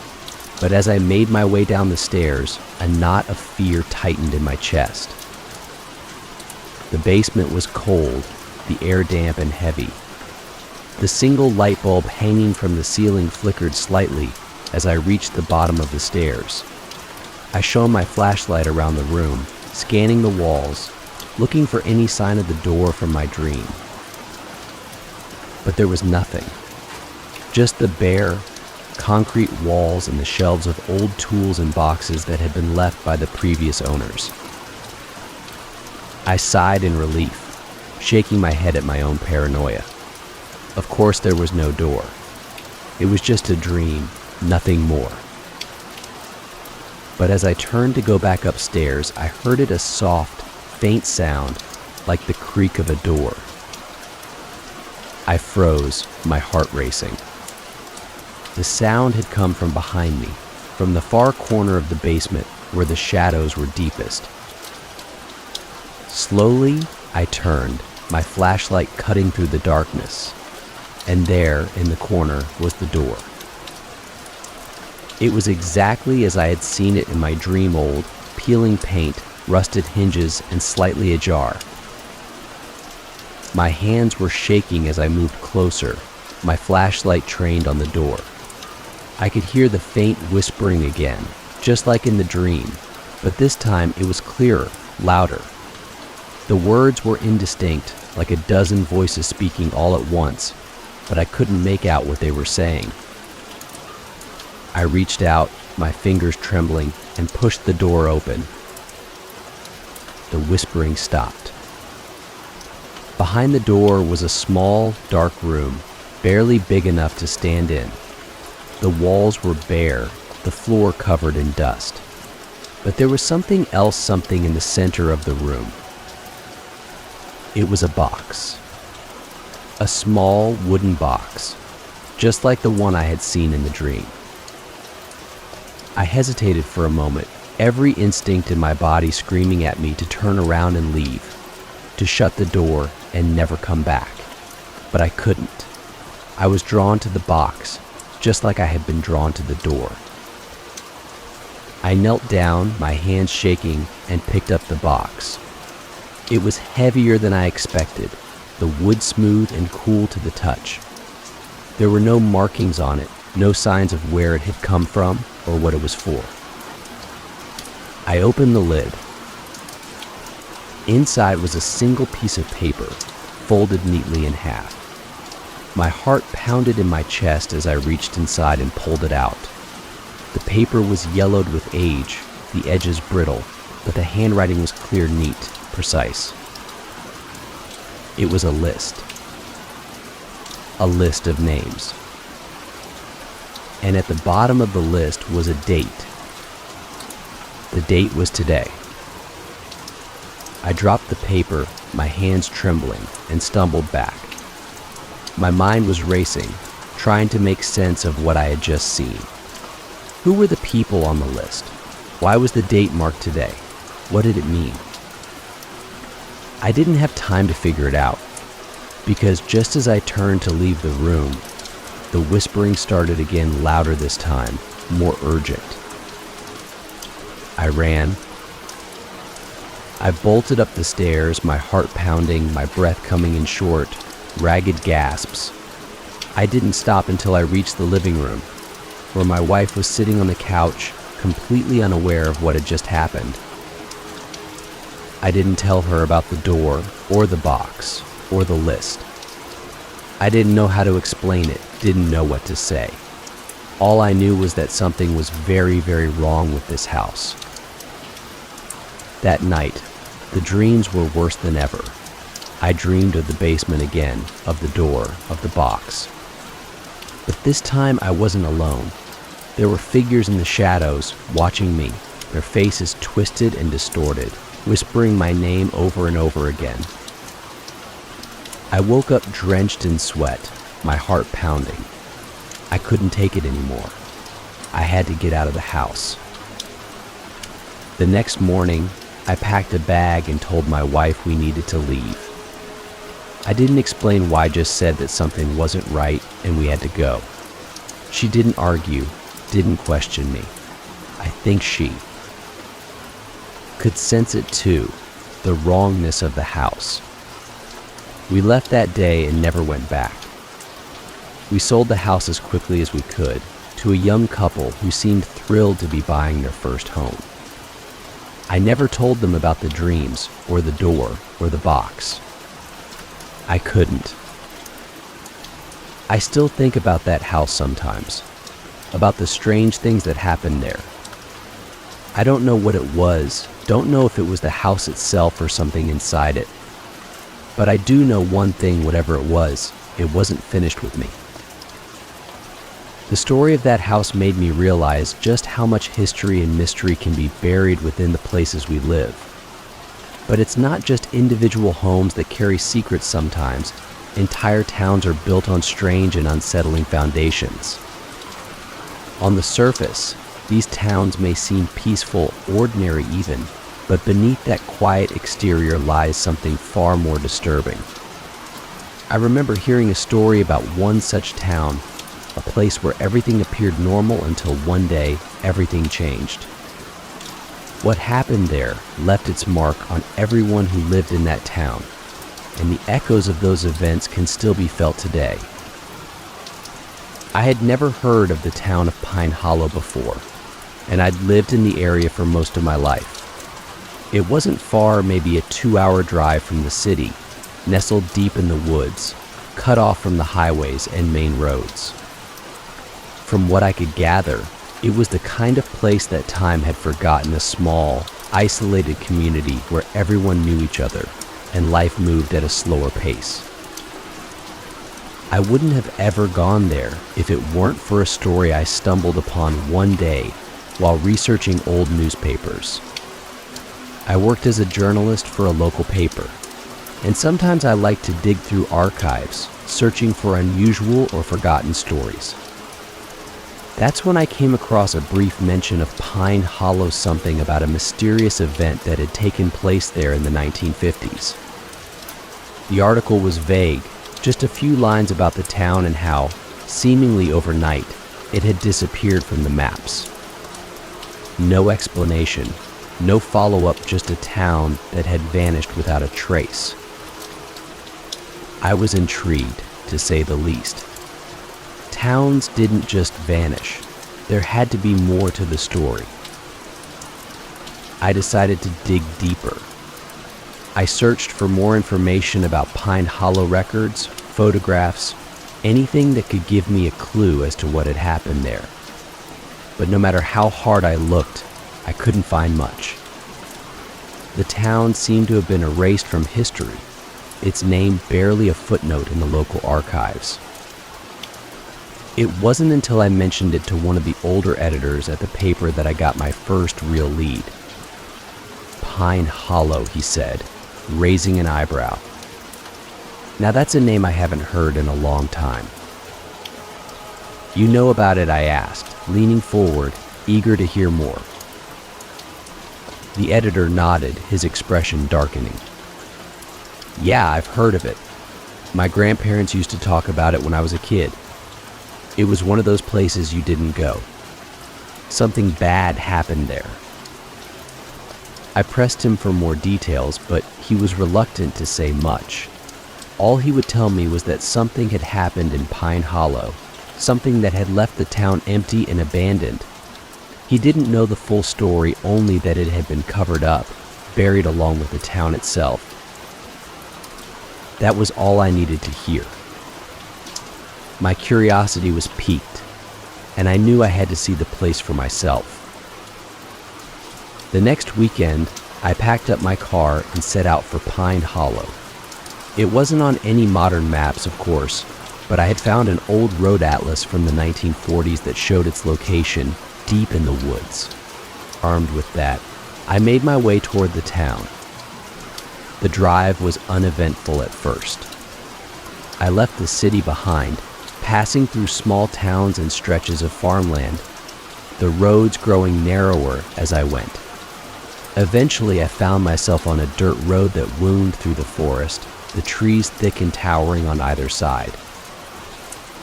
But as I made my way down the stairs, a knot of fear tightened in my chest. The basement was cold, the air damp and heavy. The single light bulb hanging from the ceiling flickered slightly as I reached the bottom of the stairs. I shone my flashlight around the room, scanning the walls, looking for any sign of the door from my dream. But there was nothing. Just the bare, concrete walls and the shelves of old tools and boxes that had been left by the previous owners. I sighed in relief, shaking my head at my own paranoia. Of course there was no door. It was just a dream, nothing more. But as I turned to go back upstairs, I heard a soft, faint sound like the creak of a door. I froze, my heart racing. The sound had come from behind me, from the far corner of the basement where the shadows were deepest. Slowly, I turned, my flashlight cutting through the darkness, and there, in the corner, was the door. It was exactly as I had seen it in my dream, old, peeling paint, rusted hinges, and slightly ajar. My hands were shaking as I moved closer, my flashlight trained on the door. I could hear the faint whispering again, just like in the dream, but this time it was clearer, louder. The words were indistinct, like a dozen voices speaking all at once, but I couldn't make out what they were saying. I reached out, my fingers trembling, and pushed the door open. The whispering stopped. Behind the door was a small, dark room, barely big enough to stand in, The walls were bare, the floor covered in dust. But there was something in the center of the room. It was a box. A small wooden box, just like the one I had seen in the dream. I hesitated for a moment, every instinct in my body screaming at me to turn around and leave, to shut the door and never come back. But I couldn't. I was drawn to the box, just like I had been drawn to the door. I knelt down, my hands shaking, and picked up the box. It was heavier than I expected, the wood smooth and cool to the touch. There were no markings on it, no signs of where it had come from or what it was for. I opened the lid. Inside was a single piece of paper, folded neatly in half. My heart pounded in my chest as I reached inside and pulled it out. The paper was yellowed with age, the edges brittle, but the handwriting was clear, neat, precise. It was a list. A list of names. And at the bottom of the list was a date. The date was today. I dropped the paper, my hands trembling, and stumbled back. My mind was racing, trying to make sense of what I had just seen. Who were the people on the list? Why was the date marked today? What did it mean? I didn't have time to figure it out, because just as I turned to leave the room, the whispering started again, louder this time, more urgent. I ran. I bolted up the stairs, my heart pounding, my breath coming in short, ragged gasps. I didn't stop until I reached the living room, where my wife was sitting on the couch, completely unaware of what had just happened. I didn't tell her about the door, or the box, or the list. I didn't know how to explain it, didn't know what to say. All I knew was that something was very, very wrong with this house. That night, the dreams were worse than ever. I dreamed of the basement again, of the door, of the box. But this time I wasn't alone. There were figures in the shadows, watching me, their faces twisted and distorted, whispering my name over and over again. I woke up drenched in sweat, my heart pounding. I couldn't take it anymore. I had to get out of the house. The next morning, I packed a bag and told my wife we needed to leave. I didn't explain why, just said that something wasn't right and we had to go. She didn't argue, didn't question me. I think she could sense it too, the wrongness of the house. We left that day and never went back. We sold the house as quickly as we could to a young couple who seemed thrilled to be buying their first home. I never told them about the dreams, or the door, or the box. I couldn't. I still think about that house sometimes, about the strange things that happened there. I don't know what it was, don't know if it was the house itself or something inside it. But I do know one thing, whatever it wasn't finished with me. The story of that house made me realize just how much history and mystery can be buried within the places we live. But it's not just individual homes that carry secrets sometimes. Entire towns are built on strange and unsettling foundations. On the surface, these towns may seem peaceful, ordinary even, but beneath that quiet exterior lies something far more disturbing. I remember hearing a story about one such town, a place where everything appeared normal until one day everything changed. What happened there left its mark on everyone who lived in that town, and the echoes of those events can still be felt today. I had never heard of the town of Pine Hollow before, and I'd lived in the area for most of my life. It wasn't far, maybe a 2-hour drive from the city, nestled deep in the woods, cut off from the highways and main roads. From what I could gather, it was the kind of place that time had forgotten, a small, isolated community where everyone knew each other and life moved at a slower pace. I wouldn't have ever gone there if it weren't for a story I stumbled upon one day while researching old newspapers. I worked as a journalist for a local paper, and sometimes I like to dig through archives, searching for unusual or forgotten stories. That's when I came across a brief mention of Pine Hollow, something about a mysterious event that had taken place there in the 1950s. The article was vague, just a few lines about the town and how, seemingly overnight, it had disappeared from the maps. No explanation, no follow-up, just a town that had vanished without a trace. I was intrigued, to say the least. Towns didn't just vanish. There had to be more to the story. I decided to dig deeper. I searched for more information about Pine Hollow records, photographs, anything that could give me a clue as to what had happened there. But no matter how hard I looked, I couldn't find much. The town seemed to have been erased from history, its name barely a footnote in the local archives. It wasn't until I mentioned it to one of the older editors at the paper that I got my first real lead. Pine Hollow, he said, raising an eyebrow. Now that's a name I haven't heard in a long time. You know about it, I asked, leaning forward, eager to hear more. The editor nodded, his expression darkening. Yeah, I've heard of it. My grandparents used to talk about it when I was a kid. It was one of those places you didn't go. Something bad happened there. I pressed him for more details, but he was reluctant to say much. All he would tell me was that something had happened in Pine Hollow, something that had left the town empty and abandoned. He didn't know the full story, only that it had been covered up, buried along with the town itself. That was all I needed to hear. My curiosity was piqued, and I knew I had to see the place for myself. The next weekend, I packed up my car and set out for Pine Hollow. It wasn't on any modern maps, of course, but I had found an old road atlas from the 1940s that showed its location deep in the woods. Armed with that, I made my way toward the town. The drive was uneventful at first. I left the city behind, passing through small towns and stretches of farmland, the roads growing narrower as I went. Eventually, I found myself on a dirt road that wound through the forest, the trees thick and towering on either side.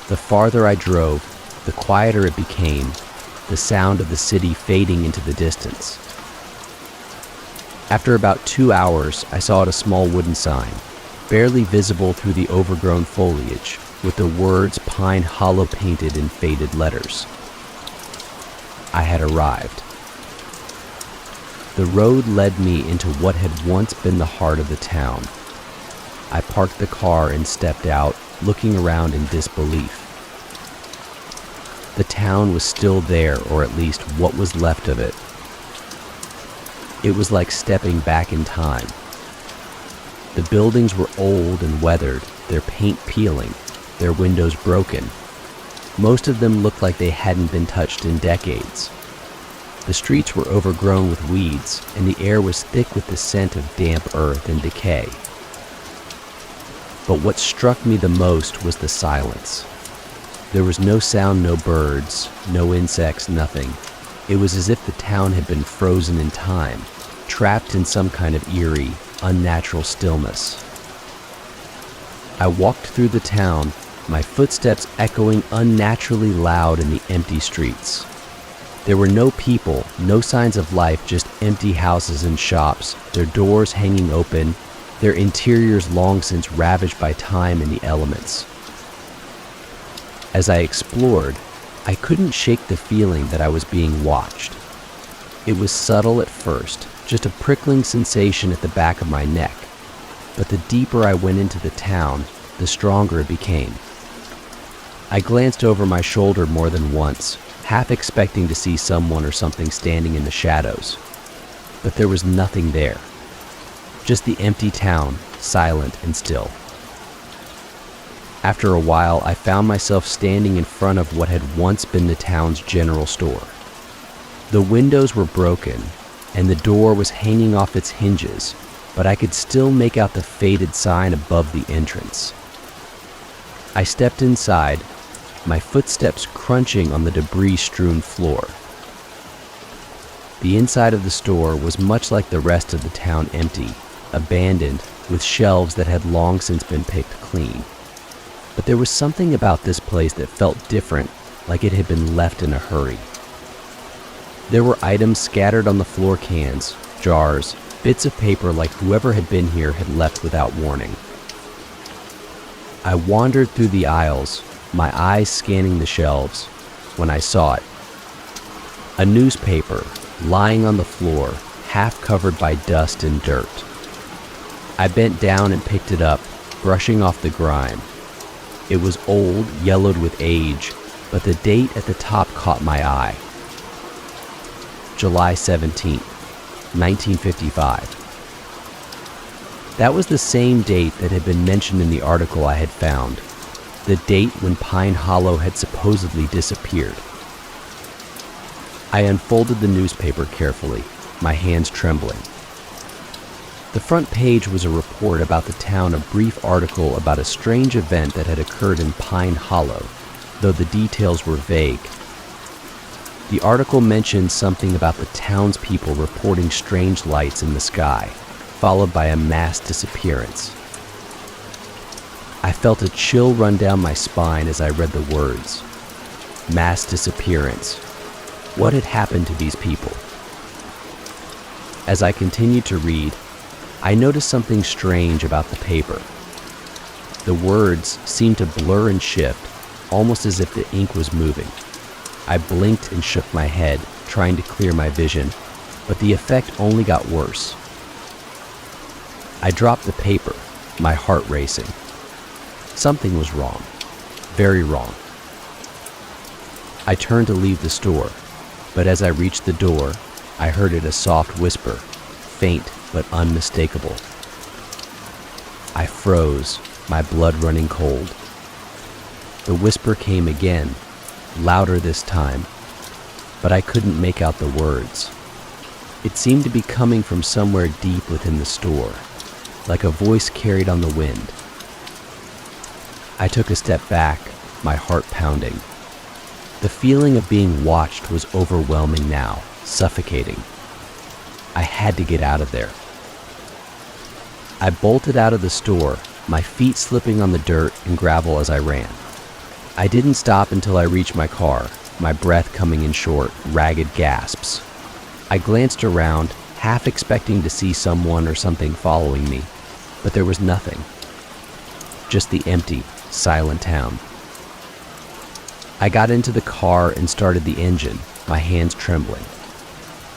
The farther I drove, the quieter it became, the sound of the city fading into the distance. After about 2 hours, I saw a small wooden sign, barely visible through the overgrown foliage, with the words Pine Hollow painted in faded letters. I had arrived. The road led me into what had once been the heart of the town. I parked the car and stepped out, looking around in disbelief. The town was still there, or at least what was left of it. It was like stepping back in time. The buildings were old and weathered, their paint peeling, their windows broken. Most of them looked like they hadn't been touched in decades. The streets were overgrown with weeds, and the air was thick with the scent of damp earth and decay. But what struck me the most was the silence. There was no sound, no birds, no insects, nothing. It was as if the town had been frozen in time, trapped in some kind of eerie, unnatural stillness. I walked through the town, my footsteps echoing unnaturally loud in the empty streets. There were no people, no signs of life, just empty houses and shops, their doors hanging open, their interiors long since ravaged by time and the elements. As I explored, I couldn't shake the feeling that I was being watched. It was subtle at first, just a prickling sensation at the back of my neck, but the deeper I went into the town, the stronger it became. I glanced over my shoulder more than once, half expecting to see someone or something standing in the shadows. But there was nothing there. Just the empty town, silent and still. After a while, I found myself standing in front of what had once been the town's general store. The windows were broken, and the door was hanging off its hinges, but I could still make out the faded sign above the entrance. I stepped inside, my footsteps crunching on the debris-strewn floor. The inside of the store was much like the rest of the town, empty, abandoned, with shelves that had long since been picked clean. But there was something about this place that felt different, like it had been left in a hurry. There were items scattered on the floor, cans, jars, bits of paper like whoever had been here had left without warning. I wandered through the aisles, my eyes scanning the shelves, when I saw it. A newspaper lying on the floor, half covered by dust and dirt. I bent down and picked it up, brushing off the grime. It was old, yellowed with age, but the date at the top caught my eye. July 17th, 1955. That was the same date that had been mentioned in the article I had found, the date when Pine Hollow had supposedly disappeared. I unfolded the newspaper carefully, my hands trembling. The front page was a report about the town, a brief article about a strange event that had occurred in Pine Hollow, though the details were vague. The article mentioned something about the townspeople reporting strange lights in the sky, followed by a mass disappearance. I felt a chill run down my spine as I read the words. Mass disappearance. What had happened to these people? As I continued to read, I noticed something strange about the paper. The words seemed to blur and shift, almost as if the ink was moving. I blinked and shook my head, trying to clear my vision, but the effect only got worse. I dropped the paper, my heart racing. Something was wrong, very wrong. I turned to leave the store, but as I reached the door, I heard it a soft whisper, faint but unmistakable. I froze, my blood running cold. The whisper came again, louder this time, but I couldn't make out the words. It seemed to be coming from somewhere deep within the store, like a voice carried on the wind. I took a step back, my heart pounding. The feeling of being watched was overwhelming now, suffocating. I had to get out of there. I bolted out of the store, my feet slipping on the dirt and gravel as I ran. I didn't stop until I reached my car, my breath coming in short, ragged gasps. I glanced around, half expecting to see someone or something following me, but there was nothing. Just the empty, silent town. I got into the car and started the engine, my hands trembling.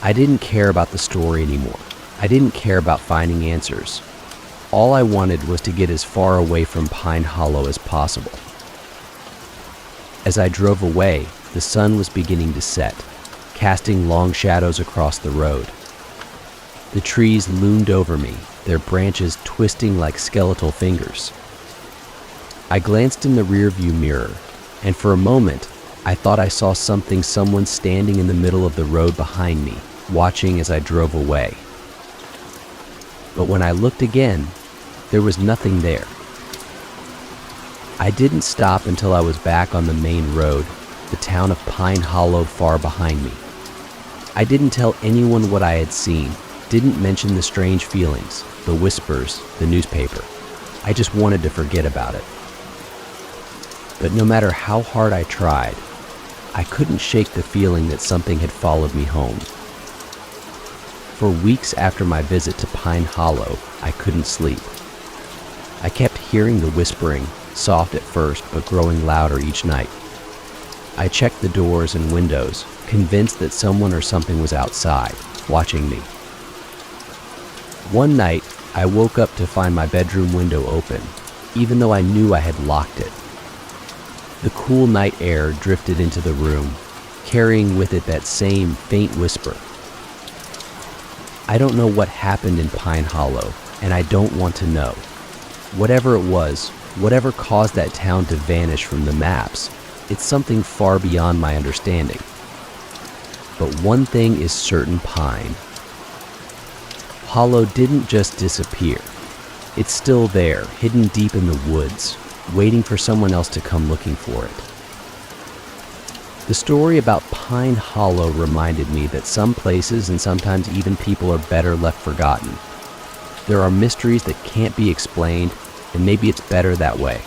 I didn't care about the story anymore. I didn't care about finding answers. All I wanted was to get as far away from Pine Hollow as possible. As I drove away, the sun was beginning to set, casting long shadows across the road. The trees loomed over me, their branches twisting like skeletal fingers. I glanced in the rearview mirror, and for a moment, I thought I saw someone standing in the middle of the road behind me, watching as I drove away. But when I looked again, there was nothing there. I didn't stop until I was back on the main road, the town of Pine Hollow far behind me. I didn't tell anyone what I had seen, didn't mention the strange feelings, the whispers, the newspaper. I just wanted to forget about it. But no matter how hard I tried, I couldn't shake the feeling that something had followed me home. For weeks after my visit to Pine Hollow, I couldn't sleep. I kept hearing the whispering, soft at first but growing louder each night. I checked the doors and windows, convinced that someone or something was outside, watching me. One night, I woke up to find my bedroom window open, even though I knew I had locked it. The cool night air drifted into the room, carrying with it that same faint whisper. I don't know what happened in Pine Hollow, and I don't want to know. Whatever it was Whatever caused that town to vanish from the maps, it's something far beyond my understanding. But one thing is certain, Pine. Hollow didn't just disappear. It's still there, hidden deep in the woods, waiting for someone else to come looking for it. The story about Pine Hollow reminded me that some places and sometimes even people are better left forgotten. There are mysteries that can't be explained, and maybe it's better that way.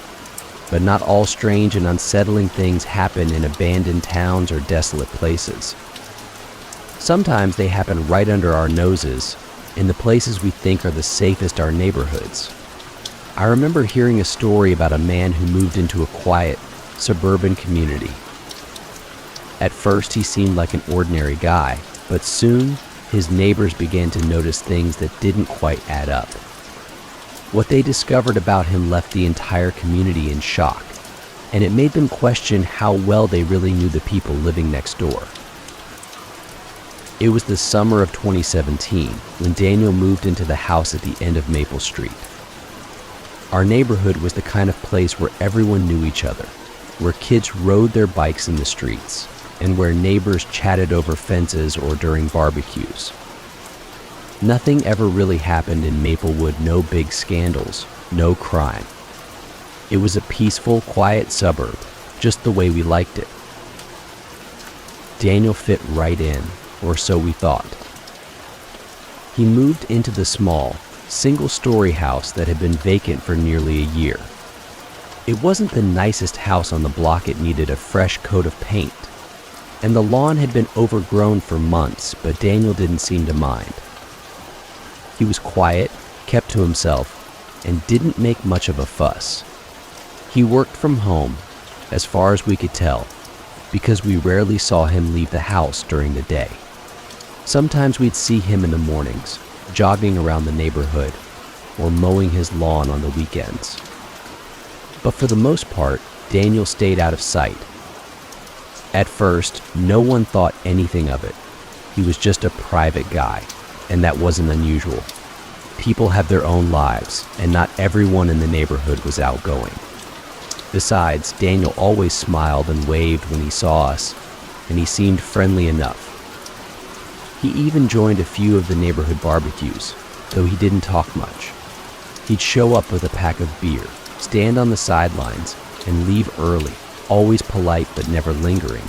But not all strange and unsettling things happen in abandoned towns or desolate places. Sometimes they happen right under our noses, in the places we think are the safest, our neighborhoods. I remember hearing a story about a man who moved into a quiet, suburban community. At first, he seemed like an ordinary guy, but soon, his neighbors began to notice things that didn't quite add up. What they discovered about him left the entire community in shock, and it made them question how well they really knew the people living next door. It was the summer of 2017 when Daniel moved into the house at the end of Maple Street. Our neighborhood was the kind of place where everyone knew each other, where kids rode their bikes in the streets, and where neighbors chatted over fences or during barbecues. Nothing ever really happened in Maplewood, no big scandals, no crime. It was a peaceful, quiet suburb, just the way we liked it. Daniel fit right in, or so we thought. He moved into the small, single-story house that had been vacant for nearly a year. It wasn't the nicest house on the block. It needed a fresh coat of paint, and the lawn had been overgrown for months, but Daniel didn't seem to mind. He was quiet, kept to himself, and didn't make much of a fuss. He worked from home, as far as we could tell, because we rarely saw him leave the house during the day. Sometimes we'd see him in the mornings, jogging around the neighborhood, or mowing his lawn on the weekends. But for the most part, Daniel stayed out of sight. At first, no one thought anything of it. He was just a private guy, and that wasn't unusual. People have their own lives, and not everyone in the neighborhood was outgoing. Besides, Daniel always smiled and waved when he saw us, and he seemed friendly enough. He even joined a few of the neighborhood barbecues, though he didn't talk much. He'd show up with a pack of beer, stand on the sidelines, and leave early, always polite but never lingering.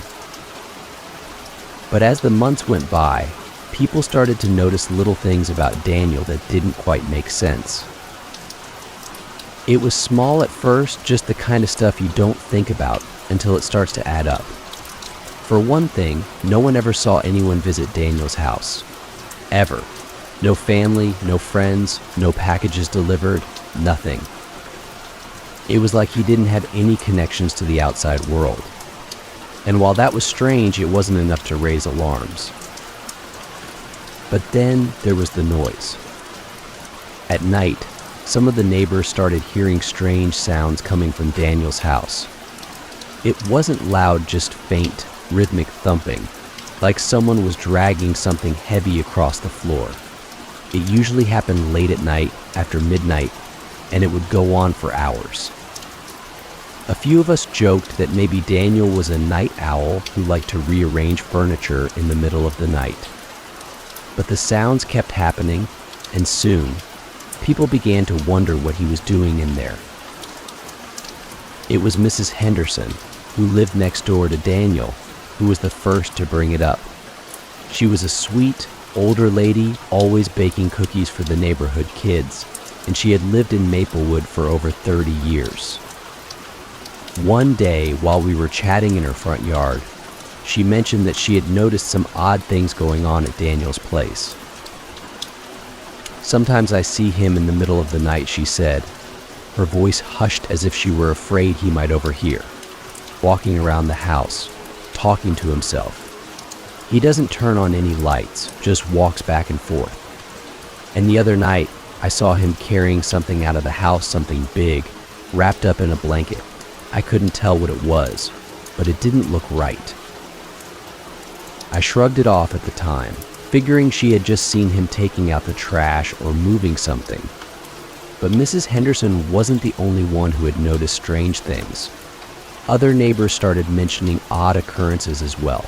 But as the months went by, people started to notice little things about Daniel that didn't quite make sense. It was small at first, just the kind of stuff you don't think about until it starts to add up. For one thing, no one ever saw anyone visit Daniel's house. Ever. No family, no friends, no packages delivered, nothing. It was like he didn't have any connections to the outside world. And while that was strange, it wasn't enough to raise alarms. But then there was the noise. At night, some of the neighbors started hearing strange sounds coming from Daniel's house. It wasn't loud, just faint, rhythmic thumping, like someone was dragging something heavy across the floor. It usually happened late at night, after midnight, and it would go on for hours. A few of us joked that maybe Daniel was a night owl who liked to rearrange furniture in the middle of the night. But the sounds kept happening, and soon, people began to wonder what he was doing in there. It was Mrs. Henderson, who lived next door to Daniel, who was the first to bring it up. She was a sweet, older lady, always baking cookies for the neighborhood kids, and she had lived in Maplewood for over 30 years. One day, while we were chatting in her front yard, she mentioned that she had noticed some odd things going on at Daniel's place. "Sometimes I see him in the middle of the night," she said, her voice hushed as if she were afraid he might overhear, walking around the house, talking to himself. He doesn't turn on any lights, just walks back and forth. And the other night, I saw him carrying something out of the house, something big, wrapped up in a blanket. I couldn't tell what it was, but it didn't look right. I shrugged it off at the time, figuring she had just seen him taking out the trash or moving something. But Mrs. Henderson wasn't the only one who had noticed strange things. Other neighbors started mentioning odd occurrences as well.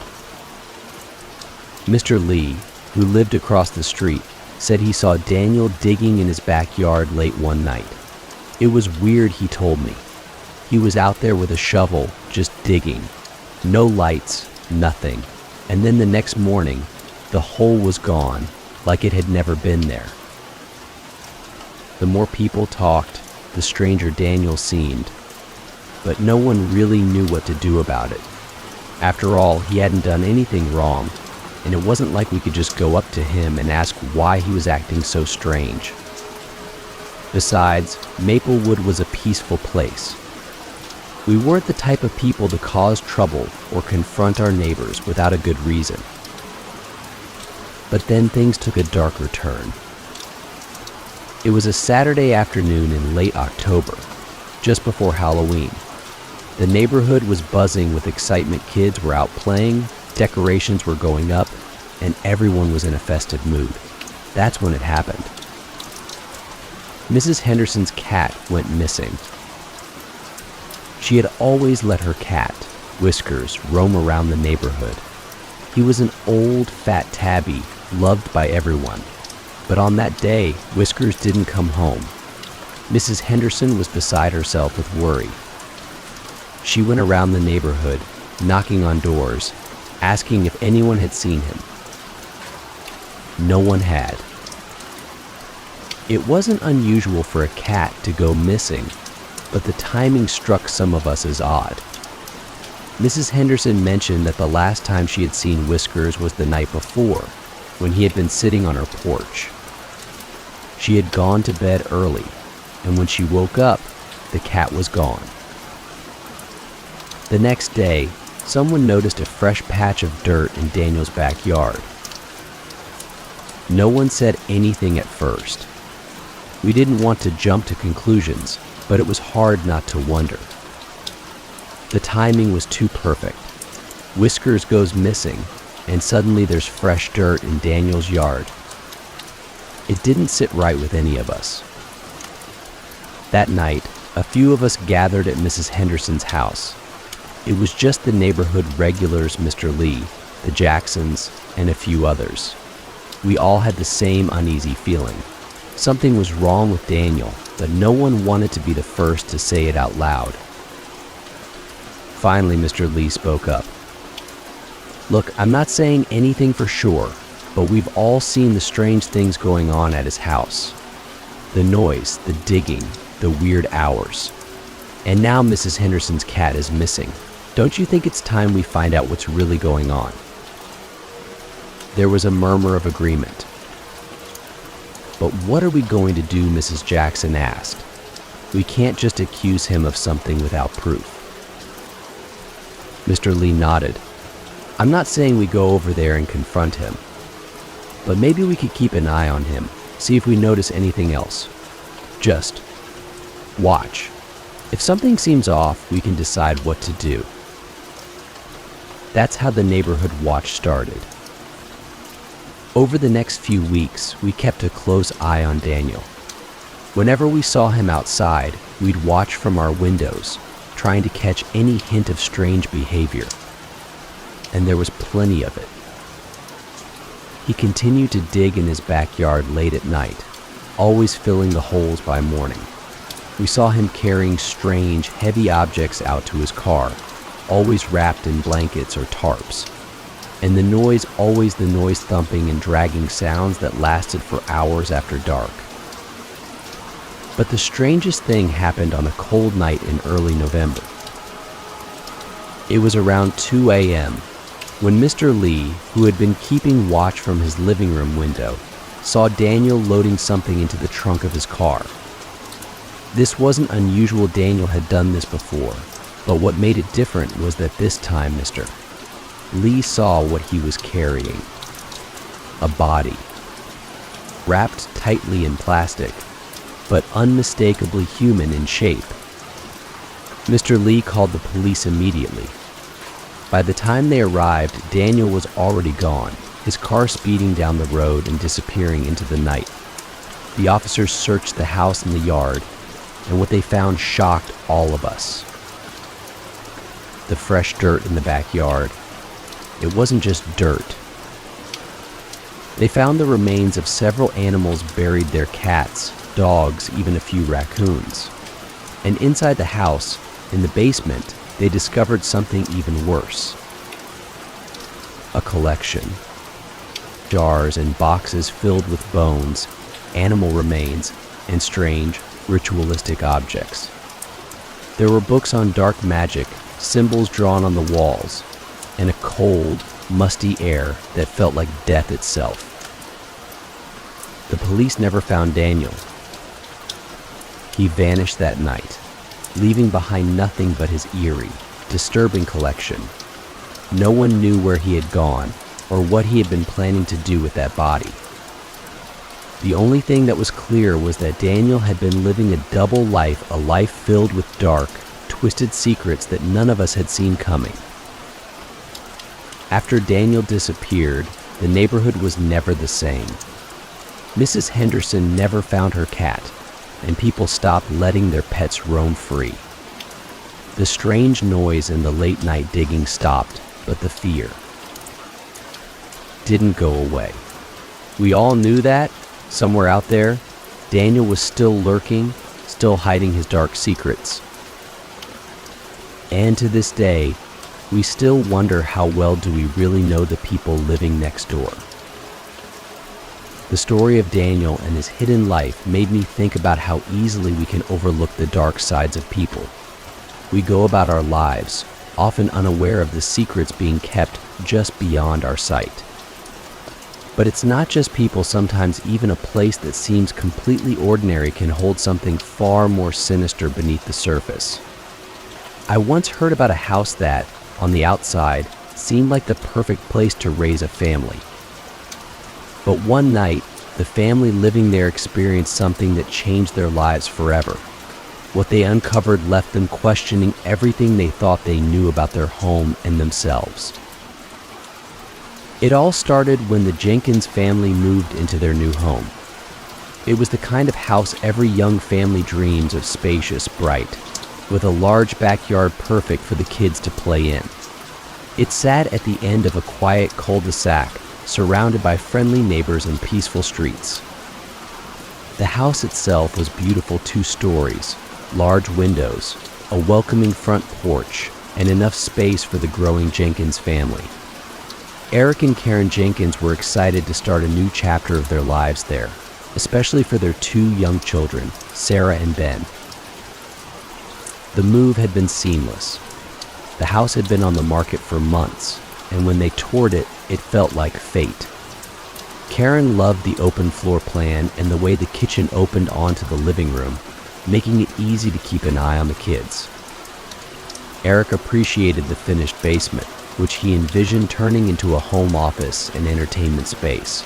Mr. Lee, who lived across the street, said he saw Daniel digging in his backyard late one night. It was weird, he told me. He was out there with a shovel, just digging. No lights, nothing. And then the next morning, the hole was gone, like it had never been there. The more people talked, the stranger Daniel seemed. But no one really knew what to do about it. After all, he hadn't done anything wrong, and it wasn't like we could just go up to him and ask why he was acting so strange. Besides, Maplewood was a peaceful place. We weren't the type of people to cause trouble or confront our neighbors without a good reason. But then things took a darker turn. It was a Saturday afternoon in late October, just before Halloween. The neighborhood was buzzing with excitement. Kids were out playing, decorations were going up, and everyone was in a festive mood. That's when it happened. Mrs. Henderson's cat went missing. She had always let her cat, Whiskers, roam around the neighborhood. He was an old, fat tabby, loved by everyone. But on that day, Whiskers didn't come home. Mrs. Henderson was beside herself with worry. She went around the neighborhood, knocking on doors, asking if anyone had seen him. No one had. It wasn't unusual for a cat to go missing, but the timing struck some of us as odd. Mrs. Henderson mentioned that the last time she had seen Whiskers was the night before, when he had been sitting on her porch. She had gone to bed early, and when she woke up, the cat was gone. The next day, someone noticed a fresh patch of dirt in Daniel's backyard. No one said anything at first. We didn't want to jump to conclusions, but it was hard not to wonder. The timing was too perfect. Whiskers goes missing, and suddenly there's fresh dirt in Daniel's yard. It didn't sit right with any of us. That night, a few of us gathered at Mrs. Henderson's house. It was just the neighborhood regulars, Mr. Lee, the Jacksons, and a few others. We all had the same uneasy feeling. Something was wrong with Daniel, but no one wanted to be the first to say it out loud. Finally, Mr. Lee spoke up. Look, I'm not saying anything for sure, but we've all seen the strange things going on at his house. The noise, the digging, the weird hours. And now Mrs. Henderson's cat is missing. Don't you think it's time we find out what's really going on? There was a murmur of agreement. But what are we going to do, Mrs. Jackson asked. We can't just accuse him of something without proof. Mr. Lee nodded. I'm not saying we go over there and confront him, but maybe we could keep an eye on him, see if we notice anything else. Just watch. If something seems off, we can decide what to do. That's how the neighborhood watch started. Over the next few weeks, we kept a close eye on Daniel. Whenever we saw him outside, we'd watch from our windows, trying to catch any hint of strange behavior. And there was plenty of it. He continued to dig in his backyard late at night, always filling the holes by morning. We saw him carrying strange, heavy objects out to his car, always wrapped in blankets or tarps. And the noise, always the noise thumping and dragging sounds that lasted for hours after dark. But the strangest thing happened on a cold night in early November. It was around 2 a.m. when Mr. Lee, who had been keeping watch from his living room window, saw Daniel loading something into the trunk of his car. This wasn't unusual. Daniel had done this before, but what made it different was that this time Mr. Lee saw what he was carrying. A body. Wrapped tightly in plastic, but unmistakably human in shape. Mr. Lee called the police immediately. By the time they arrived, Daniel was already gone, his car speeding down the road and disappearing into the night. The officers searched the house and the yard, and what they found shocked all of us. The fresh dirt in the backyard. It wasn't just dirt. They found the remains of several animals buried there: cats, dogs, even a few raccoons. And inside the house, in the basement, they discovered something even worse. A collection. Jars and boxes filled with bones, animal remains, and strange, ritualistic objects. There were books on dark magic, symbols drawn on the walls, and a cold, musty air that felt like death itself. The police never found Daniel. He vanished that night, leaving behind nothing but his eerie, disturbing collection. No one knew where he had gone or what he had been planning to do with that body. The only thing that was clear was that Daniel had been living a double life, a life filled with dark, twisted secrets that none of us had seen coming. After Daniel disappeared, the neighborhood was never the same. Mrs. Henderson never found her cat, and people stopped letting their pets roam free. The strange noise and the late-night digging stopped, but the fear didn't go away. We all knew that, somewhere out there, Daniel was still lurking, still hiding his dark secrets. And to this day, we still wonder how well do we really know the people living next door. The story of Daniel and his hidden life made me think about how easily we can overlook the dark sides of people. We go about our lives, often unaware of the secrets being kept just beyond our sight. But it's not just people. Sometimes even a place that seems completely ordinary can hold something far more sinister beneath the surface. I once heard about a house that, on the outside, seemed like the perfect place to raise a family. But one night, the family living there experienced something that changed their lives forever. What they uncovered left them questioning everything they thought they knew about their home and themselves. It all started when the Jenkins family moved into their new home. It was the kind of house every young family dreams of: spacious, bright, with a large backyard perfect for the kids to play in. It sat at the end of a quiet cul-de-sac, surrounded by friendly neighbors and peaceful streets. The house itself was beautiful: 2 stories, large windows, a welcoming front porch, and enough space for the growing Jenkins family. Eric and Karen Jenkins were excited to start a new chapter of their lives there, especially for their 2 young children, Sarah and Ben. The move had been seamless. The house had been on the market for months, and when they toured it, it felt like fate. Karen loved the open floor plan and the way the kitchen opened onto the living room, making it easy to keep an eye on the kids. Eric appreciated the finished basement, which he envisioned turning into a home office and entertainment space.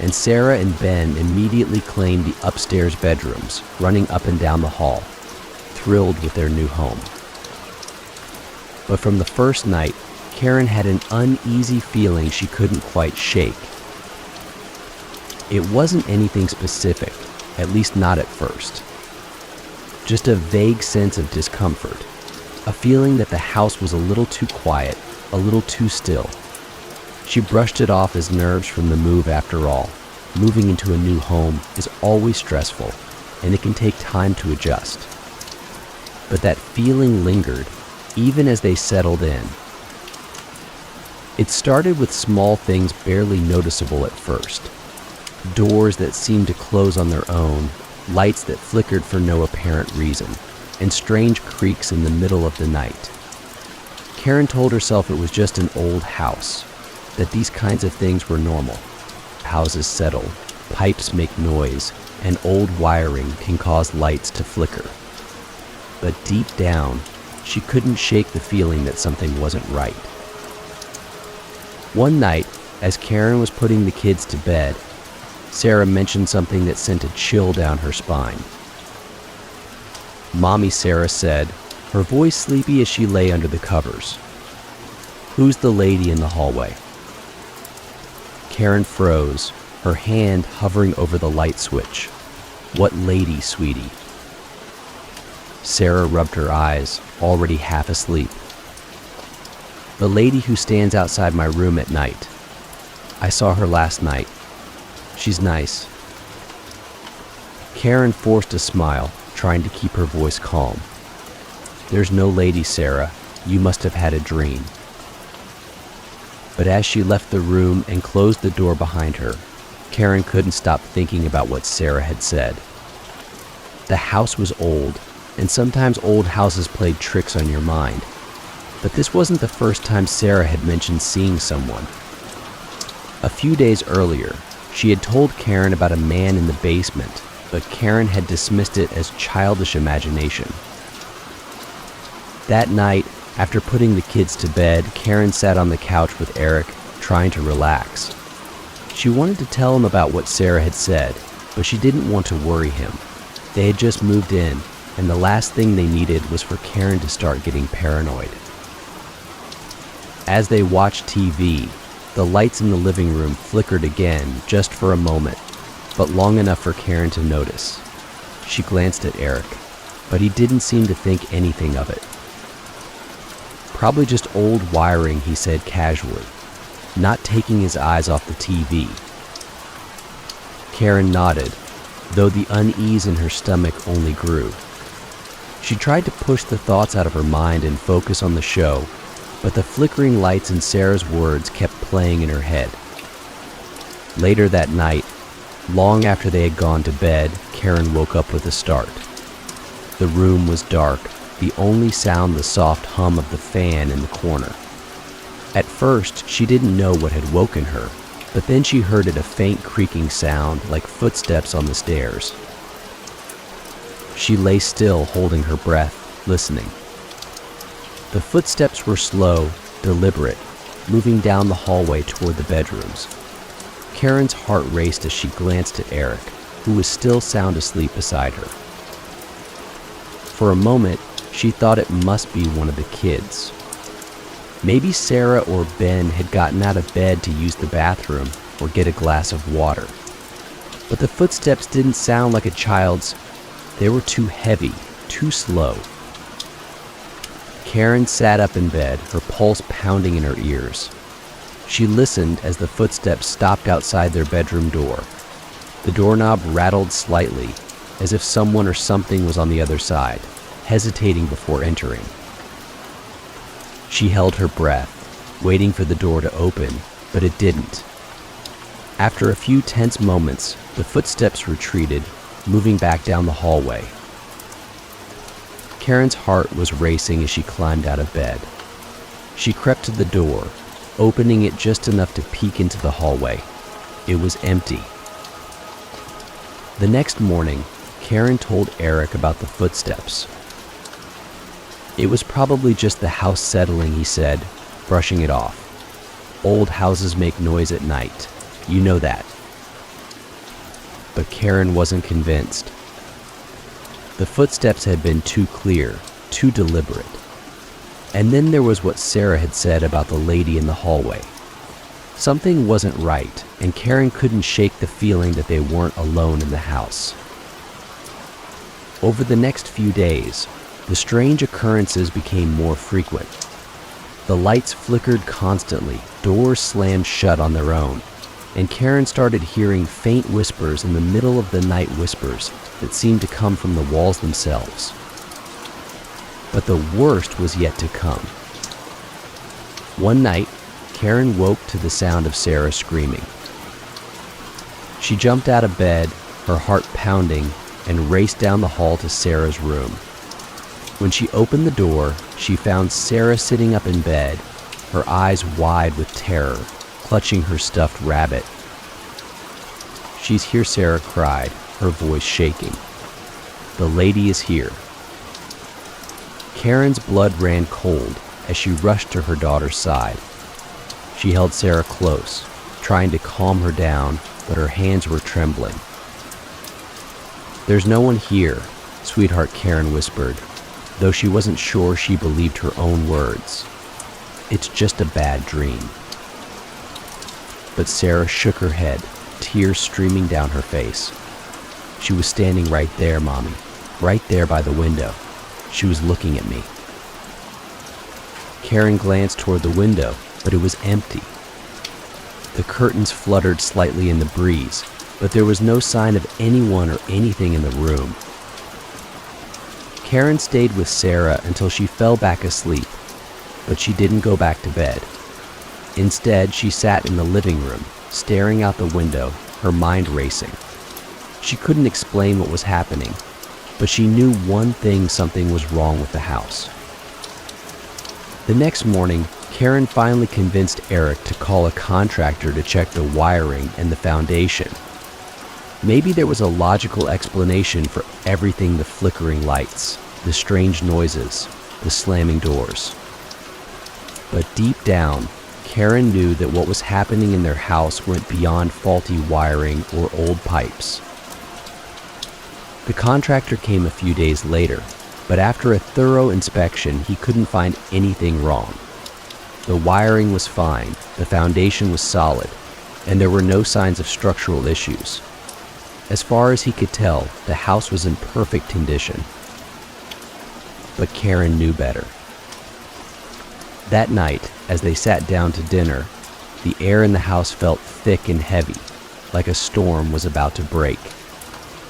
And Sarah and Ben immediately claimed the upstairs bedrooms, running up and down the hall, thrilled with their new home. But from the first night, Karen had an uneasy feeling she couldn't quite shake. It wasn't anything specific, at least not at first. Just a vague sense of discomfort, a feeling that the house was a little too quiet, a little too still. She brushed it off as nerves from the move. After all, moving into a new home is always stressful, and it can take time to adjust. But that feeling lingered, even as they settled in. It started with small things barely noticeable at first. Doors that seemed to close on their own, lights that flickered for no apparent reason, and strange creaks in the middle of the night. Karen told herself it was just an old house, that these kinds of things were normal. Houses settle, pipes make noise, and old wiring can cause lights to flicker. But deep down, she couldn't shake the feeling that something wasn't right. One night, as Karen was putting the kids to bed, Sarah mentioned something that sent a chill down her spine. Mommy, Sarah said, her voice sleepy as she lay under the covers. "Who's the lady in the hallway?" Karen froze, her hand hovering over the light switch, What lady, sweetie? Sarah rubbed her eyes, already half asleep. The lady who stands outside my room at night. I saw her last night. She's nice. Karen forced a smile, trying to keep her voice calm. There's no lady, Sarah. You must have had a dream. But as she left the room and closed the door behind her, Karen couldn't stop thinking about what Sarah had said. The house was old, and sometimes old houses played tricks on your mind. But this wasn't the first time Sarah had mentioned seeing someone. A few days earlier, she had told Karen about a man in the basement, but Karen had dismissed it as childish imagination. That night, after putting the kids to bed, Karen sat on the couch with Eric, trying to relax. She wanted to tell him about what Sarah had said, but she didn't want to worry him. They had just moved in, and the last thing they needed was for Karen to start getting paranoid. As they watched TV, the lights in the living room flickered again just for a moment, but long enough for Karen to notice. She glanced at Eric, but he didn't seem to think anything of it. Probably just old wiring, he said casually, not taking his eyes off the TV. Karen nodded, though the unease in her stomach only grew. She tried to push the thoughts out of her mind and focus on the show, but the flickering lights and Sarah's words kept playing in her head. Later that night, long after they had gone to bed, Karen woke up with a start. The room was dark, the only sound the soft hum of the fan in the corner. At first, she didn't know what had woken her, but then she heard a faint creaking sound like footsteps on the stairs. She lay still, holding her breath, listening. The footsteps were slow, deliberate, moving down the hallway toward the bedrooms. Karen's heart raced as she glanced at Eric, who was still sound asleep beside her. For a moment, she thought it must be one of the kids. Maybe Sarah or Ben had gotten out of bed to use the bathroom or get a glass of water. But the footsteps didn't sound like a child's. They were too heavy, too slow. Karen sat up in bed, her pulse pounding in her ears. She listened as the footsteps stopped outside their bedroom door. The doorknob rattled slightly, as if someone or something was on the other side, hesitating before entering. She held her breath, waiting for the door to open, but it didn't. After a few tense moments, the footsteps retreated, moving back down the hallway. Karen's heart was racing as she climbed out of bed. She crept to the door, opening it just enough to peek into the hallway. It was empty. The next morning, Karen told Eric about the footsteps. It was probably just the house settling, he said, brushing it off. Old houses make noise at night. You know that. But Karen wasn't convinced. The footsteps had been too clear, too deliberate. And then there was what Sarah had said about the lady in the hallway. Something wasn't right, and Karen couldn't shake the feeling that they weren't alone in the house. Over the next few days, the strange occurrences became more frequent. The lights flickered constantly, doors slammed shut on their own, and Karen started hearing faint whispers in the middle of the night, whispers that seemed to come from the walls themselves. But the worst was yet to come. One night, Karen woke to the sound of Sarah screaming. She jumped out of bed, her heart pounding, and raced down the hall to Sarah's room. When she opened the door, she found Sarah sitting up in bed, her eyes wide with terror, clutching her stuffed rabbit. "She's here," Sarah cried, her voice shaking. "The lady is here." Karen's blood ran cold as she rushed to her daughter's side. She held Sarah close, trying to calm her down, but her hands were trembling. "There's no one here," sweetheart, Karen whispered, though she wasn't sure she believed her own words. "It's just a bad dream." But Sarah shook her head, tears streaming down her face. She was standing right there, Mommy. Right there by the window. She was looking at me. Karen glanced toward the window, but it was empty. The curtains fluttered slightly in the breeze, but there was no sign of anyone or anything in the room. Karen stayed with Sarah until she fell back asleep, but she didn't go back to bed. Instead, she sat in the living room, staring out the window, her mind racing. She couldn't explain what was happening, but she knew one thing: something was wrong with the house. The next morning, Karen finally convinced Eric to call a contractor to check the wiring and the foundation. Maybe there was a logical explanation for everything: the flickering lights, the strange noises, the slamming doors. But deep down, Karen knew that what was happening in their house went beyond faulty wiring or old pipes. The contractor came a few days later, but after a thorough inspection, he couldn't find anything wrong. The wiring was fine, the foundation was solid, and there were no signs of structural issues. As far as he could tell, the house was in perfect condition. But Karen knew better. That night, as they sat down to dinner, the air in the house felt thick and heavy, like a storm was about to break.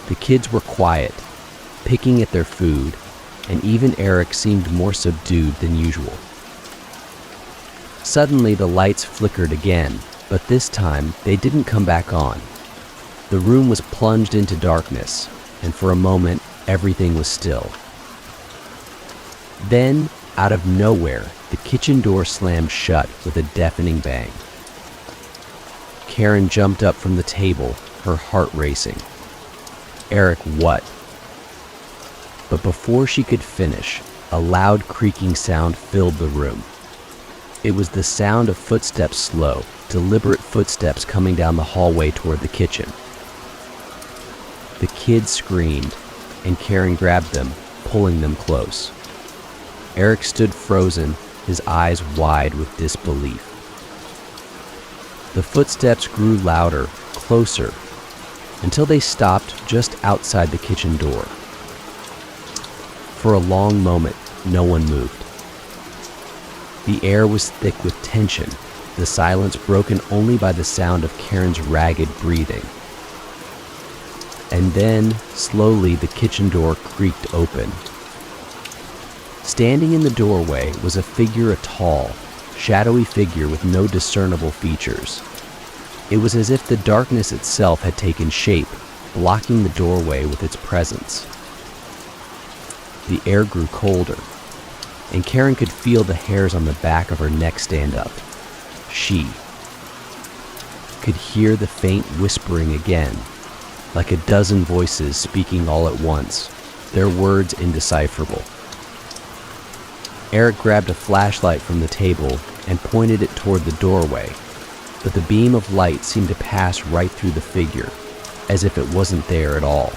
The kids were quiet, picking at their food, and even Eric seemed more subdued than usual. Suddenly, the lights flickered again, but this time they didn't come back on. The room was plunged into darkness, and for a moment, everything was still. Then, out of nowhere, the kitchen door slammed shut with a deafening bang. Karen jumped up from the table, her heart racing. Eric, what? But before she could finish, a loud creaking sound filled the room. It was the sound of footsteps, slow, deliberate footsteps coming down the hallway toward the kitchen. The kids screamed, and Karen grabbed them, pulling them close. Eric stood frozen, his eyes wide with disbelief. The footsteps grew louder, closer, until they stopped just outside the kitchen door. For a long moment, no one moved. The air was thick with tension, the silence broken only by the sound of Karen's ragged breathing. And then, slowly, the kitchen door creaked open. Standing in the doorway was a figure, a tall, shadowy figure with no discernible features. It was as if the darkness itself had taken shape, blocking the doorway with its presence. The air grew colder, and Karen could feel the hairs on the back of her neck stand up. She could hear the faint whispering again, like a dozen voices speaking all at once, their words indecipherable. Eric grabbed a flashlight from the table and pointed it toward the doorway, but the beam of light seemed to pass right through the figure, as if it wasn't there at all.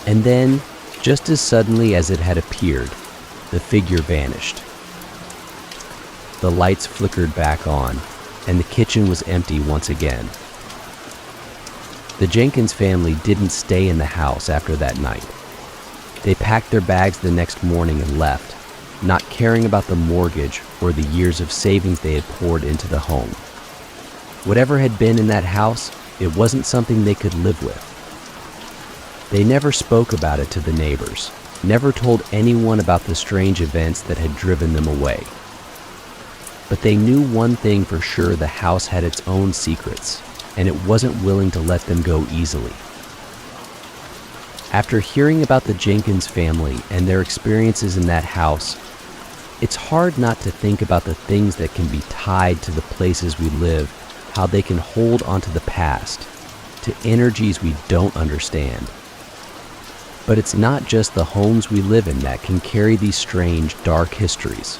And then, just as suddenly as it had appeared, the figure vanished. The lights flickered back on, and the kitchen was empty once again. The Jenkins family didn't stay in the house after that night. They packed their bags the next morning and left, not caring about the mortgage or the years of savings they had poured into the home. Whatever had been in that house, it wasn't something they could live with. They never spoke about it to the neighbors, never told anyone about the strange events that had driven them away. But they knew one thing for sure: the house had its own secrets, and it wasn't willing to let them go easily. After hearing about the Jenkins family and their experiences in that house, it's hard not to think about the things that can be tied to the places we live, how they can hold onto the past, to energies we don't understand. But it's not just the homes we live in that can carry these strange, dark histories.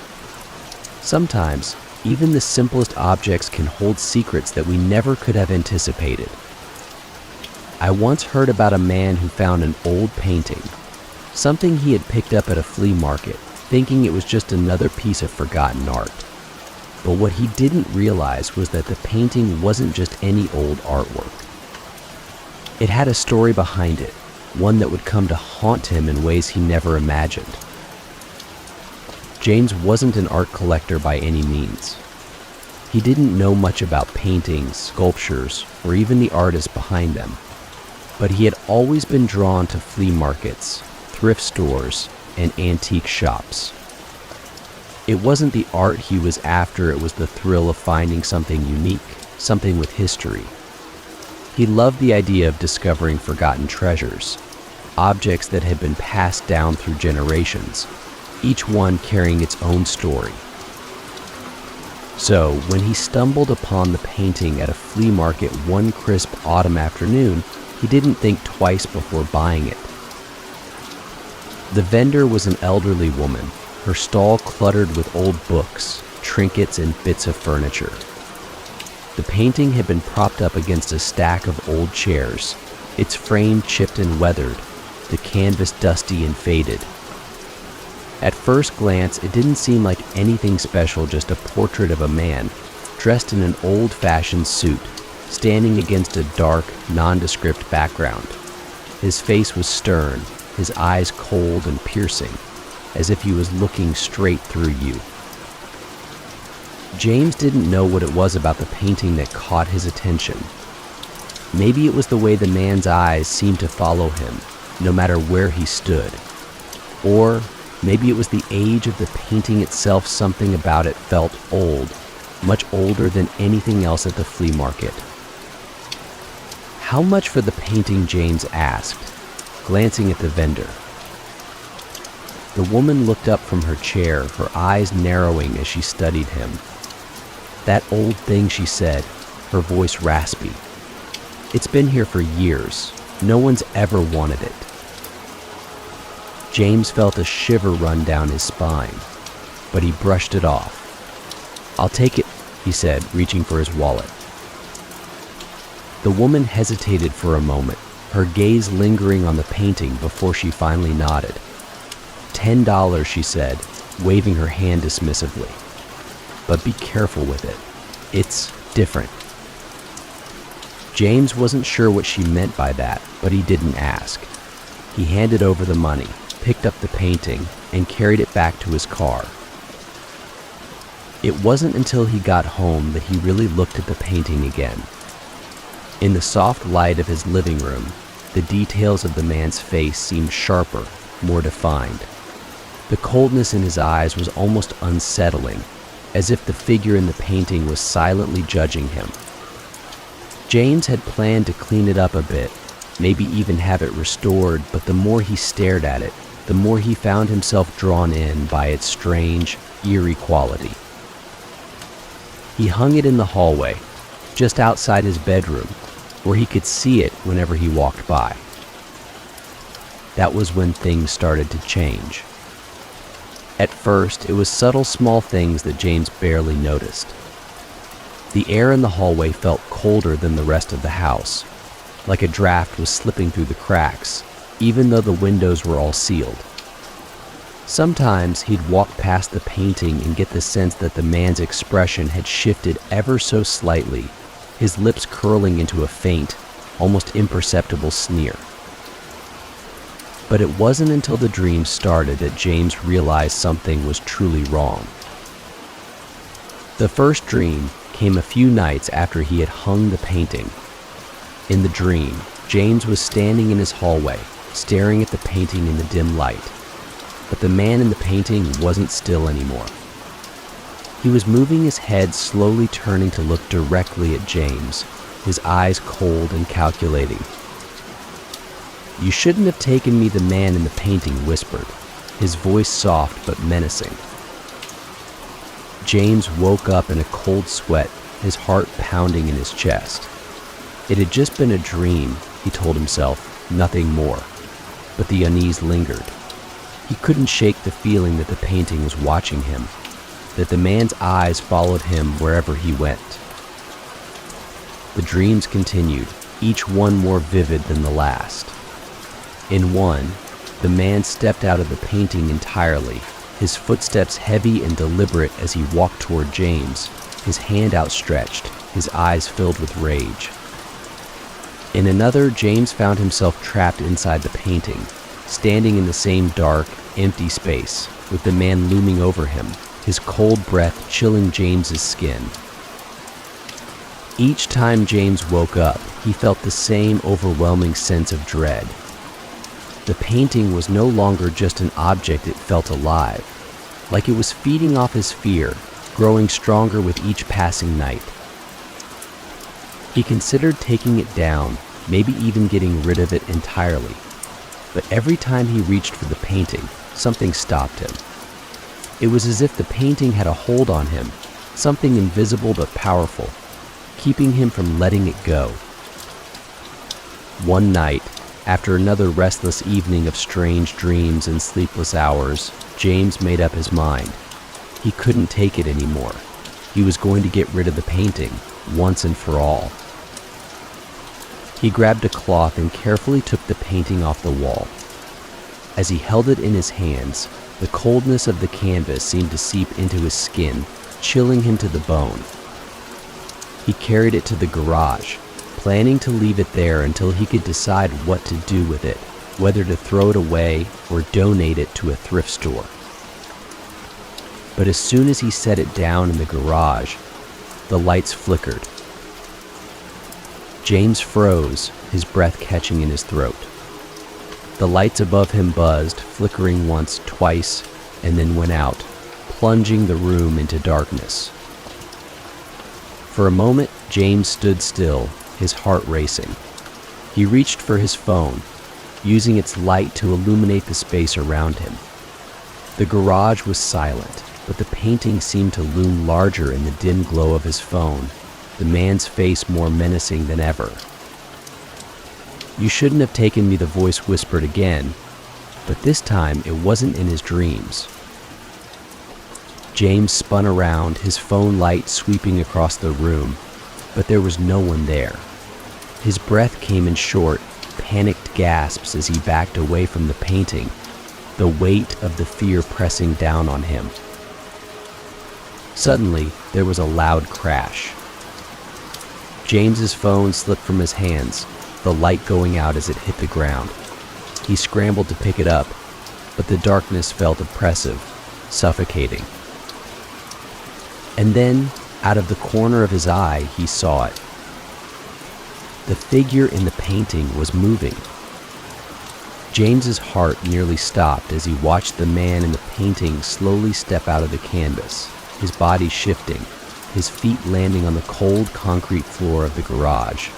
Sometimes, even the simplest objects can hold secrets that we never could have anticipated. I once heard about a man who found an old painting, something he had picked up at a flea market, thinking it was just another piece of forgotten art. But what he didn't realize was that the painting wasn't just any old artwork. It had a story behind it, one that would come to haunt him in ways he never imagined. James wasn't an art collector by any means. He didn't know much about paintings, sculptures, or even the artists behind them, but he had always been drawn to flea markets, thrift stores, and antique shops. It wasn't the art he was after, it was the thrill of finding something unique, something with history. He loved the idea of discovering forgotten treasures, objects that had been passed down through generations, each one carrying its own story. So, when he stumbled upon the painting at a flea market one crisp autumn afternoon, he didn't think twice before buying it. The vendor was an elderly woman, her stall cluttered with old books, trinkets, and bits of furniture. The painting had been propped up against a stack of old chairs, its frame chipped and weathered, the canvas dusty and faded. At first glance, it didn't seem like anything special, just a portrait of a man, dressed in an old-fashioned suit, standing against a dark, nondescript background. His face was stern, his eyes cold and piercing, as if he was looking straight through you. James didn't know what it was about the painting that caught his attention. Maybe it was the way the man's eyes seemed to follow him, no matter where he stood. Or maybe it was the age of the painting itself, something about it felt old, much older than anything else at the flea market. "How much for the painting?" James asked, glancing at the vendor. The woman looked up from her chair, her eyes narrowing as she studied him. "That old thing," she said, her voice raspy. "It's been here for years. No one's ever wanted it." James felt a shiver run down his spine, but he brushed it off. "I'll take it," he said, reaching for his wallet. The woman hesitated for a moment, her gaze lingering on the painting before she finally nodded. $10, she said, waving her hand dismissively. "But be careful with it. It's different." James wasn't sure what she meant by that, but he didn't ask. He handed over the money, picked up the painting, and carried it back to his car. It wasn't until he got home that he really looked at the painting again. In the soft light of his living room, the details of the man's face seemed sharper, more defined. The coldness in his eyes was almost unsettling, as if the figure in the painting was silently judging him. James had planned to clean it up a bit, maybe even have it restored, but the more he stared at it, the more he found himself drawn in by its strange, eerie quality. He hung it in the hallway, just outside his bedroom, where he could see it whenever he walked by. That was when things started to change. At first, it was subtle small things that James barely noticed. The air in the hallway felt colder than the rest of the house, like a draft was slipping through the cracks, even though the windows were all sealed. Sometimes he'd walk past the painting and get the sense that the man's expression had shifted ever so slightly, his lips curling into a faint, almost imperceptible sneer. But it wasn't until the dream started that James realized something was truly wrong. The first dream came a few nights after he had hung the painting. In the dream, James was standing in his hallway, staring at the painting in the dim light. But the man in the painting wasn't still anymore. He was moving his head, slowly turning to look directly at James, his eyes cold and calculating. "You shouldn't have taken me," the man in the painting whispered, his voice soft but menacing. James woke up in a cold sweat, his heart pounding in his chest. It had just been a dream, he told himself, nothing more. But the unease lingered. He couldn't shake the feeling that the painting was watching him, that the man's eyes followed him wherever he went. The dreams continued, each one more vivid than the last. In one, the man stepped out of the painting entirely, his footsteps heavy and deliberate as he walked toward James, his hand outstretched, his eyes filled with rage. In another, James found himself trapped inside the painting, standing in the same dark, empty space, with the man looming over him, his cold breath chilling James's skin. Each time James woke up, he felt the same overwhelming sense of dread. The painting was no longer just an object, it felt alive, like it was feeding off his fear, growing stronger with each passing night. He considered taking it down, maybe even getting rid of it entirely. But every time he reached for the painting, something stopped him. It was as if the painting had a hold on him, something invisible but powerful, keeping him from letting it go. One night, after another restless evening of strange dreams and sleepless hours, James made up his mind. He couldn't take it anymore. He was going to get rid of the painting, once and for all. He grabbed a cloth and carefully took the painting off the wall. As he held it in his hands, the coldness of the canvas seemed to seep into his skin, chilling him to the bone. He carried it to the garage, planning to leave it there until he could decide what to do with it, whether to throw it away or donate it to a thrift store. But as soon as he set it down in the garage, the lights flickered. James froze, his breath catching in his throat. The lights above him buzzed, flickering once, twice, and then went out, plunging the room into darkness. For a moment, James stood still, his heart racing. He reached for his phone, using its light to illuminate the space around him. The garage was silent, but the painting seemed to loom larger in the dim glow of his phone, the man's face more menacing than ever. "You shouldn't have taken me," the voice whispered again, but this time it wasn't in his dreams. James spun around, his phone light sweeping across the room, but there was no one there. His breath came in short, panicked gasps as he backed away from the painting, the weight of the fear pressing down on him. Suddenly, there was a loud crash. James's phone slipped from his hands, the light going out as it hit the ground. He scrambled to pick it up, but the darkness felt oppressive, suffocating. And then, out of the corner of his eye, he saw it. The figure in the painting was moving. James's heart nearly stopped as he watched the man in the painting slowly step out of the canvas, his body shifting, his feet landing on the cold concrete floor of the garage.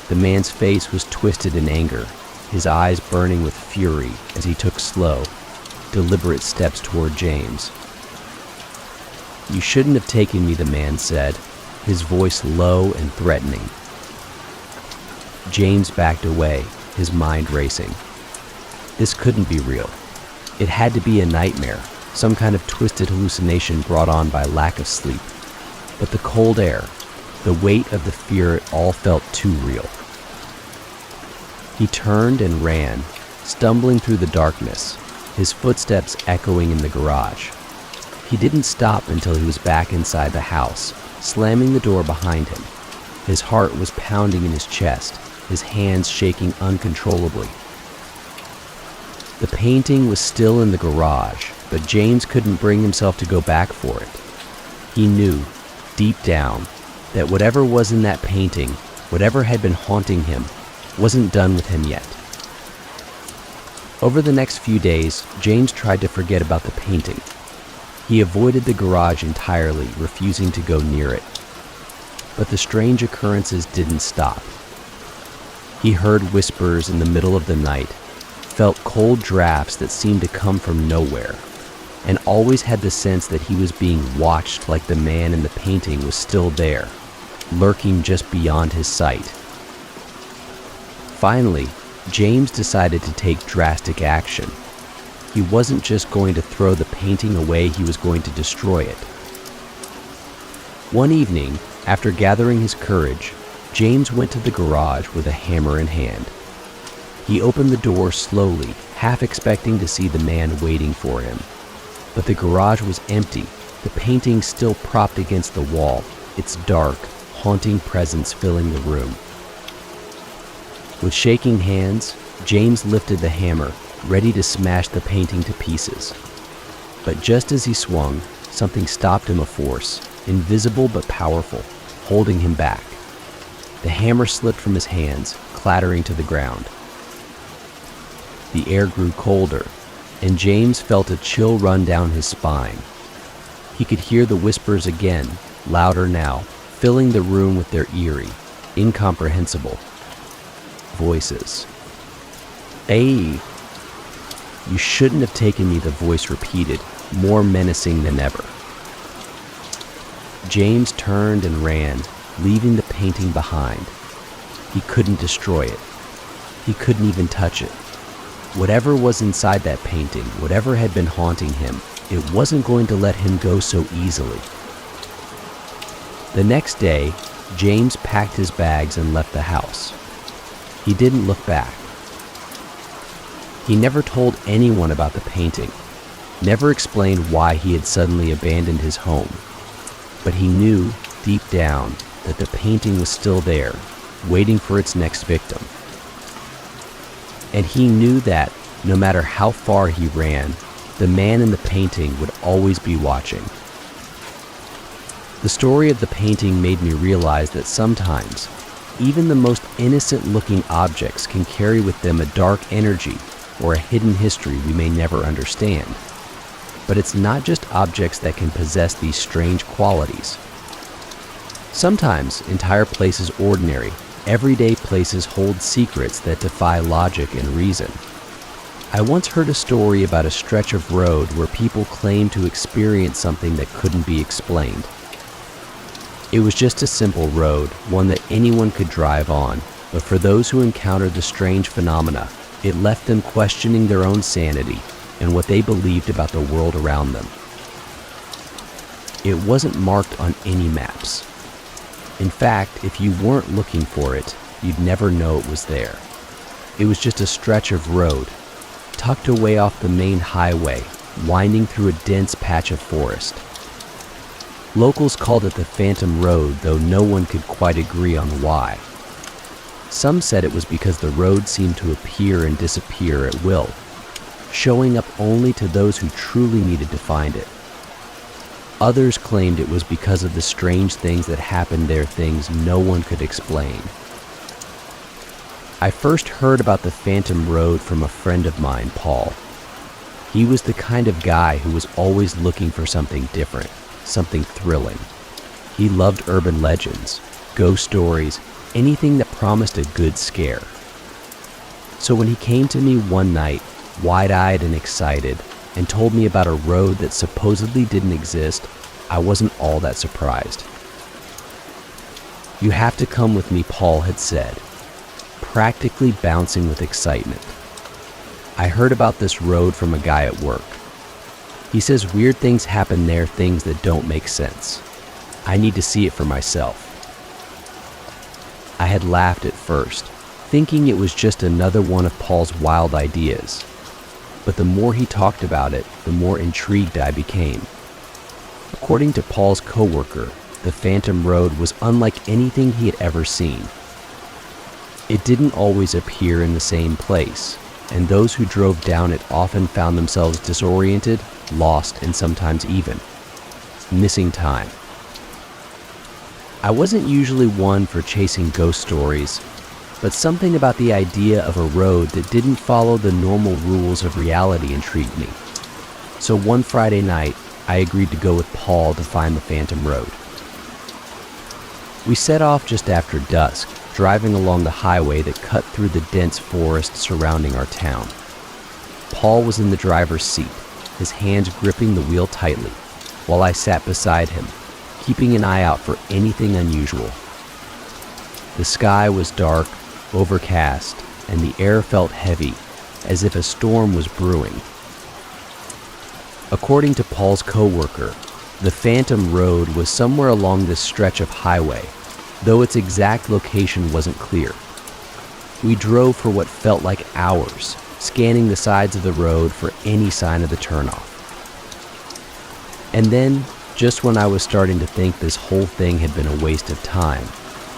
The man's face was twisted in anger, his eyes burning with fury as he took slow, deliberate steps toward James. "You shouldn't have taken me," the man said, his voice low and threatening. James backed away, his mind racing. This couldn't be real. It had to be a nightmare, some kind of twisted hallucination brought on by lack of sleep. But the cold air, the weight of the fear, it all felt too real. He turned and ran, stumbling through the darkness, his footsteps echoing in the garage. He didn't stop until he was back inside the house, slamming the door behind him. His heart was pounding in his chest, his hands shaking uncontrollably. The painting was still in the garage, but James couldn't bring himself to go back for it. He knew, deep down, that whatever was in that painting, whatever had been haunting him, wasn't done with him yet. Over the next few days, James tried to forget about the painting. He avoided the garage entirely, refusing to go near it. But the strange occurrences didn't stop. He heard whispers in the middle of the night, felt cold drafts that seemed to come from nowhere, and always had the sense that he was being watched, like the man in the painting was still there, lurking just beyond his sight. Finally, James decided to take drastic action. He wasn't just going to throw the painting away, he was going to destroy it. One evening, after gathering his courage, James went to the garage with a hammer in hand. He opened the door slowly, half expecting to see the man waiting for him. But the garage was empty, the painting still propped against the wall, its dark, haunting presence filling the room. With shaking hands, James lifted the hammer, ready to smash the painting to pieces. But just as he swung, something stopped him, a force, invisible but powerful, holding him back. The hammer slipped from his hands, clattering to the ground. The air grew colder, and James felt a chill run down his spine. He could hear the whispers again, louder now, filling the room with their eerie, incomprehensible voices. "Hey!" "You shouldn't have taken me," the voice repeated, more menacing than ever. James turned and ran, leaving the painting behind. He couldn't destroy it. He couldn't even touch it. Whatever was inside that painting, whatever had been haunting him, it wasn't going to let him go so easily. The next day, James packed his bags and left the house. He didn't look back. He never told anyone about the painting, never explained why he had suddenly abandoned his home. But he knew, deep down, that the painting was still there, waiting for its next victim. And he knew that, no matter how far he ran, the man in the painting would always be watching. The story of the painting made me realize that sometimes, even the most innocent-looking objects can carry with them a dark energy or a hidden history we may never understand. But it's not just objects that can possess these strange qualities. Sometimes entire places, ordinary, everyday places, hold secrets that defy logic and reason. I once heard a story about a stretch of road where people claimed to experience something that couldn't be explained. It was just a simple road, one that anyone could drive on, but for those who encountered the strange phenomena, it left them questioning their own sanity and what they believed about the world around them. It wasn't marked on any maps. In fact, if you weren't looking for it, you'd never know it was there. It was just a stretch of road, tucked away off the main highway, winding through a dense patch of forest. Locals called it the Phantom Road, though no one could quite agree on why. Some said it was because the road seemed to appear and disappear at will, showing up only to those who truly needed to find it. Others claimed it was because of the strange things that happened there, things no one could explain. I first heard about the Phantom Road from a friend of mine, Paul. He was the kind of guy who was always looking for something different, something thrilling. He loved urban legends, ghost stories, anything that promised a good scare. So when he came to me one night, wide-eyed and excited, and told me about a road that supposedly didn't exist, I wasn't all that surprised. "You have to come with me," Paul had said, practically bouncing with excitement. "I heard about this road from a guy at work. He says weird things happen there, things that don't make sense. I need to see it for myself." I had laughed at first, thinking it was just another one of Paul's wild ideas. But the more he talked about it, the more intrigued I became. According to Paul's coworker, the Phantom Road was unlike anything he had ever seen. It didn't always appear in the same place, and those who drove down it often found themselves disoriented, lost, and sometimes even missing time. I wasn't usually one for chasing ghost stories, but something about the idea of a road that didn't follow the normal rules of reality intrigued me. So one Friday night, I agreed to go with Paul to find the Phantom Road. We set off just after dusk, driving along the highway that cut through the dense forest surrounding our town. Paul was in the driver's seat, his hands gripping the wheel tightly, while I sat beside him, keeping an eye out for anything unusual. The sky was dark, overcast, and the air felt heavy, as if a storm was brewing. According to Paul's coworker, the Phantom Road was somewhere along this stretch of highway, though its exact location wasn't clear. We drove for what felt like hours, scanning the sides of the road for any sign of the turnoff. And then, just when I was starting to think this whole thing had been a waste of time,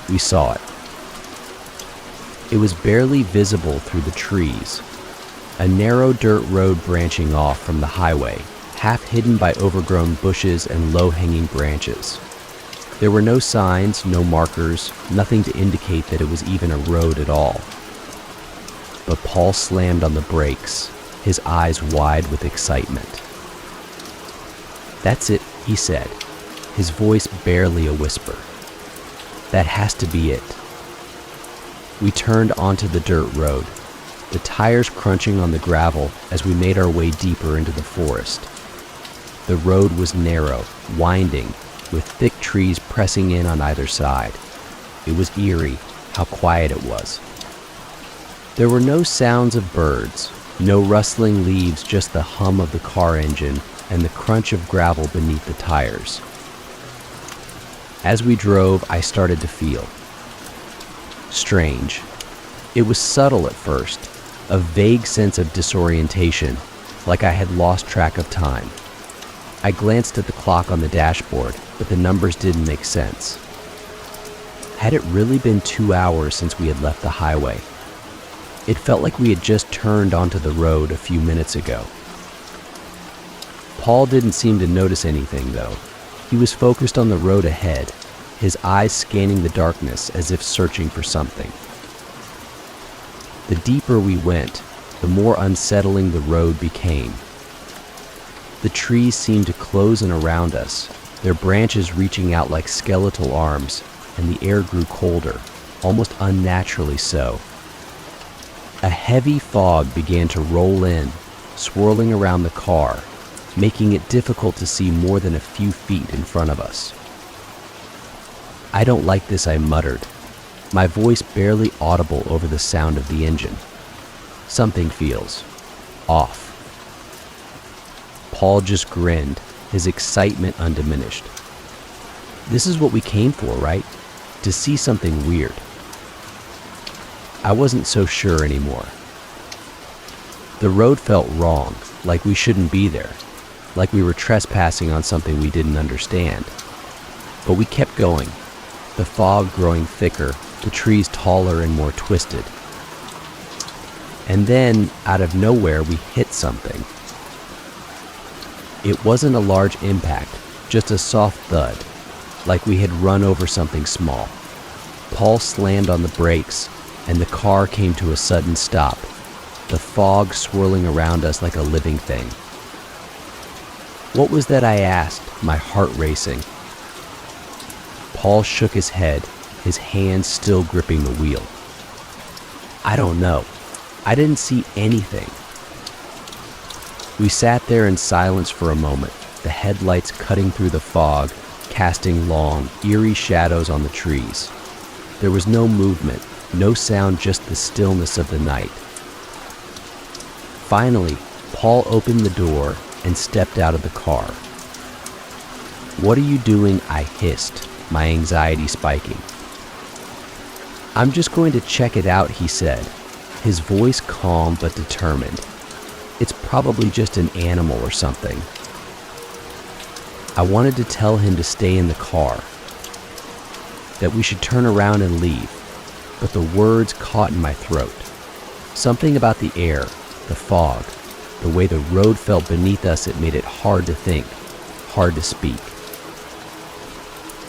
we saw it. It was barely visible through the trees. A narrow dirt road branching off from the highway, half hidden by overgrown bushes and low-hanging branches. There were no signs, no markers, nothing to indicate that it was even a road at all. But Paul slammed on the brakes, his eyes wide with excitement. "That's it," he said, his voice barely a whisper. "That has to be it." We turned onto the dirt road, the tires crunching on the gravel as we made our way deeper into the forest. The road was narrow, winding, with thick trees pressing in on either side. It was eerie how quiet it was. There were no sounds of birds, no rustling leaves, just the hum of the car engine and the crunch of gravel beneath the tires. As we drove, I started to feel strange. It was subtle at first, a vague sense of disorientation, like I had lost track of time. I glanced at the clock on the dashboard, but the numbers didn't make sense. Had it really been 2 hours since we had left the highway? It felt like we had just turned onto the road a few minutes ago. Paul didn't seem to notice anything, though. He was focused on the road ahead, his eyes scanning the darkness as if searching for something. The deeper we went, the more unsettling the road became. The trees seemed to close in around us, their branches reaching out like skeletal arms, and the air grew colder, almost unnaturally so. A heavy fog began to roll in, swirling around the car, making it difficult to see more than a few feet in front of us. "I don't like this," I muttered, my voice barely audible over the sound of the engine. "Something feels off." Paul just grinned, his excitement undiminished. "This is what we came for, right? To see something weird." I wasn't so sure anymore. The road felt wrong, like we shouldn't be there, like we were trespassing on something we didn't understand. But we kept going, the fog growing thicker, the trees taller and more twisted. And then, out of nowhere, we hit something. It wasn't a large impact, just a soft thud, like we had run over something small. Paul slammed on the brakes, and the car came to a sudden stop, the fog swirling around us like a living thing. "What was that?" I asked, my heart racing. Paul shook his head, his hands still gripping the wheel. "I don't know. I didn't see anything." We sat there in silence for a moment, the headlights cutting through the fog, casting long, eerie shadows on the trees. There was no movement, no sound, just the stillness of the night. Finally, Paul opened the door and stepped out of the car. "What are you doing?" I hissed, my anxiety spiking. "I'm just going to check it out," he said, his voice calm but determined. "It's probably just an animal or something." I wanted to tell him to stay in the car, that we should turn around and leave, but the words caught in my throat. Something about the air, the fog, the way the road felt beneath us, it made it hard to think, hard to speak.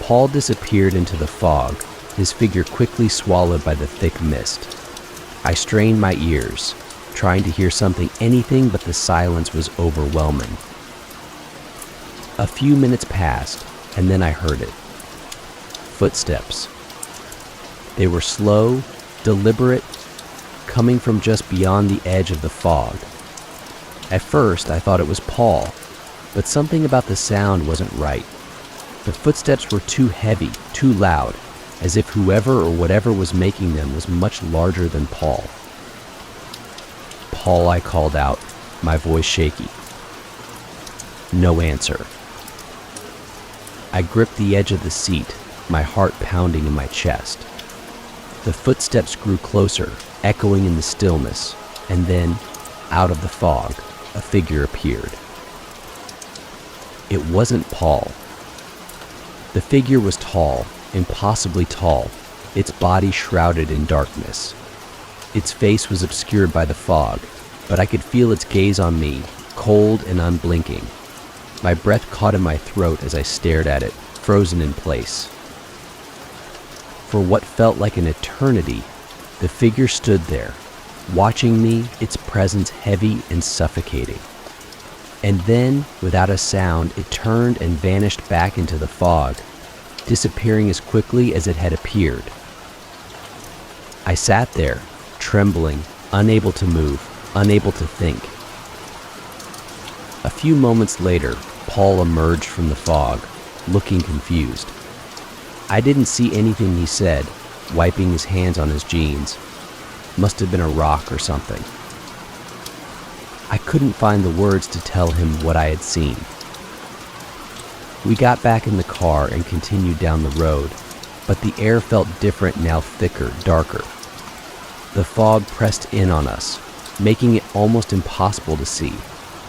Paul disappeared into the fog, his figure quickly swallowed by the thick mist. I strained my ears, trying to hear something, anything, but the silence was overwhelming. A few minutes passed, and then I heard it. Footsteps. They were slow, deliberate, coming from just beyond the edge of the fog. At first, I thought it was Paul, but something about the sound wasn't right. The footsteps were too heavy, too loud, as if whoever or whatever was making them was much larger than Paul. "Paul," I called out, my voice shaky. No answer. I gripped the edge of the seat, my heart pounding in my chest. The footsteps grew closer, echoing in the stillness, and then, out of the fog, a figure appeared. It wasn't Paul. The figure was tall, impossibly tall, its body shrouded in darkness. Its face was obscured by the fog, but I could feel its gaze on me, cold and unblinking. My breath caught in my throat as I stared at it, frozen in place. For what felt like an eternity, the figure stood there, watching me, its presence heavy and suffocating. And then, without a sound, it turned and vanished back into the fog, disappearing as quickly as it had appeared. I sat there, trembling, unable to move, unable to think. A few moments later, Paul emerged from the fog, looking confused. I didn't see anything he said, wiping his hands on his jeans. Must have been a rock or something. I couldn't find the words to tell him what I had seen. We got back in the car and continued down the road, but the air felt different now, thicker, darker. The fog pressed in on us, making it almost impossible to see,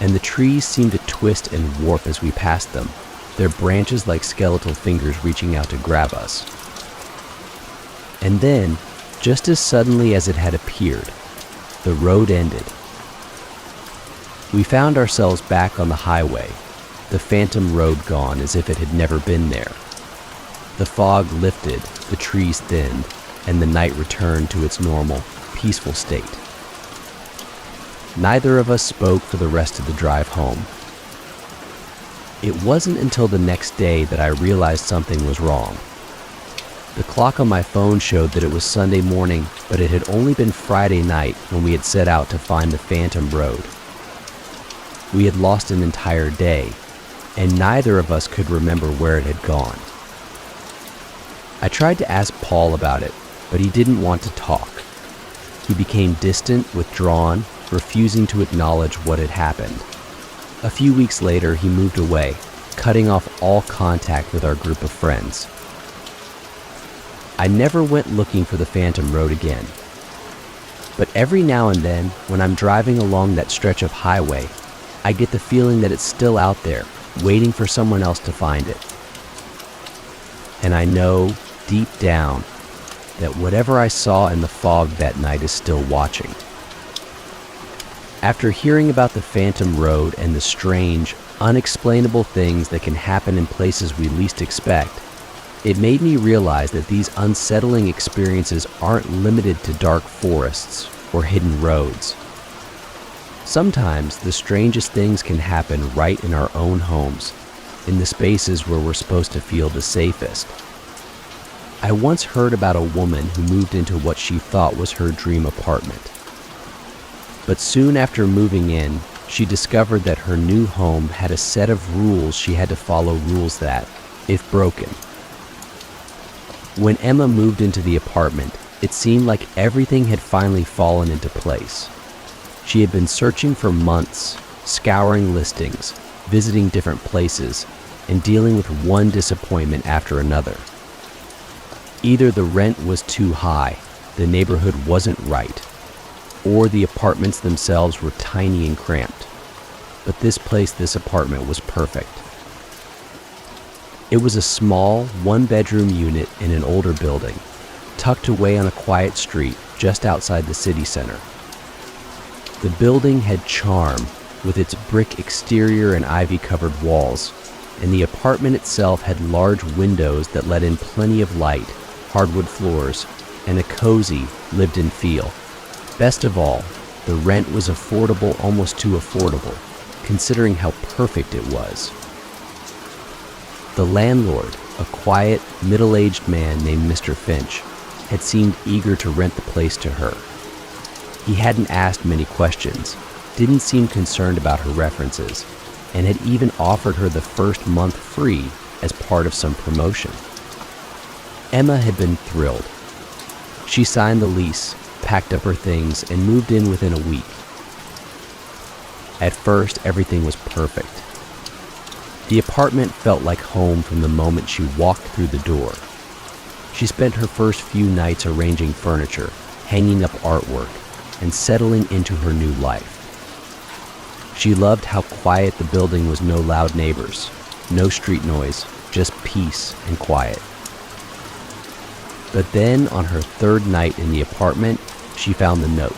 and the trees seemed to twist and warp as we passed them, their branches like skeletal fingers reaching out to grab us. And then, just as suddenly as it had appeared, the road ended. We found ourselves back on the highway, the phantom road gone as if it had never been there. The fog lifted, the trees thinned, and the night returned to its normal, peaceful state. Neither of us spoke for the rest of the drive home. It wasn't until the next day that I realized something was wrong. The clock on my phone showed that it was Sunday morning, but it had only been Friday night when we had set out to find the phantom road. We had lost an entire day, and neither of us could remember where it had gone. I tried to ask Paul about it, but he didn't want to talk. He became distant, withdrawn, refusing to acknowledge what had happened. A few weeks later, he moved away, cutting off all contact with our group of friends. I never went looking for the phantom road again. But every now and then, when I'm driving along that stretch of highway, I get the feeling that it's still out there, waiting for someone else to find it. And I know, deep down, that whatever I saw in the fog that night is still watching. After hearing about the phantom road and the strange, unexplainable things that can happen in places we least expect, it made me realize that these unsettling experiences aren't limited to dark forests or hidden roads. Sometimes the strangest things can happen right in our own homes, in the spaces where we're supposed to feel the safest. I once heard about a woman who moved into what she thought was her dream apartment. But soon after moving in, she discovered that her new home had a set of rules she had to follow, rules that, if broken. When Emma moved into the apartment, it seemed like everything had finally fallen into place. She had been searching for months, scouring listings, visiting different places, and dealing with one disappointment after another. Either the rent was too high, the neighborhood wasn't right, or the apartments themselves were tiny and cramped. But this apartment was perfect. It was a small, one-bedroom unit in an older building, tucked away on a quiet street just outside the city center. The building had charm, with its brick exterior and ivy-covered walls, and the apartment itself had large windows that let in plenty of light, hardwood floors, and a cozy, lived-in feel. Best of all, the rent was affordable, almost too affordable, considering how perfect it was. The landlord, a quiet, middle-aged man named Mr. Finch, had seemed eager to rent the place to her. He hadn't asked many questions, didn't seem concerned about her references, and had even offered her the first month free as part of some promotion. Emma had been thrilled. She signed the lease, packed up her things, and moved in within a week. At first, everything was perfect. The apartment felt like home from the moment she walked through the door. She spent her first few nights arranging furniture, hanging up artwork, and settling into her new life. She loved how quiet the building was, no loud neighbors, no street noise, just peace and quiet. But then, on her third night in the apartment, she found the note.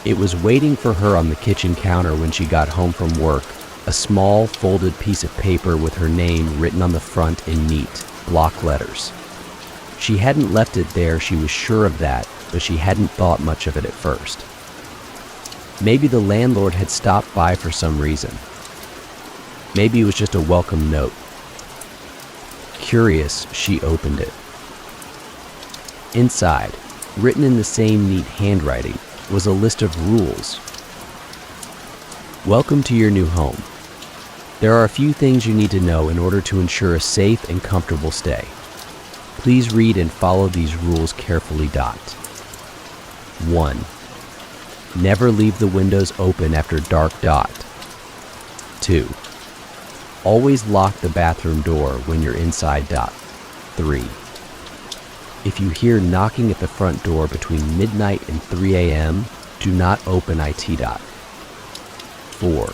It was waiting for her on the kitchen counter when she got home from work, a small folded piece of paper with her name written on the front in neat, block letters. She hadn't left it there, she was sure of that, but she hadn't thought much of it at first. Maybe the landlord had stopped by for some reason. Maybe it was just a welcome note. Curious, she opened it. Inside, written in the same neat handwriting, was a list of rules. Welcome to your new home. There are a few things you need to know in order to ensure a safe and comfortable stay. Please read and follow these rules carefully. 1. Never leave the windows open after dark. 2. Always lock the bathroom door when you're inside. 3. If you hear knocking at the front door between midnight and 3 a.m., do not open it. 4.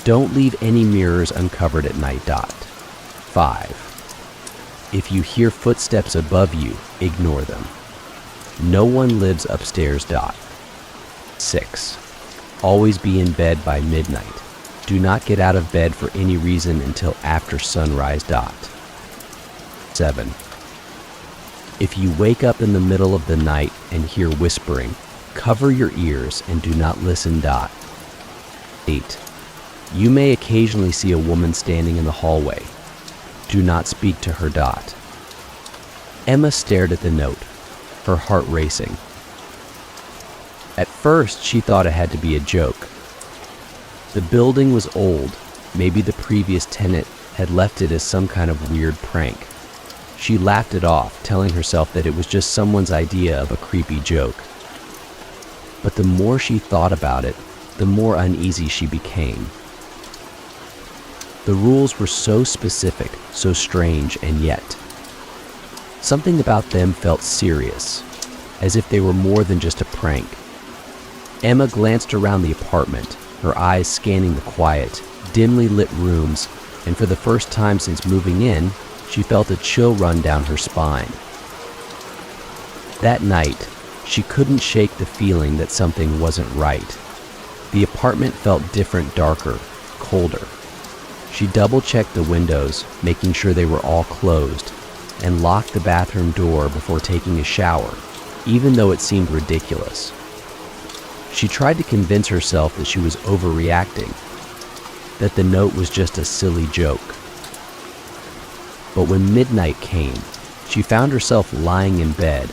Don't leave any mirrors uncovered at night. 5. If you hear footsteps above you, ignore them. No one lives upstairs. 6. Always be in bed by midnight. Do not get out of bed for any reason until after sunrise. 7. If you wake up in the middle of the night and hear whispering, cover your ears and do not listen. 8. You may occasionally see a woman standing in the hallway. Do not speak to her. Emma stared at the note, her heart racing. At first, she thought it had to be a joke. The building was old. Maybe the previous tenant had left it as some kind of weird prank. She laughed it off, telling herself that it was just someone's idea of a creepy joke. But the more she thought about it, the more uneasy she became. The rules were so specific, so strange, and yet something about them felt serious, as if they were more than just a prank. Emma glanced around the apartment, her eyes scanning the quiet, dimly lit rooms, and for the first time since moving in, she felt a chill run down her spine. That night, she couldn't shake the feeling that something wasn't right. The apartment felt different, darker, colder. She double-checked the windows, making sure they were all closed, and locked the bathroom door before taking a shower, even though it seemed ridiculous. She tried to convince herself that she was overreacting, that the note was just a silly joke. But when midnight came, she found herself lying in bed,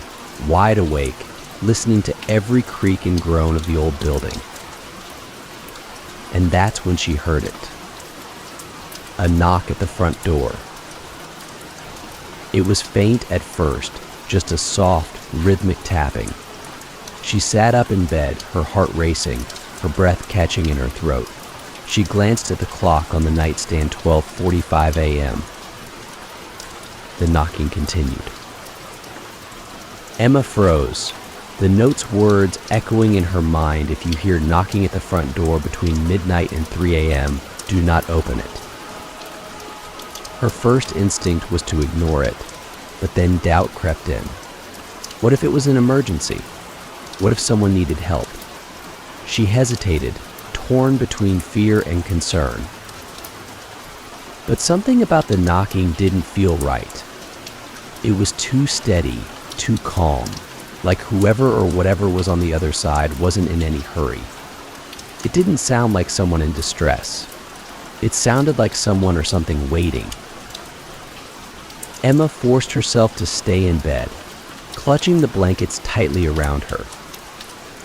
wide awake, listening to every creak and groan of the old building. And that's when she heard it. A knock at the front door. It was faint at first, just a soft, rhythmic tapping. She sat up in bed, her heart racing, her breath catching in her throat. She glanced at the clock on the nightstand, 12:45 a.m. The knocking continued. Emma froze, the note's words echoing in her mind. If you hear knocking at the front door between midnight and 3 a.m., do not open it. Her first instinct was to ignore it, but then doubt crept in. What if it was an emergency? What if someone needed help? She hesitated, torn between fear and concern. But something about the knocking didn't feel right. It was too steady, too calm, like whoever or whatever was on the other side wasn't in any hurry. It didn't sound like someone in distress. It sounded like someone or something waiting. Emma forced herself to stay in bed, clutching the blankets tightly around her.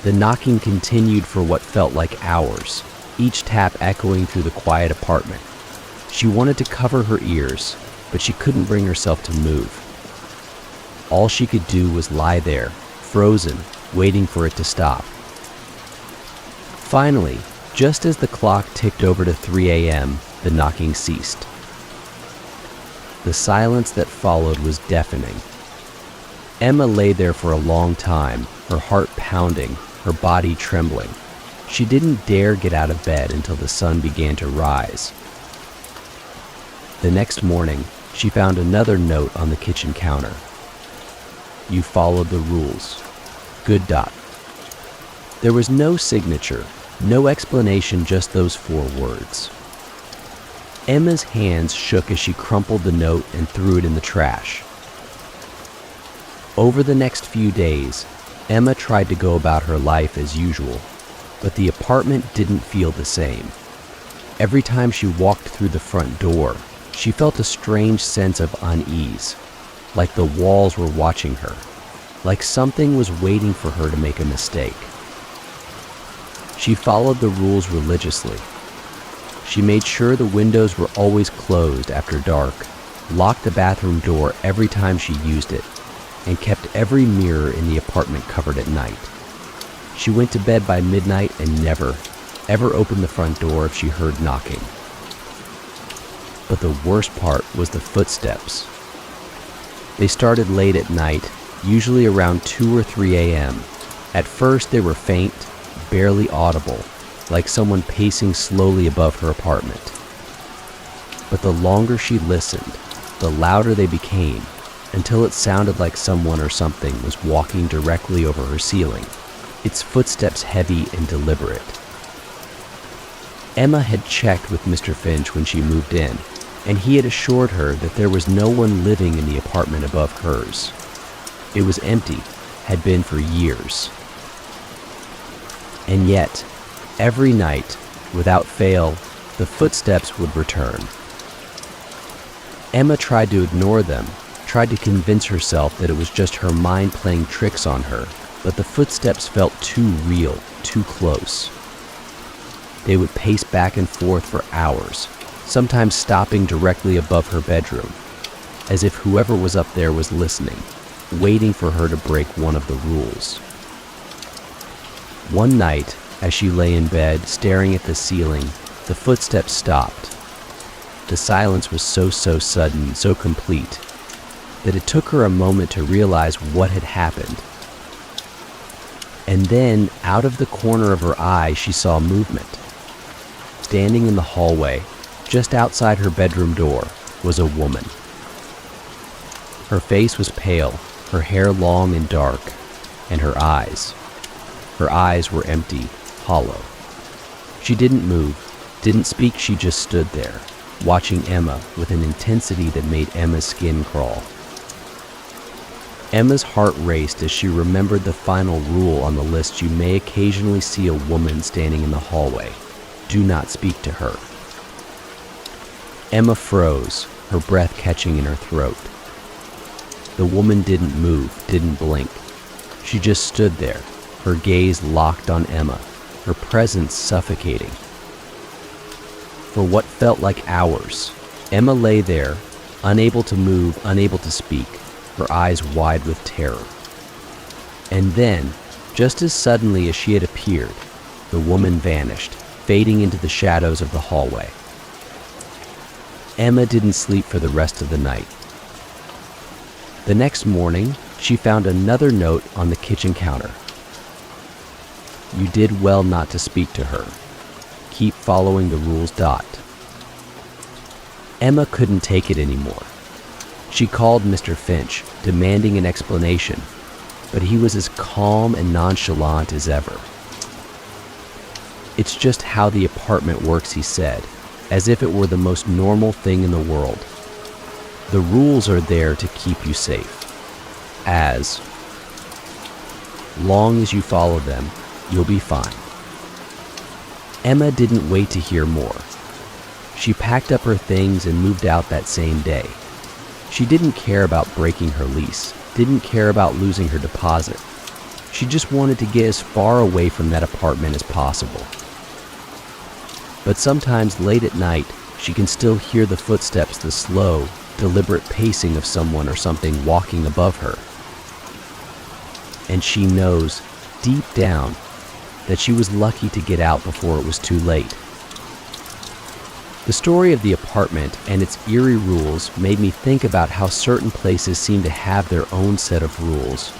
The knocking continued for what felt like hours, each tap echoing through the quiet apartment. She wanted to cover her ears, but she couldn't bring herself to move. All she could do was lie there, frozen, waiting for it to stop. Finally, just as the clock ticked over to 3 a.m., the knocking ceased. The silence that followed was deafening. Emma lay there for a long time, her heart pounding, her body trembling. She didn't dare get out of bed until the sun began to rise. The next morning, she found another note on the kitchen counter. You followed the rules. Good dot. There was no signature, no explanation, just those 4 words. Emma's hands shook as she crumpled the note and threw it in the trash. Over the next few days, Emma tried to go about her life as usual, but the apartment didn't feel the same. Every time she walked through the front door, she felt a strange sense of unease, like the walls were watching her, like something was waiting for her to make a mistake. She followed the rules religiously. She made sure the windows were always closed after dark, locked the bathroom door every time she used it, and kept every mirror in the apartment covered at night. She went to bed by midnight and never, ever opened the front door if she heard knocking. But the worst part was the footsteps. They started late at night, usually around 2 or 3 a.m. At first they were faint, barely audible, like someone pacing slowly above her apartment. But the longer she listened, the louder they became, until it sounded like someone or something was walking directly over her ceiling, its footsteps heavy and deliberate. Emma had checked with Mr. Finch when she moved in, and he had assured her that there was no one living in the apartment above hers. It was empty, had been for years. And yet, every night, without fail, the footsteps would return. Emma tried to ignore them, tried to convince herself that it was just her mind playing tricks on her, but the footsteps felt too real, too close. They would pace back and forth for hours, sometimes stopping directly above her bedroom, as if whoever was up there was listening, waiting for her to break one of the rules. One night, as she lay in bed, staring at the ceiling, the footsteps stopped. The silence was so sudden, so complete, that it took her a moment to realize what had happened. And then, out of the corner of her eye, she saw movement. Standing in the hallway, just outside her bedroom door, was a woman. Her face was pale, her hair long and dark, and her eyes were empty, hollow. She didn't move, didn't speak, she just stood there, watching Emma with an intensity that made Emma's skin crawl. Emma's heart raced as she remembered the final rule on the list. You may occasionally see a woman standing in the hallway. Do not speak to her. Emma froze, her breath catching in her throat. The woman didn't move, didn't blink. She just stood there, her gaze locked on Emma, her presence suffocating. For what felt like hours, Emma lay there, unable to move, unable to speak, her eyes wide with terror. And then, just as suddenly as she had appeared, the woman vanished, fading into the shadows of the hallway. Emma didn't sleep for the rest of the night. The next morning, she found another note on the kitchen counter. You did well not to speak to her. Keep following the rules. Emma couldn't take it anymore. She called Mr. Finch, demanding an explanation, but he was as calm and nonchalant as ever. It's just how the apartment works, he said, as if it were the most normal thing in the world. The rules are there to keep you safe. As long as you follow them, you'll be fine. Emma didn't wait to hear more. She packed up her things and moved out that same day. She didn't care about breaking her lease, didn't care about losing her deposit. She just wanted to get as far away from that apartment as possible. But sometimes late at night, she can still hear the footsteps, the slow, deliberate pacing of someone or something walking above her. And she knows, deep down, that she was lucky to get out before it was too late. The story of the apartment and its eerie rules made me think about how certain places seem to have their own set of rules,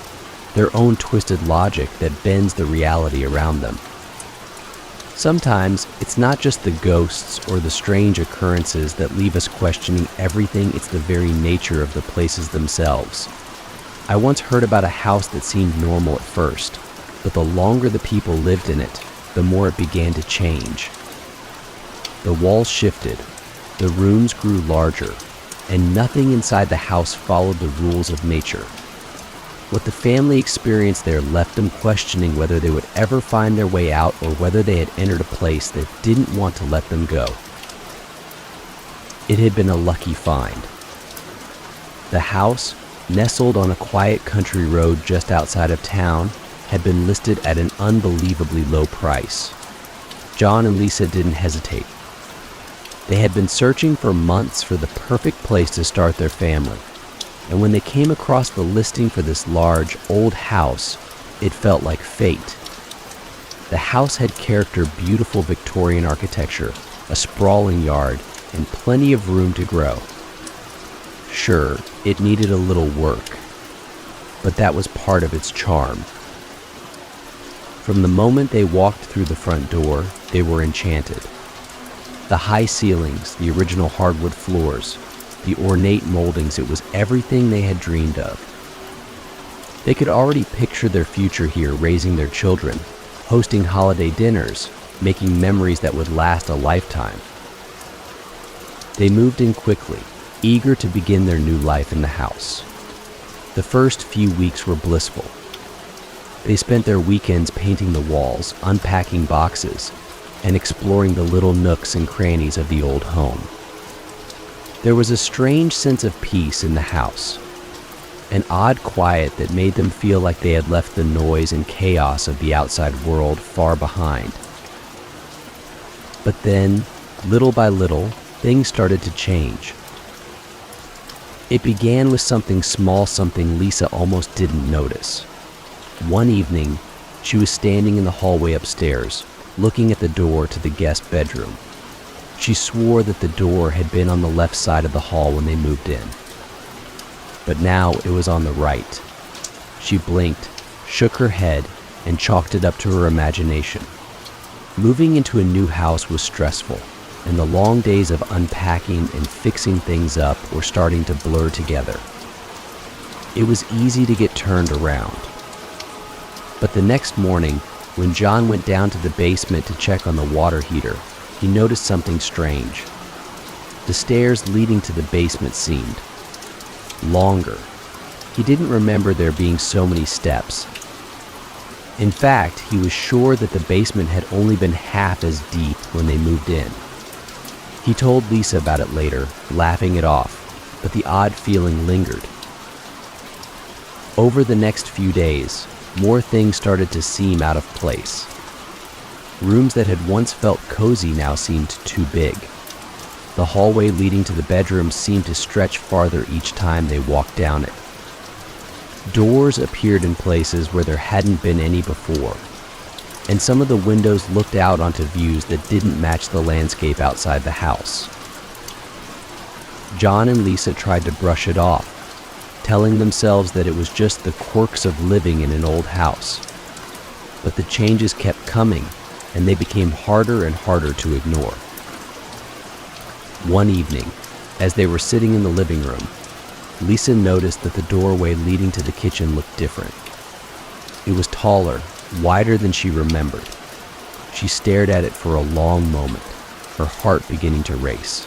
their own twisted logic that bends the reality around them. Sometimes it's not just the ghosts or the strange occurrences that leave us questioning everything, it's the very nature of the places themselves. I once heard about a house that seemed normal at first, but the longer the people lived in it, the more it began to change. The walls shifted, the rooms grew larger, and nothing inside the house followed the rules of nature. What the family experienced there left them questioning whether they would ever find their way out or whether they had entered a place that didn't want to let them go. It had been a lucky find. The house, nestled on a quiet country road just outside of town, had been listed at an unbelievably low price. John and Lisa didn't hesitate. They had been searching for months for the perfect place to start their family, and when they came across the listing for this large, old house, it felt like fate. The house had character, beautiful Victorian architecture, a sprawling yard, and plenty of room to grow. Sure, it needed a little work, but that was part of its charm. From the moment they walked through the front door, they were enchanted. The high ceilings, the original hardwood floors, the ornate moldings, it was everything they had dreamed of. They could already picture their future here, raising their children, hosting holiday dinners, making memories that would last a lifetime. They moved in quickly, eager to begin their new life in the house. The first few weeks were blissful. They spent their weekends painting the walls, unpacking boxes, and exploring the little nooks and crannies of the old home. There was a strange sense of peace in the house, an odd quiet that made them feel like they had left the noise and chaos of the outside world far behind. But then, little by little, things started to change. It began with something small, something Lisa almost didn't notice. One evening, she was standing in the hallway upstairs, looking at the door to the guest bedroom. She swore that the door had been on the left side of the hall when they moved in. But now it was on the right. She blinked, shook her head, and chalked it up to her imagination. Moving into a new house was stressful, and the long days of unpacking and fixing things up were starting to blur together. It was easy to get turned around. But the next morning, when John went down to the basement to check on the water heater, he noticed something strange. The stairs leading to the basement seemed longer. He didn't remember there being so many steps. In fact, he was sure that the basement had only been half as deep when they moved in. He told Lisa about it later, laughing it off, but the odd feeling lingered. Over the next few days, more things started to seem out of place. Rooms that had once felt cozy now seemed too big. The hallway leading to the bedrooms seemed to stretch farther each time they walked down it. Doors appeared in places where there hadn't been any before, and some of the windows looked out onto views that didn't match the landscape outside the house. John and Lisa tried to brush it off, telling themselves that it was just the quirks of living in an old house. But the changes kept coming, and they became harder and harder to ignore. One evening, as they were sitting in the living room, Lisa noticed that the doorway leading to the kitchen looked different. It was taller, wider than she remembered. She stared at it for a long moment, her heart beginning to race.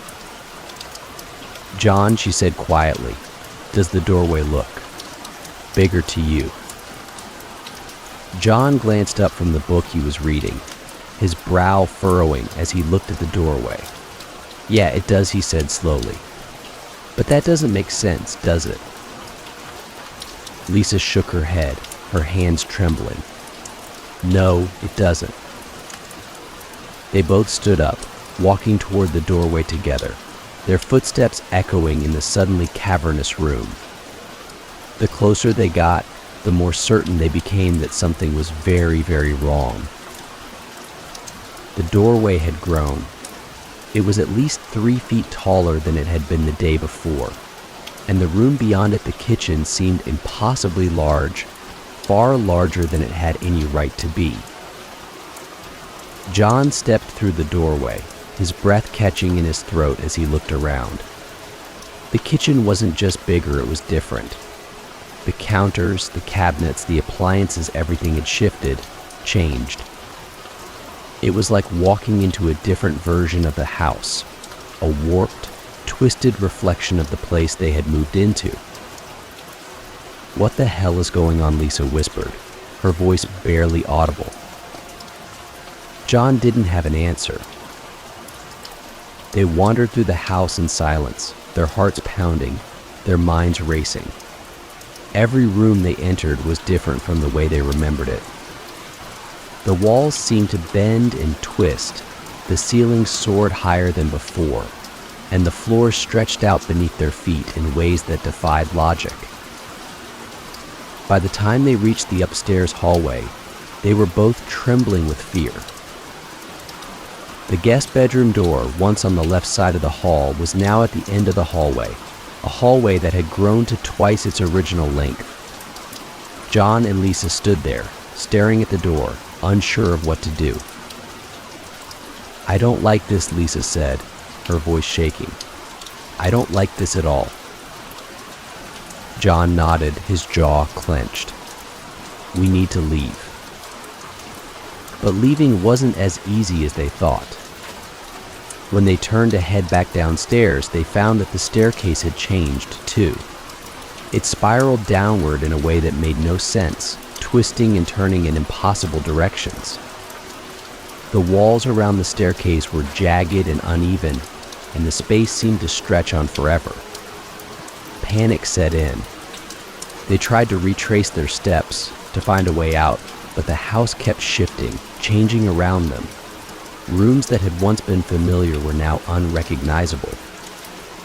"John," she said quietly, "does the doorway look bigger to you?" John glanced up from the book he was reading, his brow furrowing as he looked at the doorway. "Yeah, it does," he said slowly. "But that doesn't make sense, does it?" Lisa shook her head, her hands trembling. "No, it doesn't." They both stood up, walking toward the doorway together, their footsteps echoing in the suddenly cavernous room. The closer they got, the more certain they became that something was very, very wrong. The doorway had grown. It was at least 3 feet taller than it had been the day before, and the room beyond it, the kitchen, seemed impossibly large, far larger than it had any right to be. John stepped through the doorway, his breath catching in his throat as he looked around. The kitchen wasn't just bigger, it was different. The counters, the cabinets, the appliances, everything had shifted, changed. It was like walking into a different version of the house, a warped, twisted reflection of the place they had moved into. "What the hell is going on?" Lisa whispered, her voice barely audible. John didn't have an answer. They wandered through the house in silence, their hearts pounding, their minds racing. Every room they entered was different from the way they remembered it. The walls seemed to bend and twist, the ceiling soared higher than before, and the floor stretched out beneath their feet in ways that defied logic. By the time they reached the upstairs hallway, they were both trembling with fear. The guest bedroom door, once on the left side of the hall, was now at the end of the hallway, a hallway that had grown to twice its original length. John and Lisa stood there, staring at the door, unsure of what to do. "I don't like this," Lisa said, her voice shaking. "I don't like this at all." John nodded, his jaw clenched. "We need to leave." But leaving wasn't as easy as they thought. When they turned to head back downstairs, they found that the staircase had changed too. It spiraled downward in a way that made no sense, twisting and turning in impossible directions. The walls around the staircase were jagged and uneven, and the space seemed to stretch on forever. Panic set in. They tried to retrace their steps, to find a way out, but the house kept shifting, changing around them. Rooms that had once been familiar were now unrecognizable.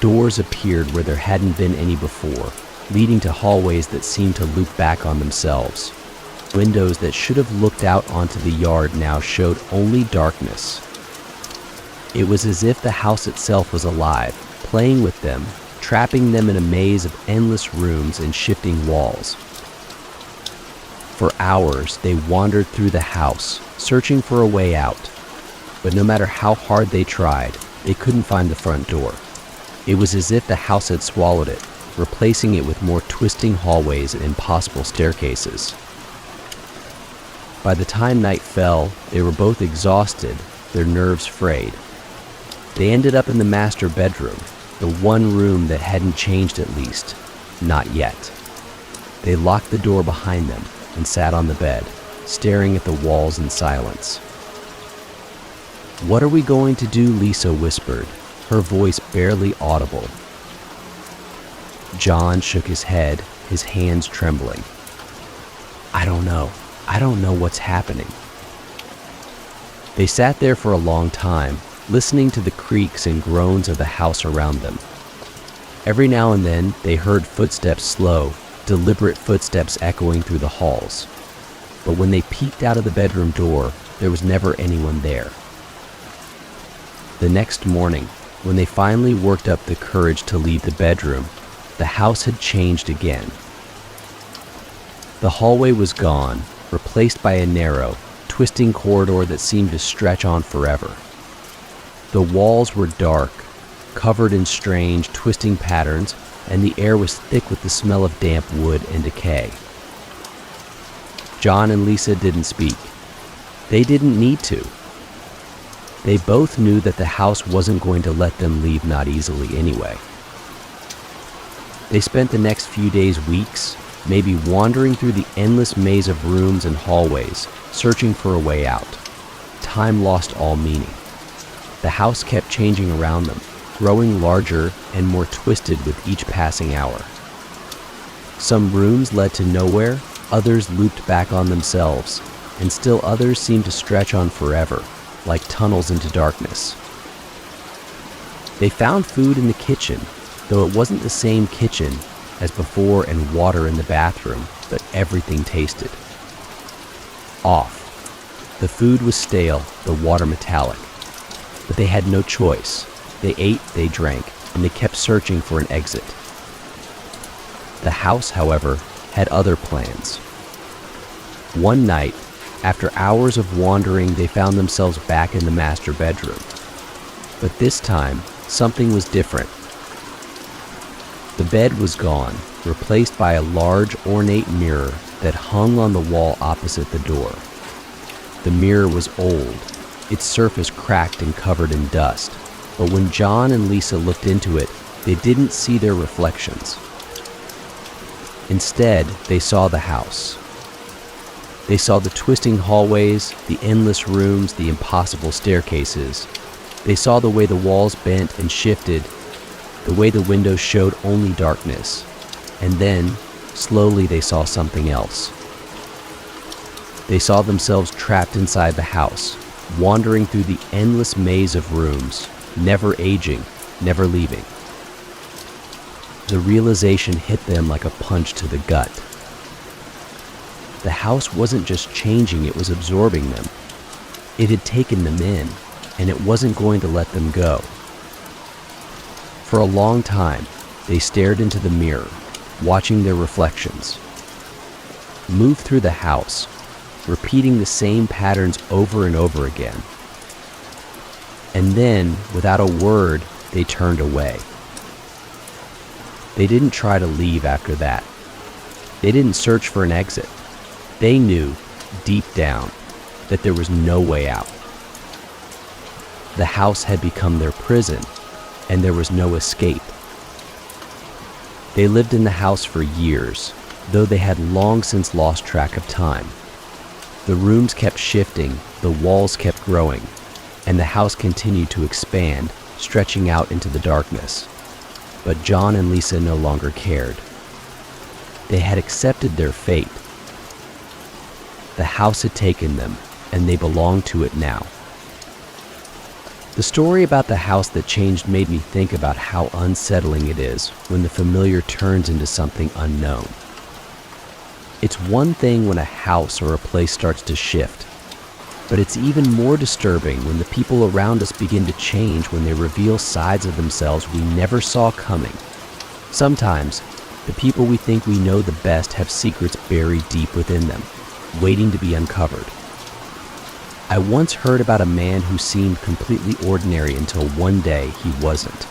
Doors appeared where there hadn't been any before, leading to hallways that seemed to loop back on themselves. Windows that should have looked out onto the yard now showed only darkness. It was as if the house itself was alive, playing with them, trapping them in a maze of endless rooms and shifting walls. For hours, they wandered through the house, searching for a way out. But no matter how hard they tried, they couldn't find the front door. It was as if the house had swallowed it, replacing it with more twisting hallways and impossible staircases. By the time night fell, they were both exhausted, their nerves frayed. They ended up in the master bedroom, the one room that hadn't changed at least, not yet. They locked the door behind them and sat on the bed, staring at the walls in silence. "What are we going to do?" Lisa whispered, her voice barely audible. John shook his head, his hands trembling. I don't know what's happening." They sat there for a long time, listening to the creaks and groans of the house around them. Every now and then, they heard footsteps, slow, deliberate footsteps echoing through the halls. But when they peeked out of the bedroom door, there was never anyone there. The next morning, when they finally worked up the courage to leave the bedroom, the house had changed again. The hallway was gone, replaced by a narrow, twisting corridor that seemed to stretch on forever. The walls were dark, covered in strange, twisting patterns, and the air was thick with the smell of damp wood and decay. John and Lisa didn't speak. They didn't need to. They both knew that the house wasn't going to let them leave not easily anyway. They spent the next few days, weeks, maybe wandering through the endless maze of rooms and hallways, searching for a way out. Time lost all meaning. The house kept changing around them, growing larger and more twisted with each passing hour. Some rooms led to nowhere, others looped back on themselves, and still others seemed to stretch on forever, like tunnels into darkness. They found food in the kitchen, though it wasn't the same kitchen as before, and water in the bathroom, but everything tasted off. The food was stale, the water metallic. But they had no choice. They ate, they drank, and they kept searching for an exit. The house, however, had other plans. One night, after hours of wandering, they found themselves back in the master bedroom. But this time, something was different. The bed was gone, replaced by a large ornate mirror that hung on the wall opposite the door. The mirror was old, its surface cracked and covered in dust, but when John and Lisa looked into it, they didn't see their reflections. Instead, they saw the house. They saw the twisting hallways, the endless rooms, the impossible staircases. They saw the way the walls bent and shifted, the way the windows showed only darkness. And then, slowly, they saw something else. They saw themselves trapped inside the house, wandering through the endless maze of rooms, never aging, never leaving. The realization hit them like a punch to the gut. The house wasn't just changing, it was absorbing them. It had taken them in, and it wasn't going to let them go. For a long time, they stared into the mirror, watching their reflections move through the house, repeating the same patterns over and over again. And then, without a word, they turned away. They didn't try to leave after that. They didn't search for an exit. They knew, deep down, that there was no way out. The house had become their prison, and there was no escape. They lived in the house for years, though they had long since lost track of time. The rooms kept shifting, the walls kept growing, and the house continued to expand, stretching out into the darkness. But John and Lisa no longer cared. They had accepted their fate. The house had taken them, and they belonged to it now. The story about the house that changed made me think about how unsettling it is when the familiar turns into something unknown. It's one thing when a house or a place starts to shift, but it's even more disturbing when the people around us begin to change, when they reveal sides of themselves we never saw coming. Sometimes, the people we think we know the best have secrets buried deep within them, waiting to be uncovered. I once heard about a man who seemed completely ordinary until one day he wasn't.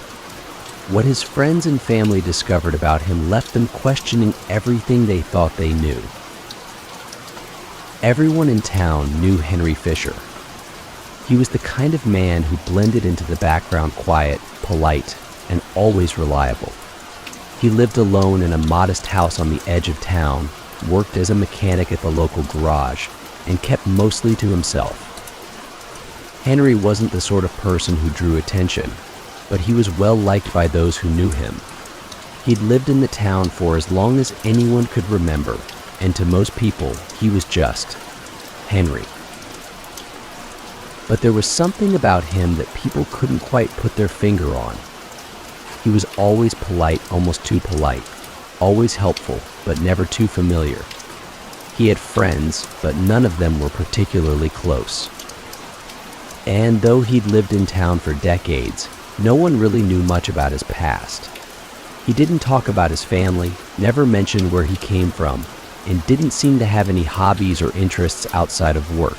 What his friends and family discovered about him left them questioning everything they thought they knew. Everyone in town knew Henry Fisher. He was the kind of man who blended into the background, quiet, polite, and always reliable. He lived alone in a modest house on the edge of town, worked as a mechanic at the local garage, and kept mostly to himself. Henry wasn't the sort of person who drew attention, but he was well liked by those who knew him. He'd lived in the town for as long as anyone could remember, and to most people, he was just Henry. But there was something about him that people couldn't quite put their finger on. He was always polite, almost too polite, always helpful, but never too familiar. He had friends, but none of them were particularly close. And though he'd lived in town for decades, no one really knew much about his past. He didn't talk about his family, never mentioned where he came from, and didn't seem to have any hobbies or interests outside of work.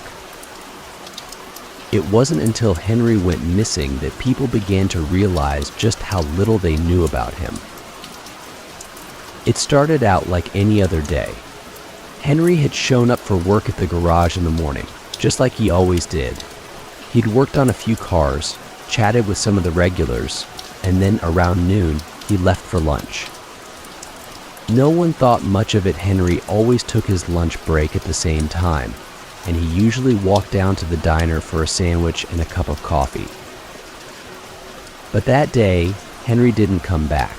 It wasn't until Henry went missing that people began to realize just how little they knew about him. It started out like any other day. Henry had shown up for work at the garage in the morning, just like he always did. He'd worked on a few cars, chatted with some of the regulars, and then around noon, he left for lunch. No one thought much of it. Henry always took his lunch break at the same time, and he usually walked down to the diner for a sandwich and a cup of coffee. But that day, Henry didn't come back.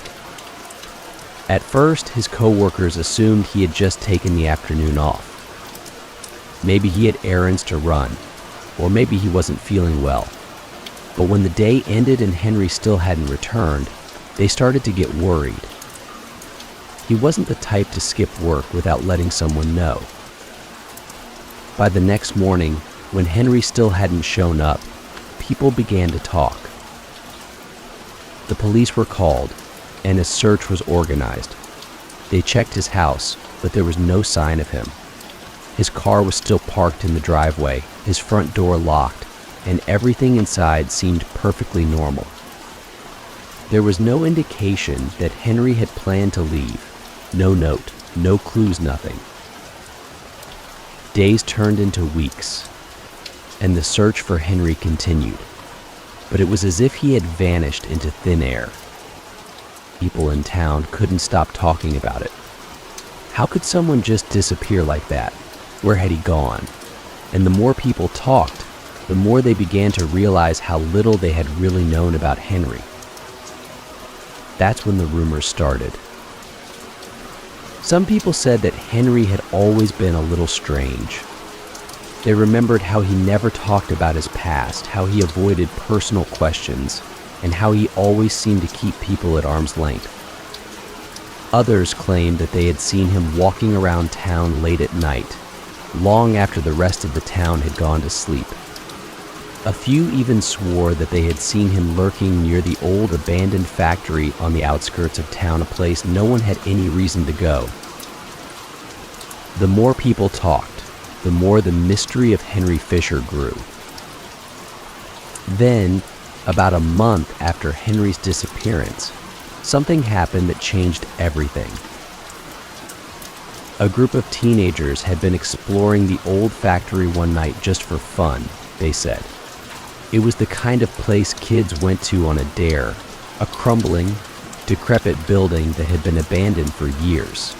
At first, his co-workers assumed he had just taken the afternoon off. Maybe he had errands to run, or maybe he wasn't feeling well. But when the day ended and Henry still hadn't returned, they started to get worried. He wasn't the type to skip work without letting someone know. By the next morning, when Henry still hadn't shown up, people began to talk. The police were called, and a search was organized. They checked his house, but there was no sign of him. His car was still parked in the driveway, his front door locked, and everything inside seemed perfectly normal. There was no indication that Henry had planned to leave, No note, no clues, nothing. Days turned into weeks, and the search for Henry continued. But it was as if he had vanished into thin air. People in town couldn't stop talking about it. How could someone just disappear like that? Where had he gone? And the more people talked, the more they began to realize how little they had really known about Henry. That's when the rumors started. Some people said that Henry had always been a little strange. They remembered how he never talked about his past, how he avoided personal questions, and how he always seemed to keep people at arm's length. Others claimed that they had seen him walking around town late at night, long after the rest of the town had gone to sleep. A few even swore that they had seen him lurking near the old abandoned factory on the outskirts of town, a place no one had any reason to go. The more people talked, the more the mystery of Henry Fisher grew. Then, about a month after Henry's disappearance, something happened that changed everything. A group of teenagers had been exploring the old factory one night just for fun, they said. It was the kind of place kids went to on a dare, a crumbling, decrepit building that had been abandoned for years.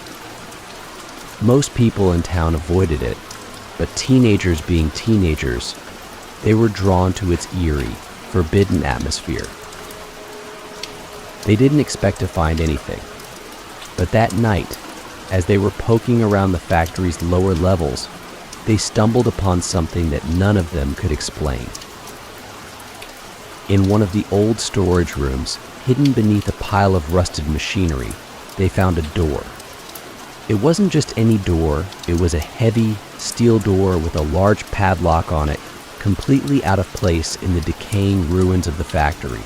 Most people in town avoided it, but teenagers being teenagers, they were drawn to its eerie, forbidden atmosphere. They didn't expect to find anything, but that night, as they were poking around the factory's lower levels, they stumbled upon something that none of them could explain. In one of the old storage rooms, hidden beneath a pile of rusted machinery, they found a door. It wasn't just any door, it was a heavy, steel door with a large padlock on it, completely out of place in the decaying ruins of the factory.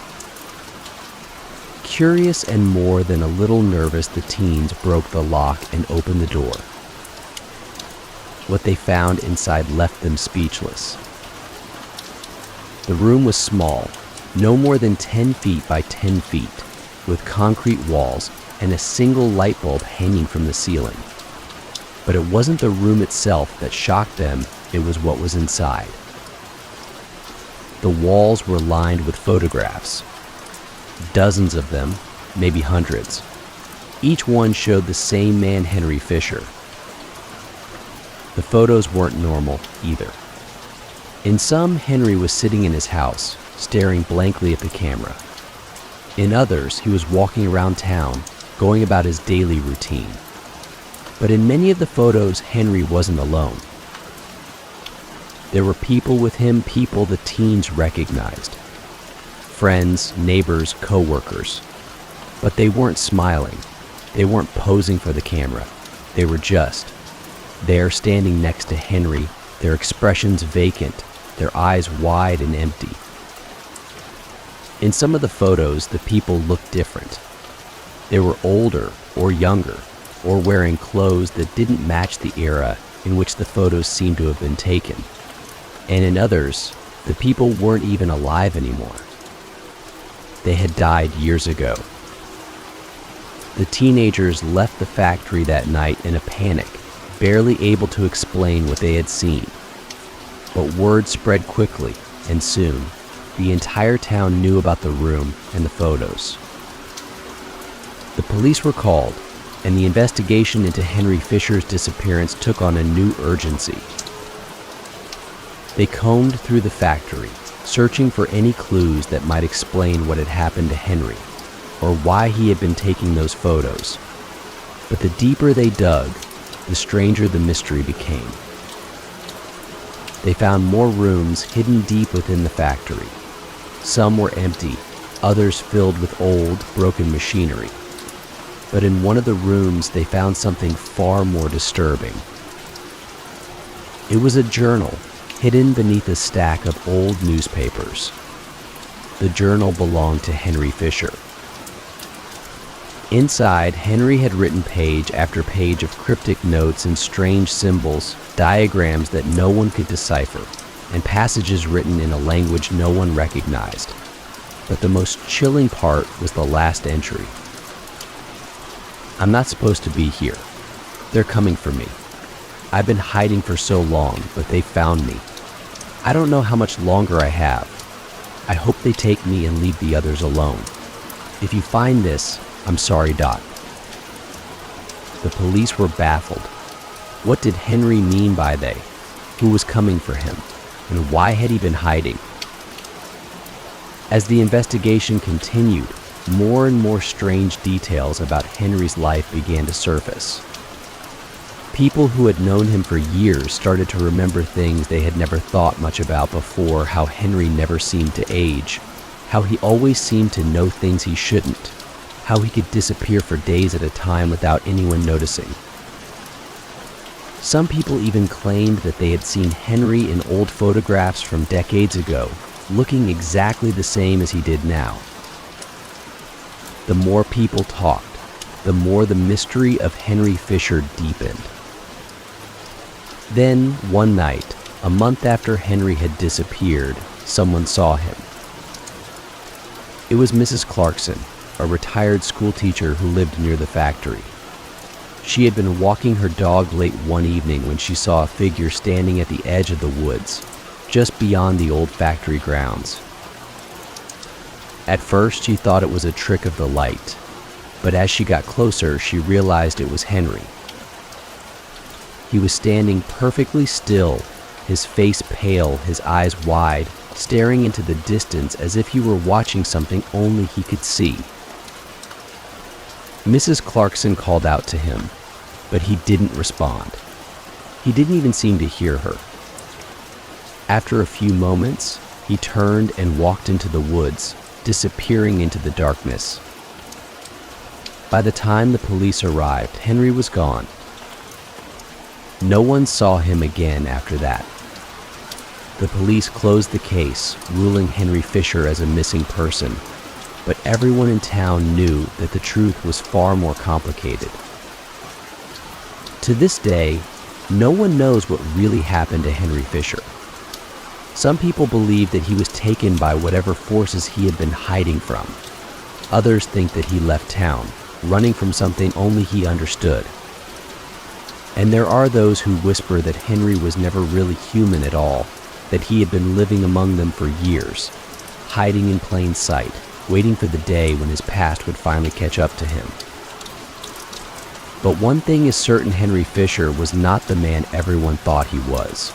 Curious and more than a little nervous, the teens broke the lock and opened the door. What they found inside left them speechless. The room was small, no more than 10 feet by 10 feet, with concrete walls and a single light bulb hanging from the ceiling. But it wasn't the room itself that shocked them, it was what was inside. The walls were lined with photographs. Dozens of them, maybe hundreds. Each one showed the same man, Henry Fisher. The photos weren't normal either. In some, Henry was sitting in his house, staring blankly at the camera. In others, he was walking around town, going about his daily routine. But in many of the photos, Henry wasn't alone. There were people with him, people the teens recognized. Friends, neighbors, co-workers. But they weren't smiling. They weren't posing for the camera. They were just there, standing next to Henry, their expressions vacant, their eyes wide and empty. In some of the photos, the people looked different. They were older or younger, or wearing clothes that didn't match the era in which the photos seemed to have been taken. And in others, the people weren't even alive anymore. They had died years ago. The teenagers left the factory that night in a panic, barely able to explain what they had seen. But word spread quickly, and soon, the entire town knew about the room and the photos. The police were called, and the investigation into Henry Fisher's disappearance took on a new urgency. They combed through the factory, searching for any clues that might explain what had happened to Henry, or why he had been taking those photos. But the deeper they dug, the stranger the mystery became. They found more rooms hidden deep within the factory. Some were empty, others filled with old, broken machinery. But in one of the rooms, they found something far more disturbing. It was a journal, hidden beneath a stack of old newspapers. The journal belonged to Henry Fisher. Inside, Henry had written page after page of cryptic notes and strange symbols, diagrams that no one could decipher, and passages written in a language no one recognized. But the most chilling part was the last entry. I'm not supposed to be here. They're coming for me. I've been hiding for so long, but they found me. I don't know how much longer I have. I hope they take me and leave the others alone. If you find this, I'm sorry, Doc." The police were baffled. What did Henry mean by they? Who was coming for him? And why had he been hiding? As the investigation continued, more and more strange details about Henry's life began to surface. People who had known him for years started to remember things they had never thought much about before: how Henry never seemed to age, how he always seemed to know things he shouldn't, how he could disappear for days at a time without anyone noticing. Some people even claimed that they had seen Henry in old photographs from decades ago, looking exactly the same as he did now. The more people talked, the more the mystery of Henry Fisher deepened. Then, one night, a month after Henry had disappeared, someone saw him. It was Mrs. Clarkson, a retired schoolteacher who lived near the factory. She had been walking her dog late one evening when she saw a figure standing at the edge of the woods, just beyond the old factory grounds. At first, she thought it was a trick of the light, but as she got closer, she realized it was Henry. He was standing perfectly still, his face pale, his eyes wide, staring into the distance as if he were watching something only he could see. Mrs. Clarkson called out to him, but he didn't respond. He didn't even seem to hear her. After a few moments, he turned and walked into the woods, disappearing into the darkness. By the time the police arrived, Henry was gone. No one saw him again after that. The police closed the case, ruling Henry Fisher as a missing person, but everyone in town knew that the truth was far more complicated. To this day, no one knows what really happened to Henry Fisher. Some people believe that he was taken by whatever forces he had been hiding from. Others think that he left town, running from something only he understood. And there are those who whisper that Henry was never really human at all, that he had been living among them for years, hiding in plain sight, waiting for the day when his past would finally catch up to him. But one thing is certain: Henry Fisher was not the man everyone thought he was.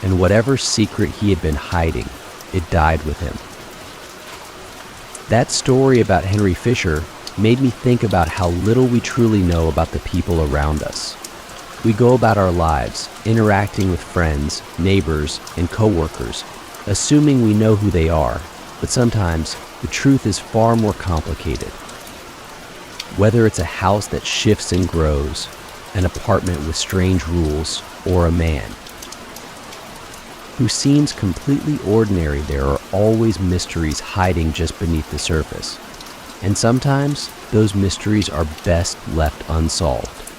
And whatever secret he had been hiding, it died with him. That story about Henry Fisher made me think about how little we truly know about the people around us. We go about our lives, interacting with friends, neighbors, and coworkers, assuming we know who they are, but sometimes the truth is far more complicated. Whether it's a house that shifts and grows, an apartment with strange rules, or a man who seems completely ordinary, there are always mysteries hiding just beneath the surface. And sometimes those mysteries are best left unsolved.